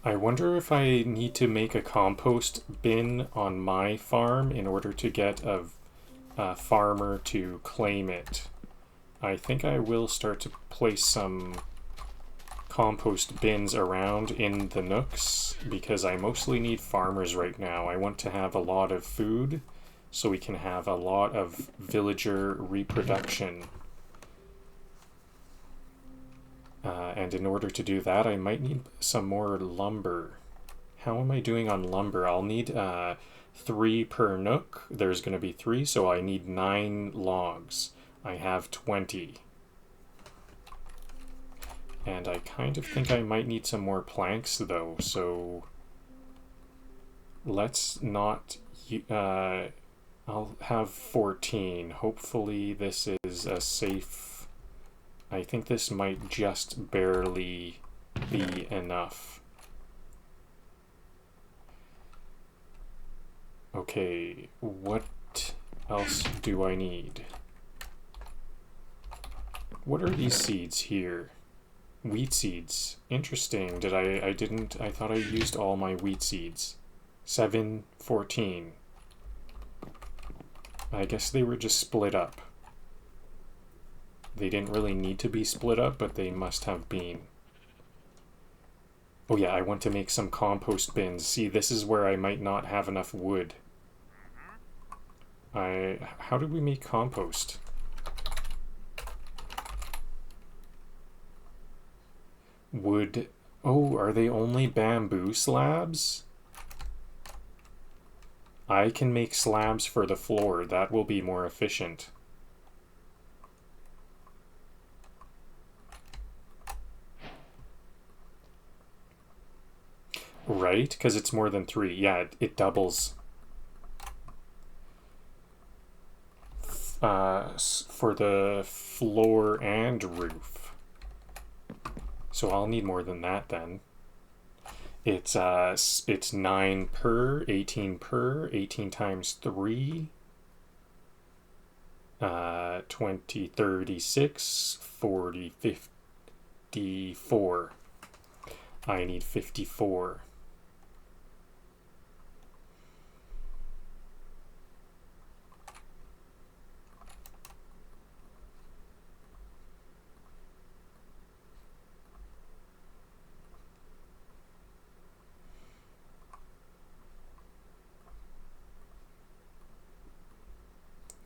I wonder if I need to make a compost bin on my farm in order to get a farmer to claim it. I think I will start to place some compost bins around in the nooks because I mostly need farmers right now. I want to have a lot of food so we can have a lot of villager reproduction. And in order to do that, I might need some more lumber. How am I doing on lumber? I'll need 3 per nook. There's going to be 3, so I need 9 logs. I have 20. And I kind of think I might need some more planks, though, so let's not... I'll have 14. Hopefully this is a safe... I think this might just barely be enough. Okay, what else do I need? What are these seeds here? Wheat seeds. Interesting. I thought I used all my wheat seeds. 7, 14. I guess they were just split up. They didn't really need to be split up, but they must have been. Oh yeah, I want to make some compost bins. See, this is where I might not have enough wood. How do we make compost? Wood. Oh, are they only bamboo slabs? I can make slabs for the floor. That will be more efficient. Right? Because it's more than 3. Yeah, it doubles. For the floor and roof. So I'll need more than that then. It's 9 per, 18 per, 18 times 3. 20, 36, 40, 54. I need 54.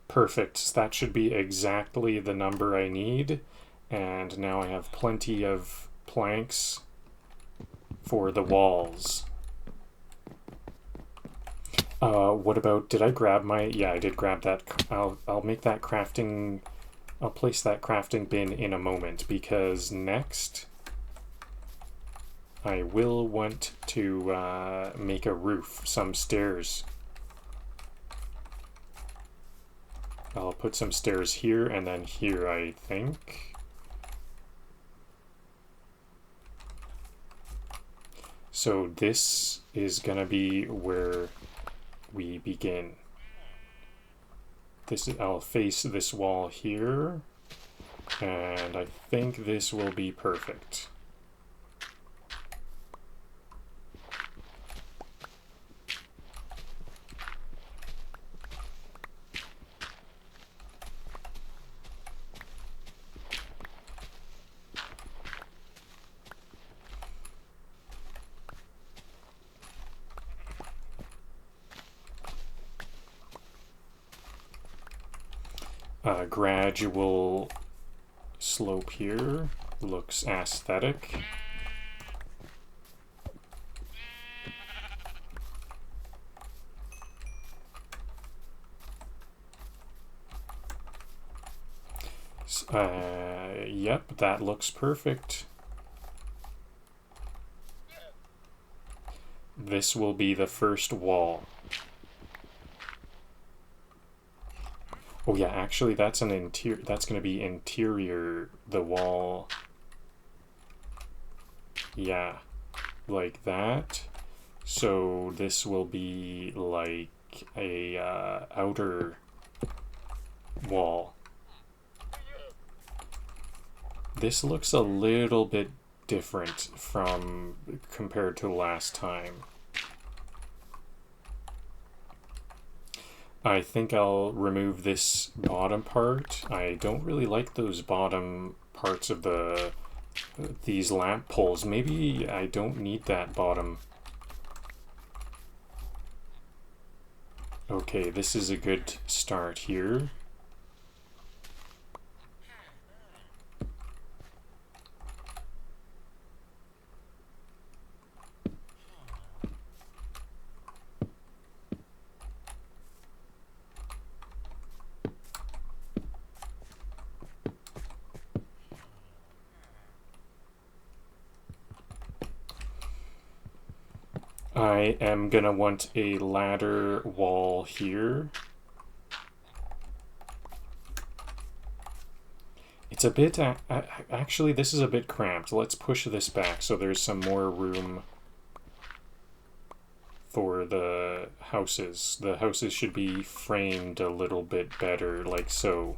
Perfect. That should be exactly the number I need. And now I have plenty of planks for the walls. What about, did I grab my, yeah, I did grab that. I'll make that crafting, I'll place that crafting bin in a moment because next I will want to make a roof, some stairs. I'll put some stairs here and then here, I think. So this is gonna be where we begin. I'll face this wall here, and I think this will be perfect. Gradual slope here looks aesthetic. Yep, that looks perfect. This will be the first wall. Oh yeah, actually that's an interior, that's going to be interior, the wall. Yeah, like that. So this will be like a outer wall. This looks a little bit different from compared to last time. I think I'll remove this bottom part. I don't really like those bottom parts of these lamp poles. Maybe I don't need that bottom. Okay, this is a good start here. I am gonna want a ladder wall here. It's a bit, actually this is a bit cramped. Let's push this back so there's some more room for the houses. The houses should be framed a little bit better, like so.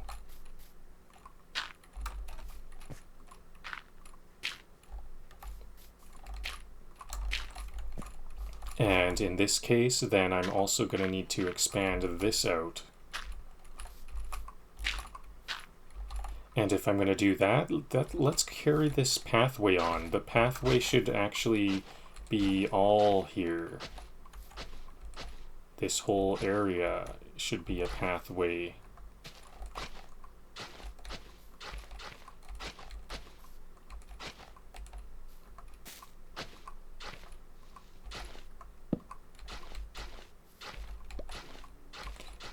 And in this case, then I'm also going to need to expand this out. And if I'm going to do that, let's carry this pathway on. The pathway should actually be all here. This whole area should be a pathway.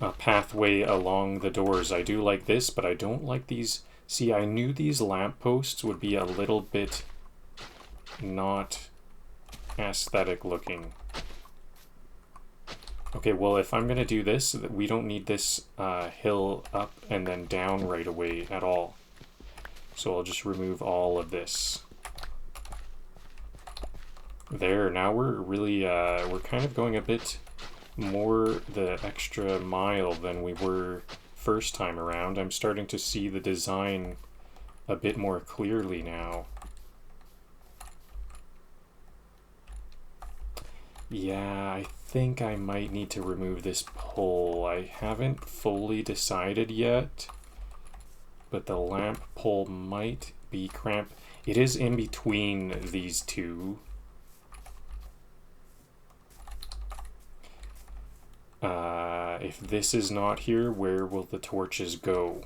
A pathway along the doors. I do like this, but I don't like these. See, I knew these lampposts would be a little bit not aesthetic looking. Okay, well, if I'm going to do this, we don't need this hill up and then down right away at all. So I'll just remove all of this. There, now we're really, we're kind of going a bit more the extra mile than we were first time around. I'm starting to see the design a bit more clearly now. Yeah, I think I might need to remove this pole. I haven't fully decided yet, but the lamp pole might be cramped. It is in between these two. If this is not here, where will the torches go?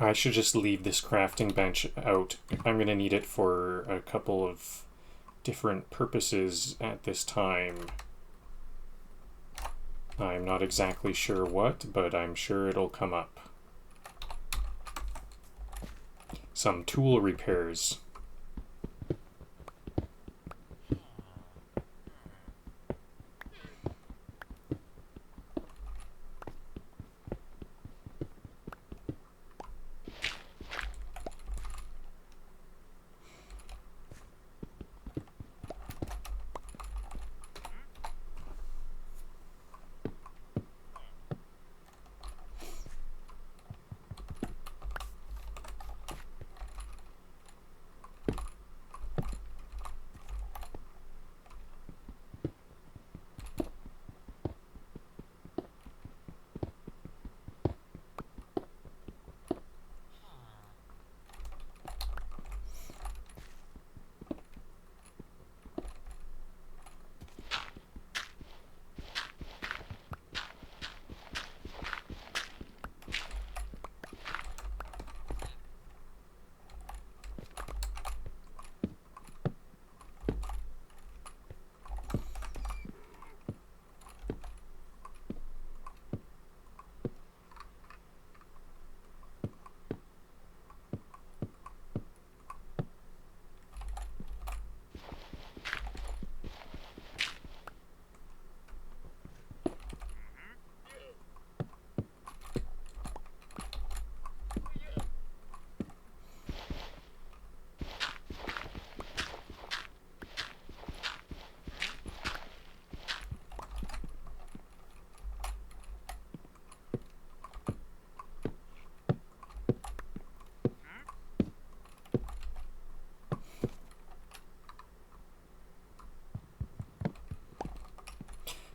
I should just leave this crafting bench out. I'm going to need it for a couple of different purposes at this time. I'm not exactly sure what, but I'm sure it'll come up. Some tool repairs.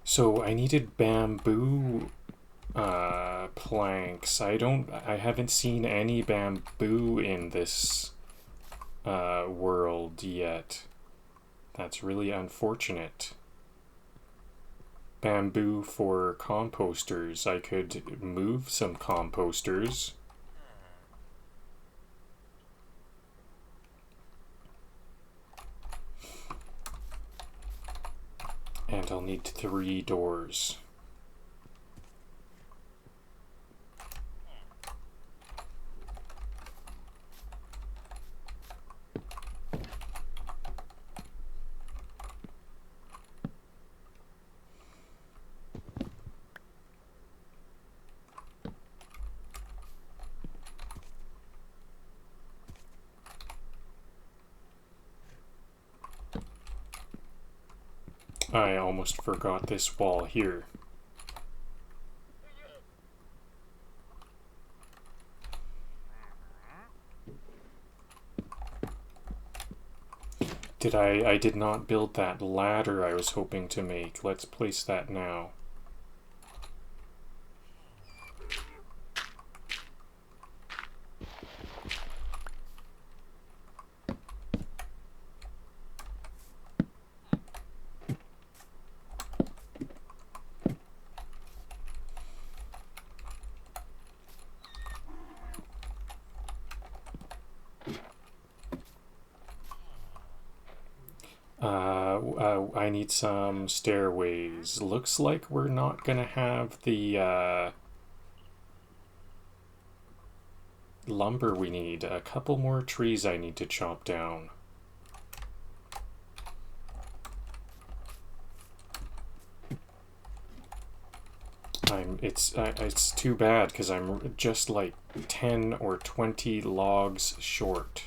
So I needed bamboo planks. I haven't seen any bamboo in this world yet. That's really unfortunate. Bamboo for composters. I could move some composters. And I'll need 3 doors. I almost forgot this wall here. I did not build that ladder I was hoping to make. Let's place that now. I need some stairways. Looks like we're not gonna have the lumber we need. A couple more trees I need to chop down. It's too bad because I'm just like 10 or 20 logs short.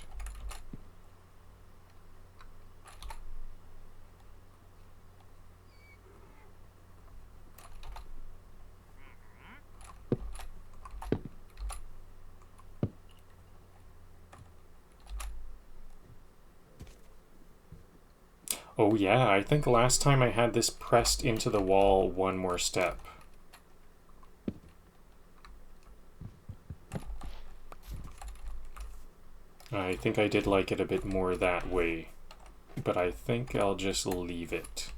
Oh yeah, I think last time I had this pressed into the wall one more step. I think I did like it a bit more that way, but I think I'll just leave it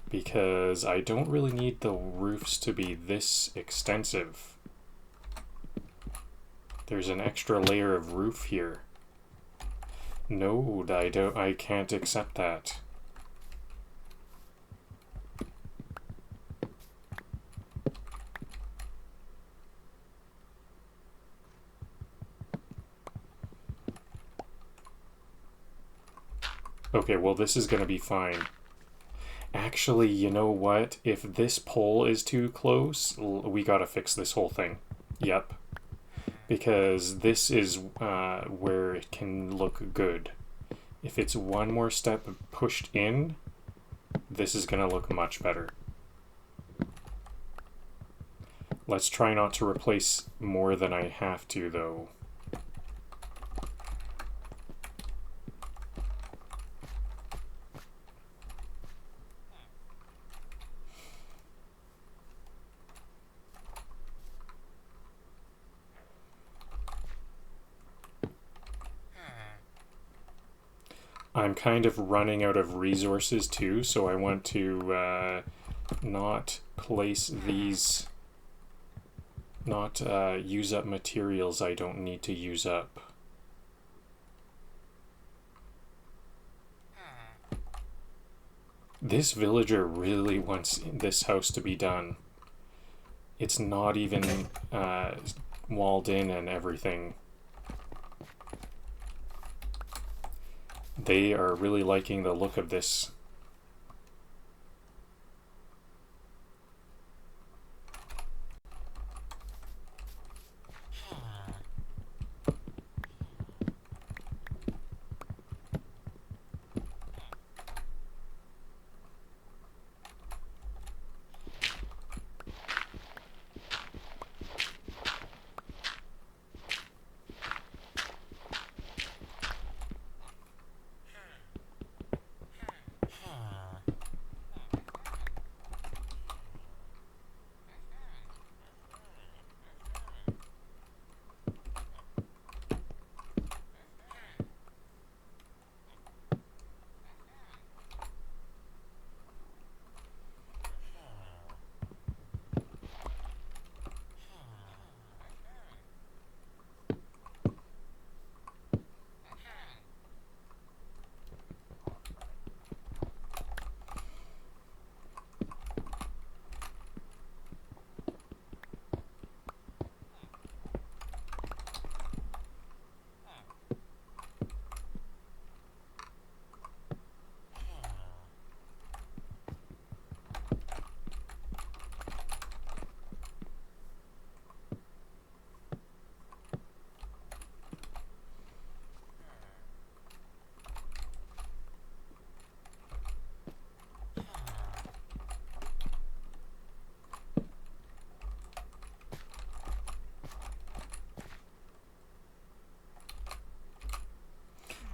because I don't really need the roofs to be this extensive. There's an extra layer of roof here. No, I can't accept that. Okay, well this is gonna be fine. Actually, you know what? If this pole is too close, we gotta fix this whole thing. Yep. Because this is where it can look good. If it's one more step pushed in, this is gonna look much better. Let's try not to replace more than I have to, though. I'm kind of running out of resources too, so I want to not place these, not use up materials I don't need to use up. This villager really wants this house to be done. It's not even walled in and everything. They are really liking the look of this.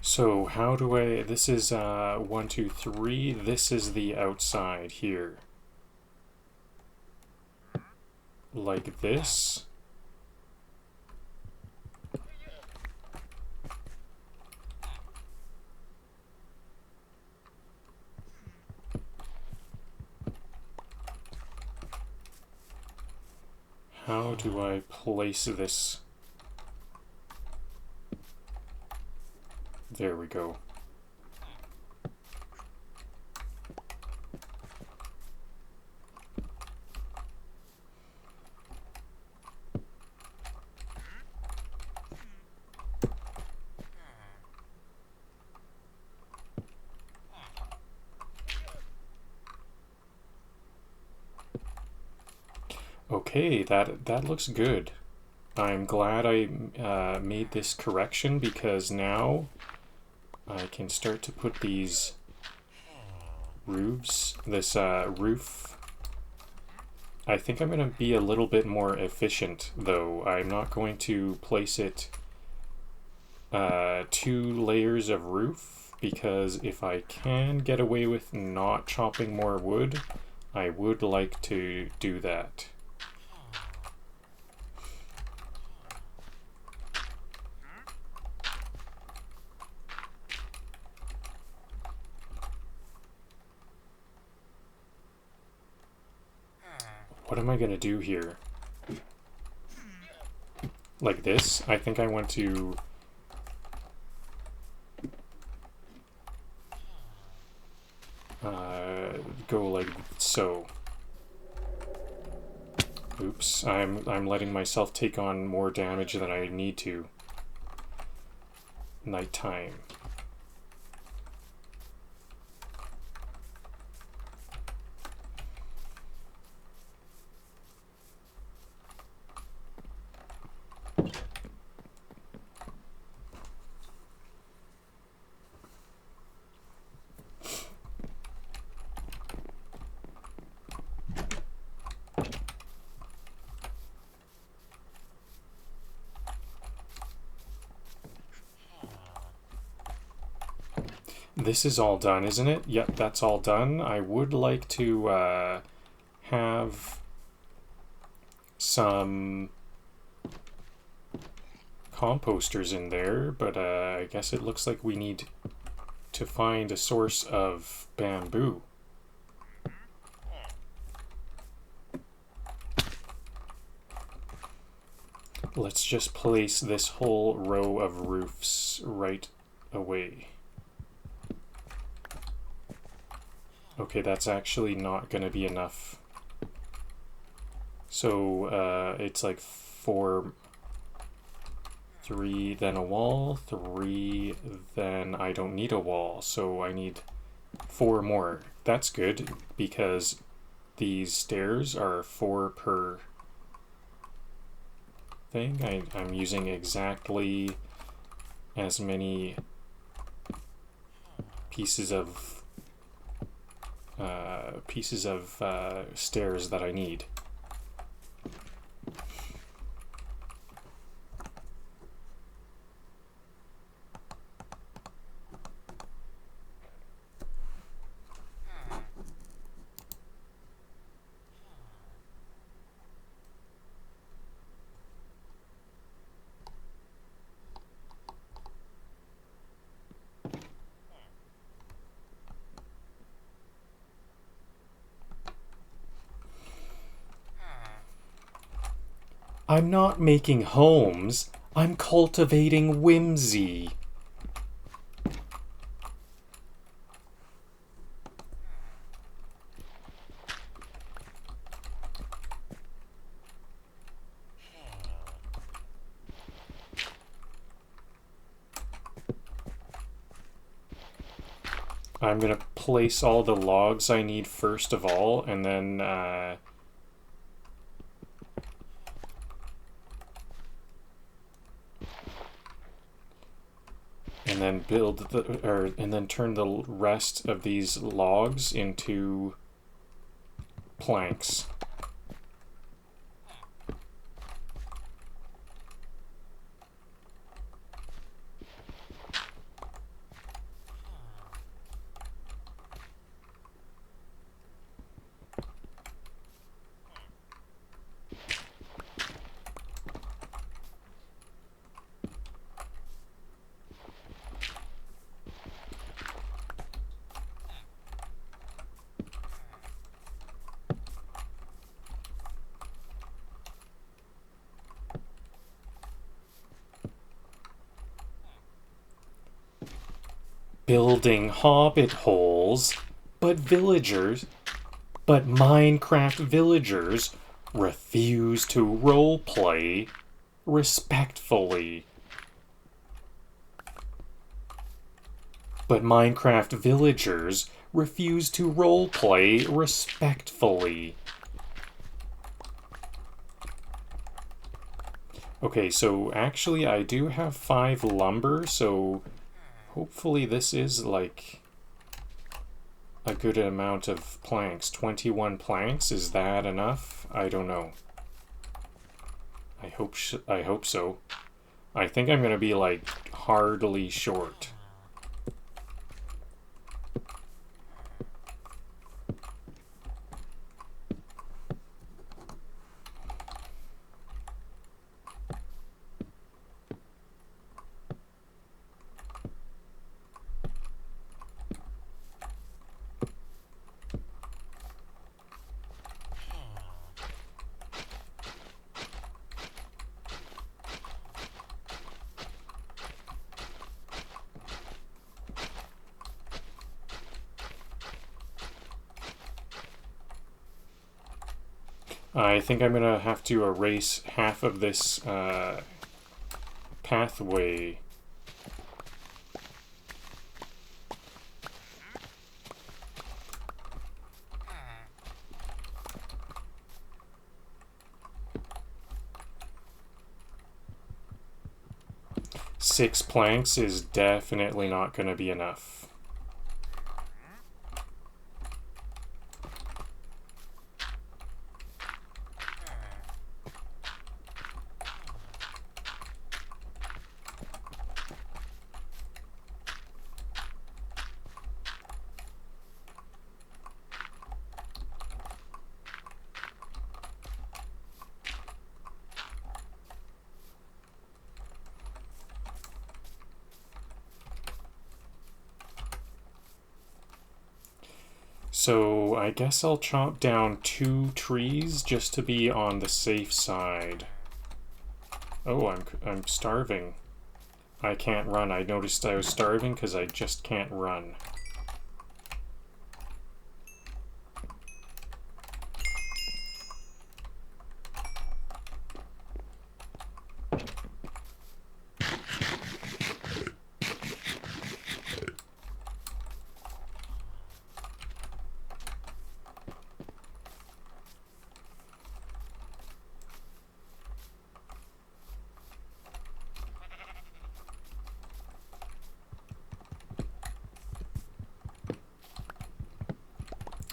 So how do I, this is 1, 2, 3, this is the outside here. Like this. How do I place this? There we go. Okay, that looks good. I'm glad I made this correction because now I can start to put these roofs, this roof. I think I'm going to be a little bit more efficient though. I'm not going to place it 2 layers of roof because if I can get away with not chopping more wood, I would like to do that. What am I gonna do here? Like this? I think I want to go like so. Oops, I'm letting myself take on more damage than I need to. Nighttime. This is all done, isn't it? Yep, that's all done. I would like to have some composters in there, but I guess it looks like we need to find a source of bamboo. Let's just place this whole row of roofs right away. Okay, that's actually not going to be enough. So it's like 4, 3, then a wall, 3, then I don't need a wall, so I need 4 more. That's good, because these stairs are 4 per thing. I'm using exactly as many pieces of stairs that I need. I'm not making homes, I'm cultivating whimsy. I'm gonna place all the logs I need first of all, and then build and then turn the rest of these logs into planks. Building hobbit holes, but Minecraft villagers refuse to roleplay respectfully. But Minecraft villagers refuse to roleplay respectfully. Okay, so actually I do have 5 lumber, so hopefully this is like a good amount of planks. 21 planks, is that enough? I don't know. I hope so. I think I'm gonna be like hardly short. I think I'm gonna have to erase half of this pathway. Six planks is definitely not going to be enough. So I guess I'll chop down 2 trees just to be on the safe side. Oh, I'm starving. I can't run. I noticed I was starving because I just can't run.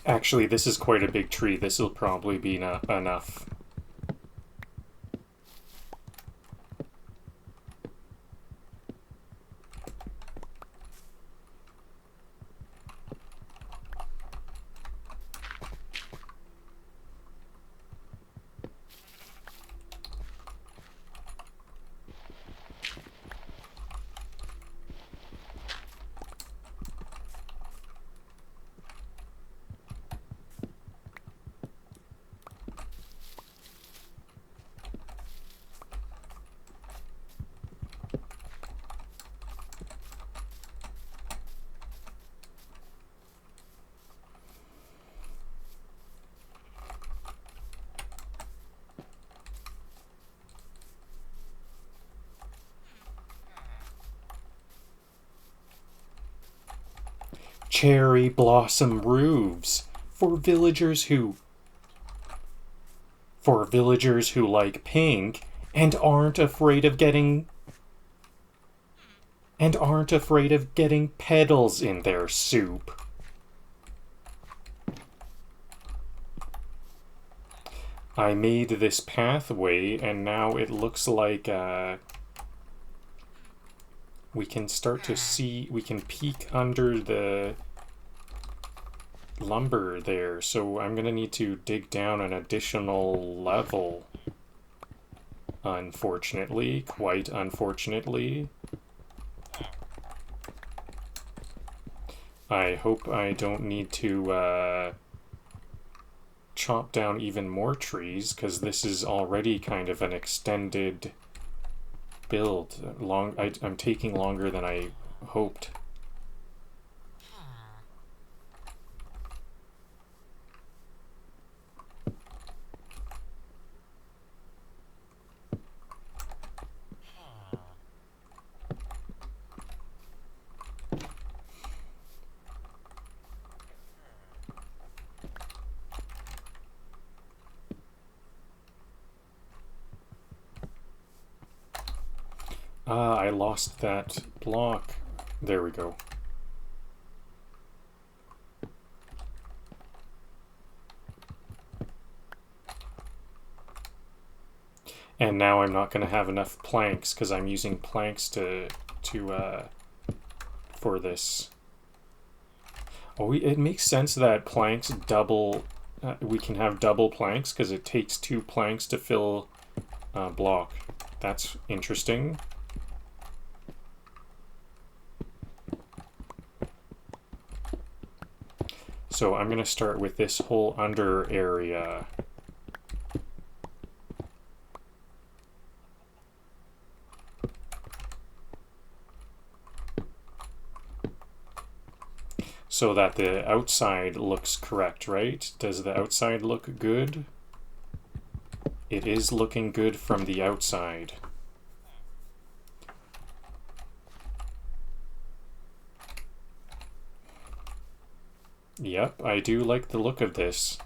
Actually, this is quite a big tree. This will probably be enough. Cherry blossom roofs for villagers who like pink and aren't afraid of getting petals in their soup. I made this pathway and now it looks like we can start to see, we can peek under the lumber there, so I'm gonna need to dig down an additional level. Unfortunately, quite unfortunately. I hope I don't need to chop down even more trees, because this is already kind of an extended build. I'm taking longer than I hoped. I lost that block. There we go. And now I'm not going to have enough planks because I'm using planks for this. Oh, it makes sense that planks double. We can have double planks because it takes 2 planks to fill a block. That's interesting. So I'm going to start with this whole under area. So that the outside looks correct, right? Does the outside look good? It is looking good from the outside. Yep, I do like the look of this.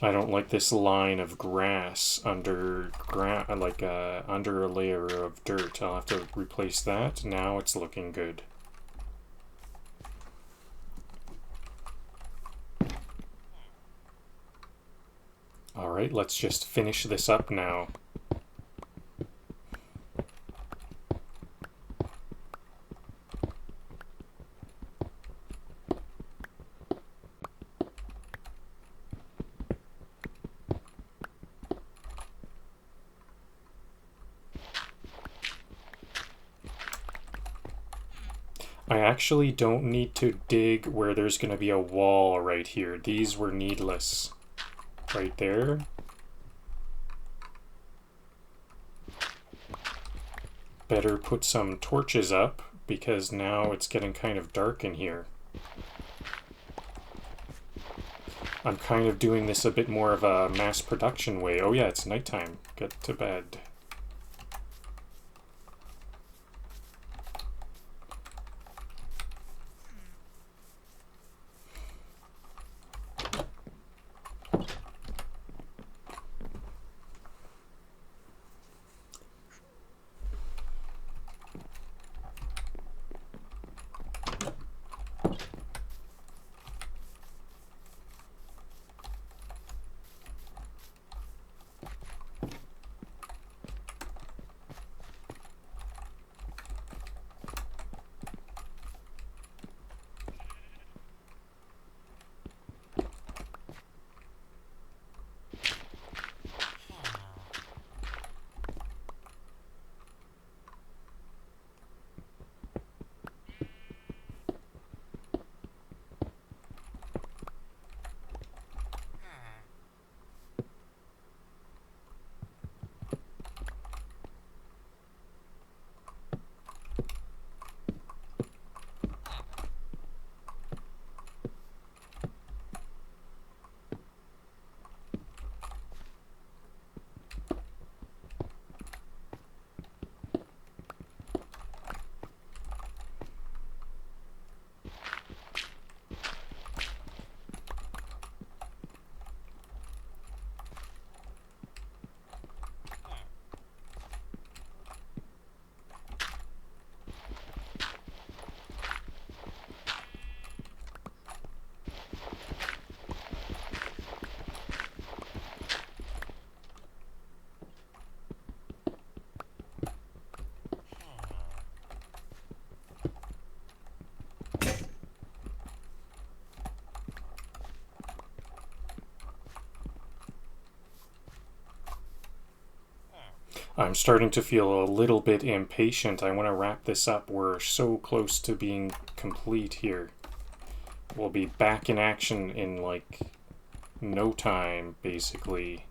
I don't like this line of grass under under a layer of dirt. I'll have to replace that. Now it's looking good. All right, let's just finish this up now. I actually don't need to dig where there's going to be a wall right here. These were needless. Right there. Better put some torches up because now it's getting kind of dark in here. I'm kind of doing this a bit more of a mass production way. Oh yeah, it's nighttime. Get to bed. I'm starting to feel a little bit impatient. I want to wrap this up. We're so close to being complete here. We'll be back in action in like no time, basically.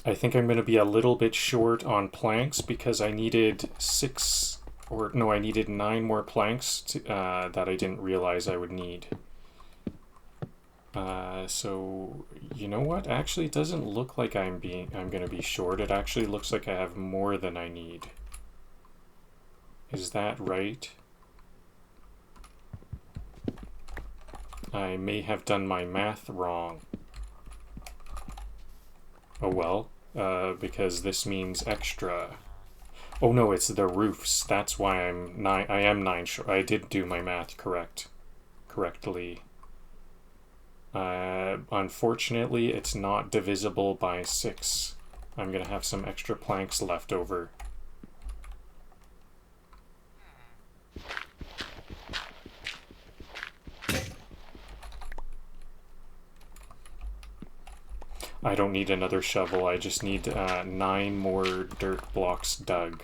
I think I'm going to be a little bit short on planks because I needed I needed 9 more planks that I didn't realize I would need. So, you know what? Actually, it doesn't look like I'm going to be short. It actually looks like I have more than I need. Is that right? I may have done my math wrong. Oh well, because this means extra. Oh no, it's the roofs. That's why I am 9 short. I did do my math correctly. Unfortunately, it's not divisible by 6. I'm gonna have some extra planks left over. I don't need another shovel, I just need 9 more dirt blocks dug.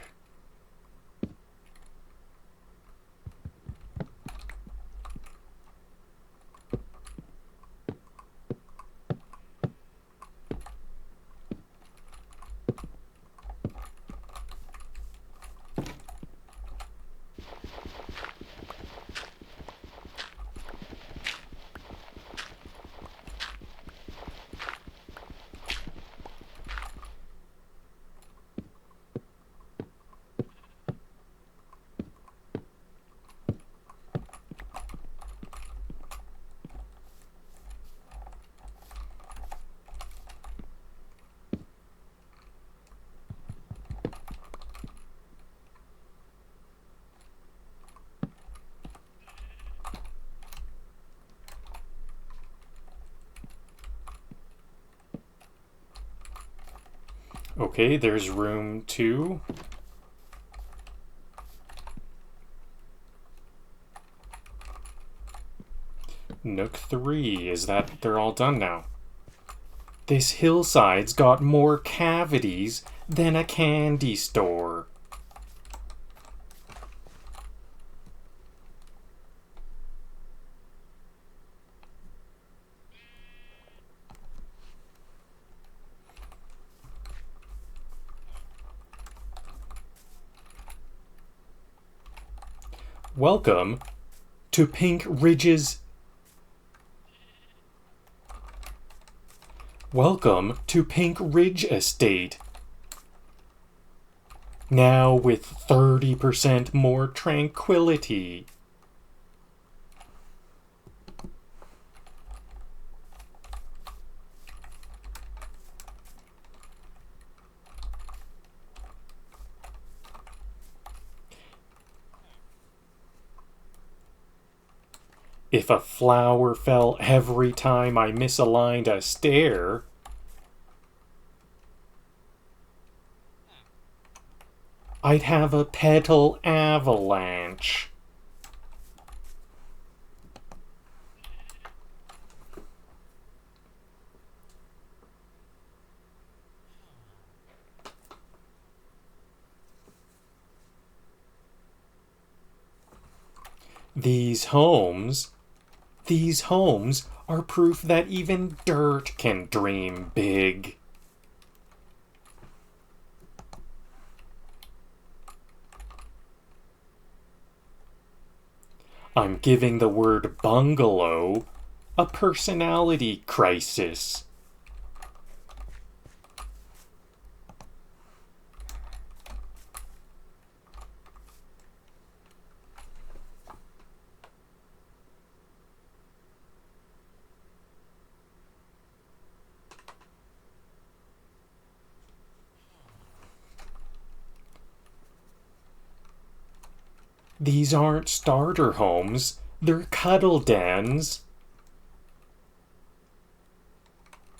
Okay, there's room 2. Nook 3. Is that they're all done now? This hillside's got more cavities than a candy store. Welcome to Pink Ridge's... Welcome to Pink Ridge Estate. Now with 30% more tranquility. If a flower fell every time I misaligned a stair, I'd have a petal avalanche. These homes are proof that even dirt can dream big. I'm giving the word bungalow a personality crisis. These aren't starter homes, they're cuddle dens.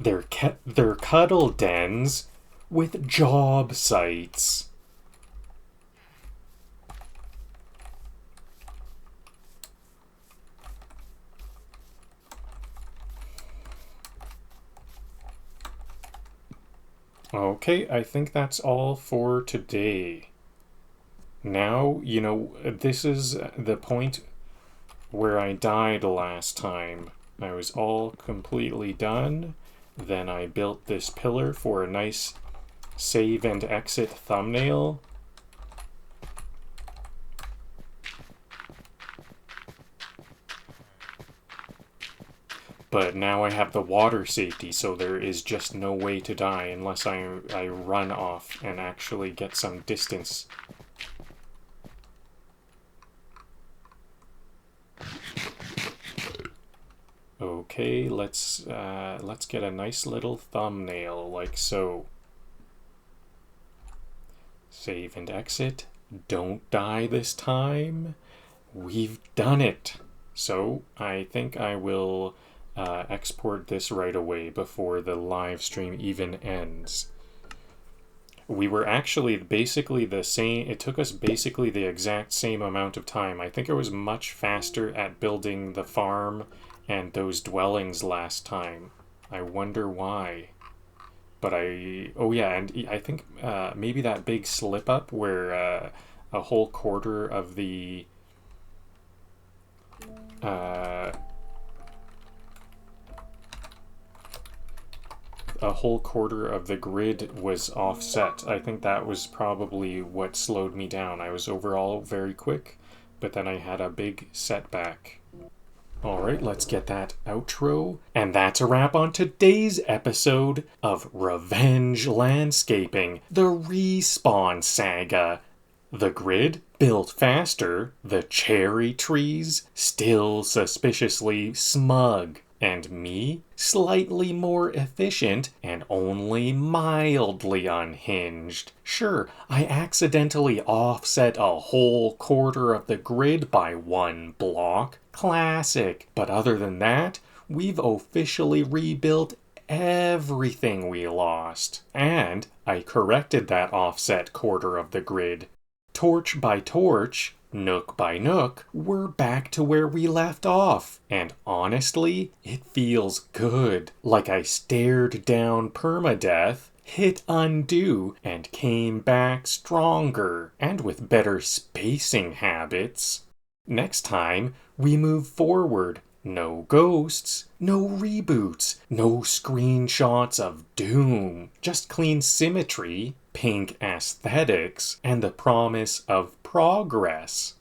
They're cuddle dens with job sites. Okay, I think that's all for today. Now, this is the point where I died last time. I was all completely done. Then I built this pillar for a nice save and exit thumbnail. But now I have the water safety, so there is just no way to die unless I run off and actually get some distance. Okay, let's get a nice little thumbnail like so. Save and exit. Don't die this time. We've done it. So I think I will export this right away before the live stream even ends. We were actually basically the same. It took us basically the exact same amount of time. I think I was much faster at building the farm and those dwellings last time. I wonder why. But oh yeah, and I think maybe that big slip up where a whole quarter of the grid was offset. I think that was probably what slowed me down. I was overall very quick, but then I had a big setback. Alright, let's get that outro. And that's a wrap on today's episode of Revenge Landscaping, the Respawn Saga. The grid built faster, the cherry trees still suspiciously smug, and me slightly more efficient and only mildly unhinged. Sure, I accidentally offset a whole quarter of the grid by one block. Classic. But other than that, we've officially rebuilt everything we lost. And I corrected that offset quarter of the grid. Torch by torch, nook by nook, we're back to where we left off. And honestly, it feels good. Like I stared down permadeath, hit undo, and came back stronger, and with better spacing habits. Next time, we move forward. No ghosts, no reboots, no screenshots of doom. Just clean symmetry, pink aesthetics, and the promise of progress.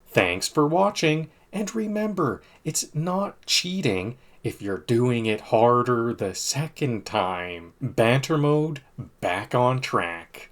Thanks for watching, and remember, it's not cheating if you're doing it harder the second time. Banter mode back on track.